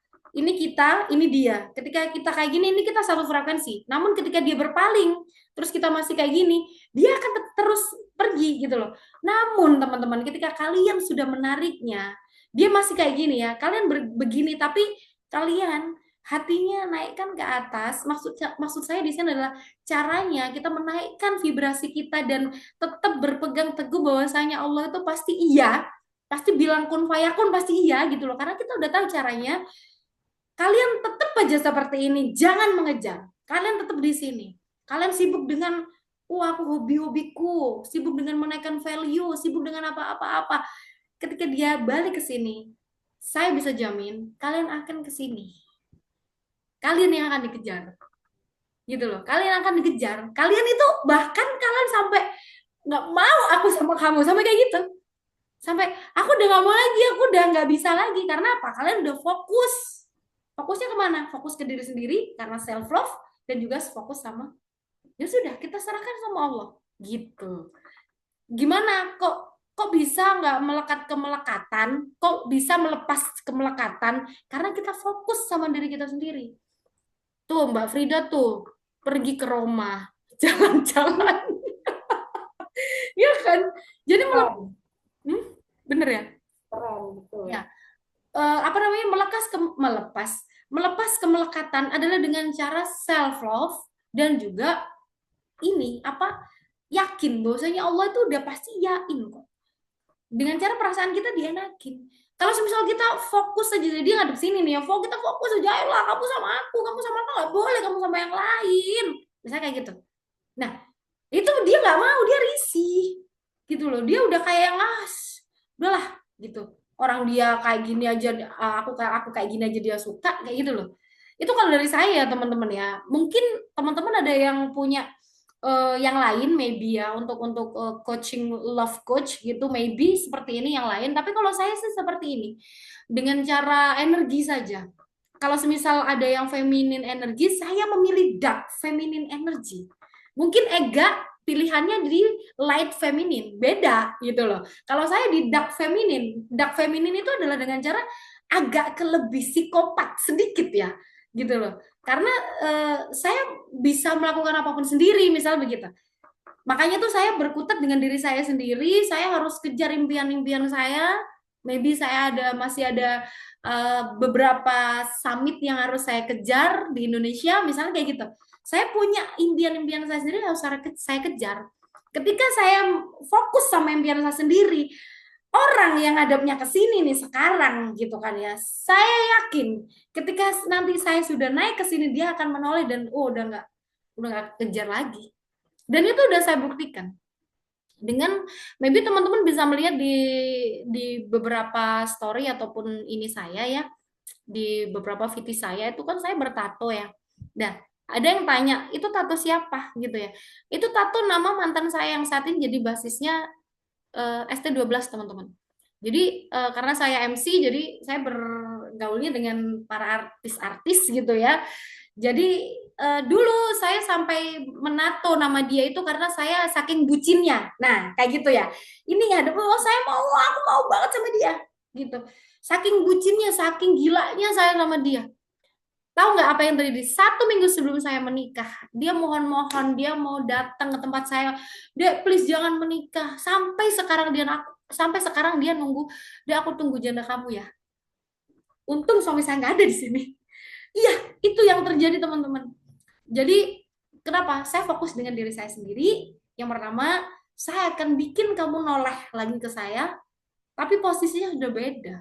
ini dia. Ketika kita kayak gini, ini kita satu frekuensi. Namun ketika dia berpaling, terus kita masih kayak gini, dia akan terus pergi gitu loh. Namun teman-teman, ketika kalian sudah menariknya, dia masih kayak gini ya, kalian begini tapi kalian hatinya naikkan ke atas. Maksud saya di sini adalah caranya kita menaikkan vibrasi kita dan tetap berpegang teguh bahwasanya Allah itu pasti iya, pasti bilang kun fayakun pasti iya gitu loh. Karena kita udah tahu caranya. Kalian tetap aja seperti ini, jangan mengejar. Kalian tetap di sini. Kalian sibuk dengan aku hobi-hobiku, sibuk dengan menaikkan value, sibuk dengan apa-apa-apa. Ketika dia balik ke sini, saya bisa jamin kalian akan ke sini. Kalian yang akan dikejar. Gitu loh. Kalian akan dikejar. Kalian itu bahkan kalian sampai nggak mau aku sama kamu, sampai kayak gitu. Sampai aku udah nggak mau lagi, aku udah nggak bisa lagi. Karena apa? Kalian udah fokus. Fokusnya kemana? Fokus ke diri sendiri karena self love dan juga fokus sama ya sudah kita serahkan sama Allah gitu. Gimana kok bisa nggak melekat ke melekatan? Kok bisa melepas ke melekatan? Karena kita fokus sama diri kita sendiri. Tuh Mbak Frida tuh pergi ke Roma, jalan-jalan, ya kan? Jadi Keren, bener ya? keren, betul. Ya. Apa namanya melepas kemelekatan adalah dengan cara self love dan juga ini apa yakin bahwasanya Allah itu udah pasti yakin kok. Dengan cara perasaan kita dienakin. Kalau misal kita fokus aja, dia ngadep sini nih ya, kita fokus aja, ayolah kamu sama aku nggak boleh, kamu sama yang lain. Misalnya kayak gitu. Nah, itu dia nggak mau, dia risih. Gitu loh, dia udah kayak yang udahlah gitu. Orang dia kayak gini aja, aku kayak gini aja dia suka, kayak gitu loh. Itu kalau dari saya teman-teman ya. Mungkin teman-teman ada yang punya yang lain maybe ya untuk coaching love coach gitu maybe seperti ini yang lain, tapi kalau saya sih seperti ini dengan cara energi saja. Kalau semisal ada yang feminine energi, saya memilih dark feminine energy. Mungkin Ega pilihannya di light feminine, beda gitu loh. Kalau saya di dark feminine itu adalah dengan cara agak ke lebih psikopat sedikit ya, gitu loh. Karena saya bisa melakukan apapun sendiri, misal begitu. Makanya tuh saya berkutat dengan diri saya sendiri, saya harus kejar impian-impian saya. Maybe saya masih ada beberapa summit yang harus saya kejar di Indonesia, misalnya kayak gitu. Saya punya impian-impian saya sendiri harus saya kejar. Ketika saya fokus sama impian saya sendiri, orang yang ngadapnya ke sini nih sekarang gitu kan ya, saya yakin ketika nanti saya sudah naik ke sini dia akan menoleh dan udah nggak kejar lagi. Dan itu udah saya buktikan. Dengan maybe teman-teman bisa melihat di beberapa story ataupun ini saya ya, di beberapa VT saya itu kan saya bertato ya. Dan ada yang tanya, itu tato siapa gitu ya. Itu tato nama mantan saya yang saat ini jadi basisnya ST12 teman-teman. Jadi karena saya MC, jadi saya bergaulnya dengan para artis-artis gitu ya. Jadi dulu saya sampai menato nama dia itu karena saya saking bucinnya. Nah, kayak gitu ya. Ini ya, aku mau banget sama dia gitu. Saking bucinnya, saking gilanya saya sama dia. Tahu nggak apa yang terjadi? 1 minggu sebelum saya menikah, dia mohon-mohon, dia mau datang ke tempat saya, dia please jangan menikah. Sampai sekarang dia nunggu, dia aku tunggu janda kamu ya. Untung suami saya nggak ada di sini. Iya, itu yang terjadi teman-teman. Jadi kenapa? Saya fokus dengan diri saya sendiri. Yang pertama, saya akan bikin kamu noleh lagi ke saya, tapi posisinya sudah beda.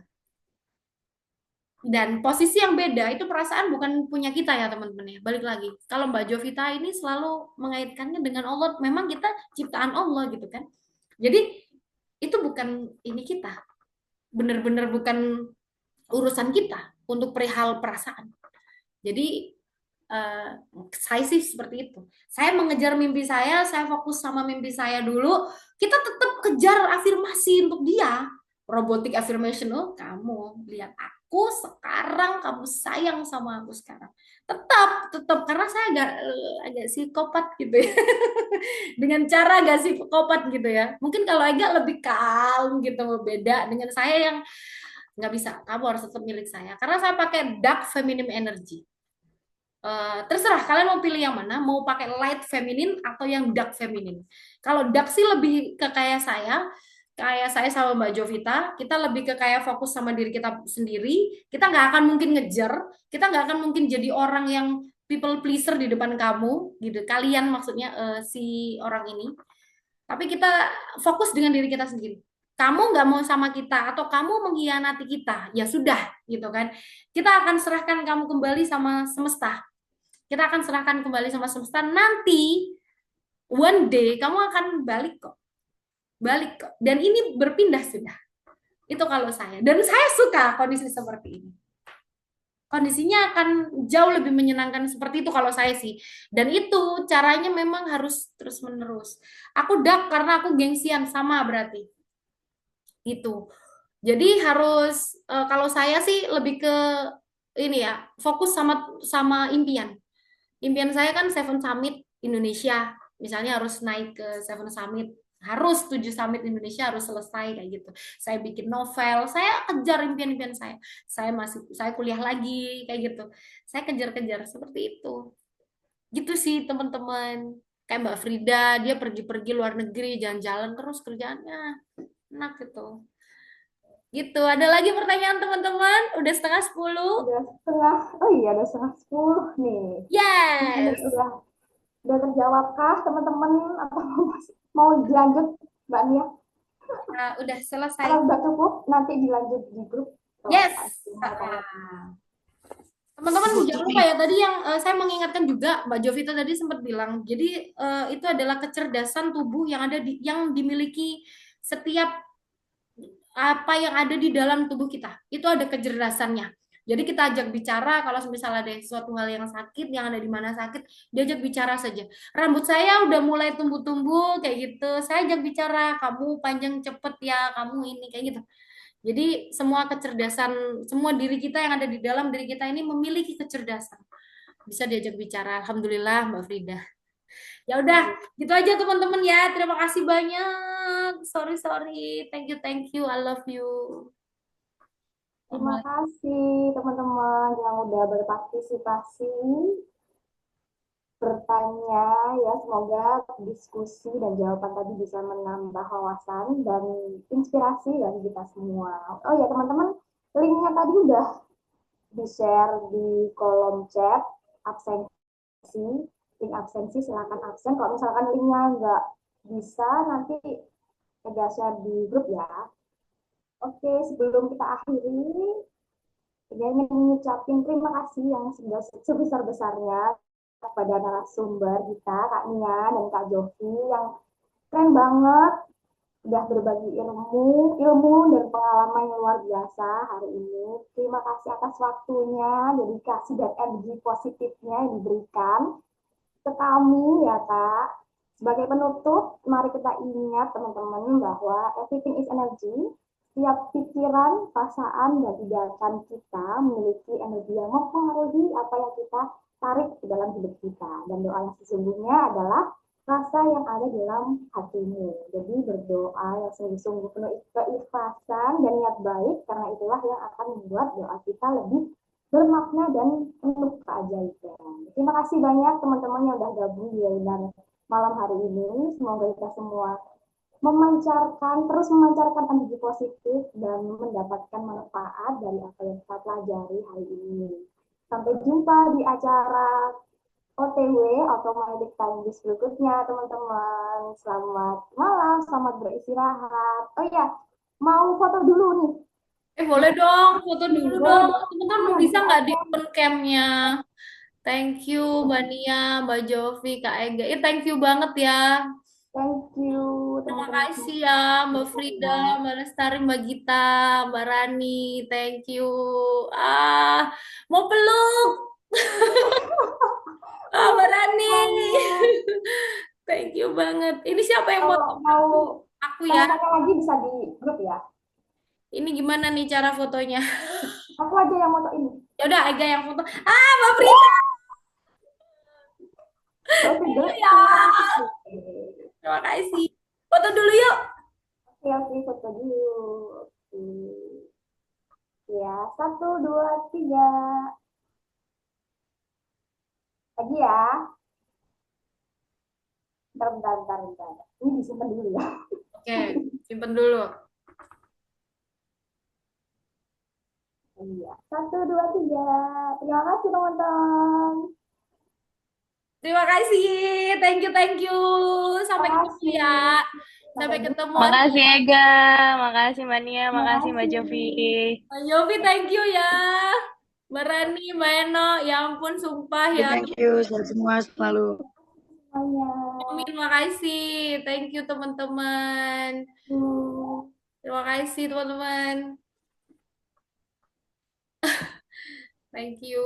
Dan posisi yang beda itu perasaan bukan punya kita ya teman-teman ya. Balik lagi, kalau Mbak Jovita ini selalu mengaitkannya dengan Allah, memang kita ciptaan Allah gitu kan. Jadi itu bukan ini kita, benar-benar bukan urusan kita untuk perihal perasaan. Jadi saya sih seperti itu. Saya mengejar mimpi saya fokus sama mimpi saya dulu. Kita tetap kejar afirmasi untuk dia. Robotic affirmation, oh kamu lihat aku sekarang, kamu sayang sama aku sekarang. Tetap karena saya agak psikopat gitu ya. Dengan cara agak psikopat gitu ya. Mungkin kalau agak lebih calm gitu, beda dengan saya yang nggak bisa. Kamu harus tetap milik saya. Karena saya pakai dark feminine energy. Terserah kalian mau pilih yang mana, mau pakai light feminine atau yang dark feminine. Kalau dark sih lebih ke kayak saya sama Mbak Jovita, kita lebih ke kayak fokus sama diri kita sendiri. Kita nggak akan mungkin ngejar, kita nggak akan mungkin jadi orang yang people pleaser di depan kamu, gitu. Kalian maksudnya si orang ini. Tapi kita fokus dengan diri kita sendiri. Kamu nggak mau sama kita atau kamu mengkhianati kita, ya sudah, gitu kan. Kita akan serahkan kamu kembali sama semesta. Kita akan serahkan kembali sama semesta. Nanti one day kamu akan balik kok. Dan ini berpindah sudah. Itu kalau saya. Dan saya suka kondisi seperti ini. Kondisinya akan jauh lebih menyenangkan seperti itu kalau saya sih. Dan itu caranya memang harus terus-menerus. Aku dark karena aku gengsian sama berarti. Itu. Jadi harus kalau saya sih lebih ke ini ya, fokus sama impian. Impian saya kan Seven Summit Indonesia, misalnya harus naik ke Seven Summit, harus 7 Summit Indonesia harus selesai kayak gitu. Saya bikin novel, saya kejar impian-impian saya. Saya kuliah lagi kayak gitu. Saya kejar-kejar seperti itu. Gitu sih teman-teman. Kayak Mbak Frida, dia pergi-pergi luar negeri, jalan-jalan terus kerjaannya. Enak gitu. Gitu. Ada lagi pertanyaan teman-teman? Udah 9:30. Udah setengah, oh iya udah setengah 10 nih. Yes. Udah terjawabkah teman-teman atau mau dilanjut Mbak Nia? Udah selesai. Kalau udah cukup nanti dilanjut di grup. Yes. Teman-teman jangan lupa ya tadi yang saya mengingatkan juga Mbak Jovita tadi sempat bilang. Jadi itu adalah kecerdasan tubuh yang yang dimiliki setiap apa yang ada di dalam tubuh kita. Itu ada kecerdasannya. Jadi kita ajak bicara kalau misalnya ada sesuatu hal yang sakit, yang ada di mana sakit, diajak bicara saja. Rambut saya udah mulai tumbuh-tumbuh kayak gitu. Saya ajak bicara, kamu panjang cepet ya, kamu ini kayak gitu. Jadi semua kecerdasan, semua diri kita yang ada di dalam diri kita ini memiliki kecerdasan. Bisa diajak bicara. Alhamdulillah Mbak Frida. Ya udah, gitu aja teman-teman ya. Terima kasih banyak. Sorry. Thank you. I love you. Terima kasih teman-teman yang udah berpartisipasi, bertanya ya, semoga diskusi dan jawaban tadi bisa menambah wawasan dan inspirasi bagi kita semua. Oh ya teman-teman, linknya tadi udah di-share di kolom chat absensi, link absensi silakan absen. Kalau misalkan linknya nggak bisa, nanti ada share di grup ya. Oke, sebelum kita akhiri, saya ingin mengucapkan terima kasih yang sebesar-besarnya kepada narasumber kita, Kak Nia dan Kak Jovi, yang keren banget, udah berbagi ilmu dan pengalaman yang luar biasa hari ini. Terima kasih atas waktunya, dedikasi dan energi positifnya yang diberikan ke kami ya Kak. Sebagai penutup, mari kita ingat teman-teman bahwa everything is energy. Setiap pikiran, perasaan, dan tindakan kita memiliki energi yang mempengaruhi apa yang kita tarik ke dalam hidup kita. Dan doa yang sesungguhnya adalah rasa yang ada dalam hatimu. Jadi berdoa yang sungguh-sungguh penuh keikhlasan dan niat baik, karena itulah yang akan membuat doa kita lebih bermakna dan penuh keajaiban. Terima kasih banyak teman-teman yang udah gabung di webinar malam hari ini. Semoga kita semua terus memancarkan energi positif dan mendapatkan manfaat dari apa yang kita pelajari hari ini. Sampai jumpa di acara OTW, Automatic Time Use berikutnya, teman-teman. Selamat malam, selamat beristirahat. Oh iya, mau foto dulu nih. Boleh dong, foto dulu Boleh dong. dong. Teman-teman bisa nggak di open cam-nya? Thank you, Mbak Nia, Mbak Jovi, Kak Ega. Thank you banget ya. Thank you, Terima teman-teman. kasih ya, Mbak Frida, Mbak Lestari, Mbak Gita, Mbak Rani. Thank you. Mau peluk. Mbak Rani. Thank you banget. Ini siapa yang Kalau foto? mau Aku ya. tanya lagi bisa di grup ya. Ini gimana nih cara fotonya? Aku aja yang foto ini. Ya udah, Ega yang foto. Mbak Frida. Oke, grup. Ya. Terima kasih. Foto dulu yuk. Oke, foto dulu. Oke. Ya, 1, 2, 3. Lagi ya. Bentar. Ini disimpan dulu ya. Oke, simpen dulu. Iya, 1, 2, 3. Terima kasih teman-teman. Terima kasih. Thank you. Sampai ketemu ya. Sampai ketemu. Makasih Ega, makasih Mania, makasih Mbak Jovi. Mbak Yofi, thank you ya. Mbak Rani, Mbak Eno, ya ampun, sumpah ya. Thank you, sehat semua selalu. Semuanya. Amin, makasih. Thank you teman-teman. Terima kasih teman-teman. Thank you.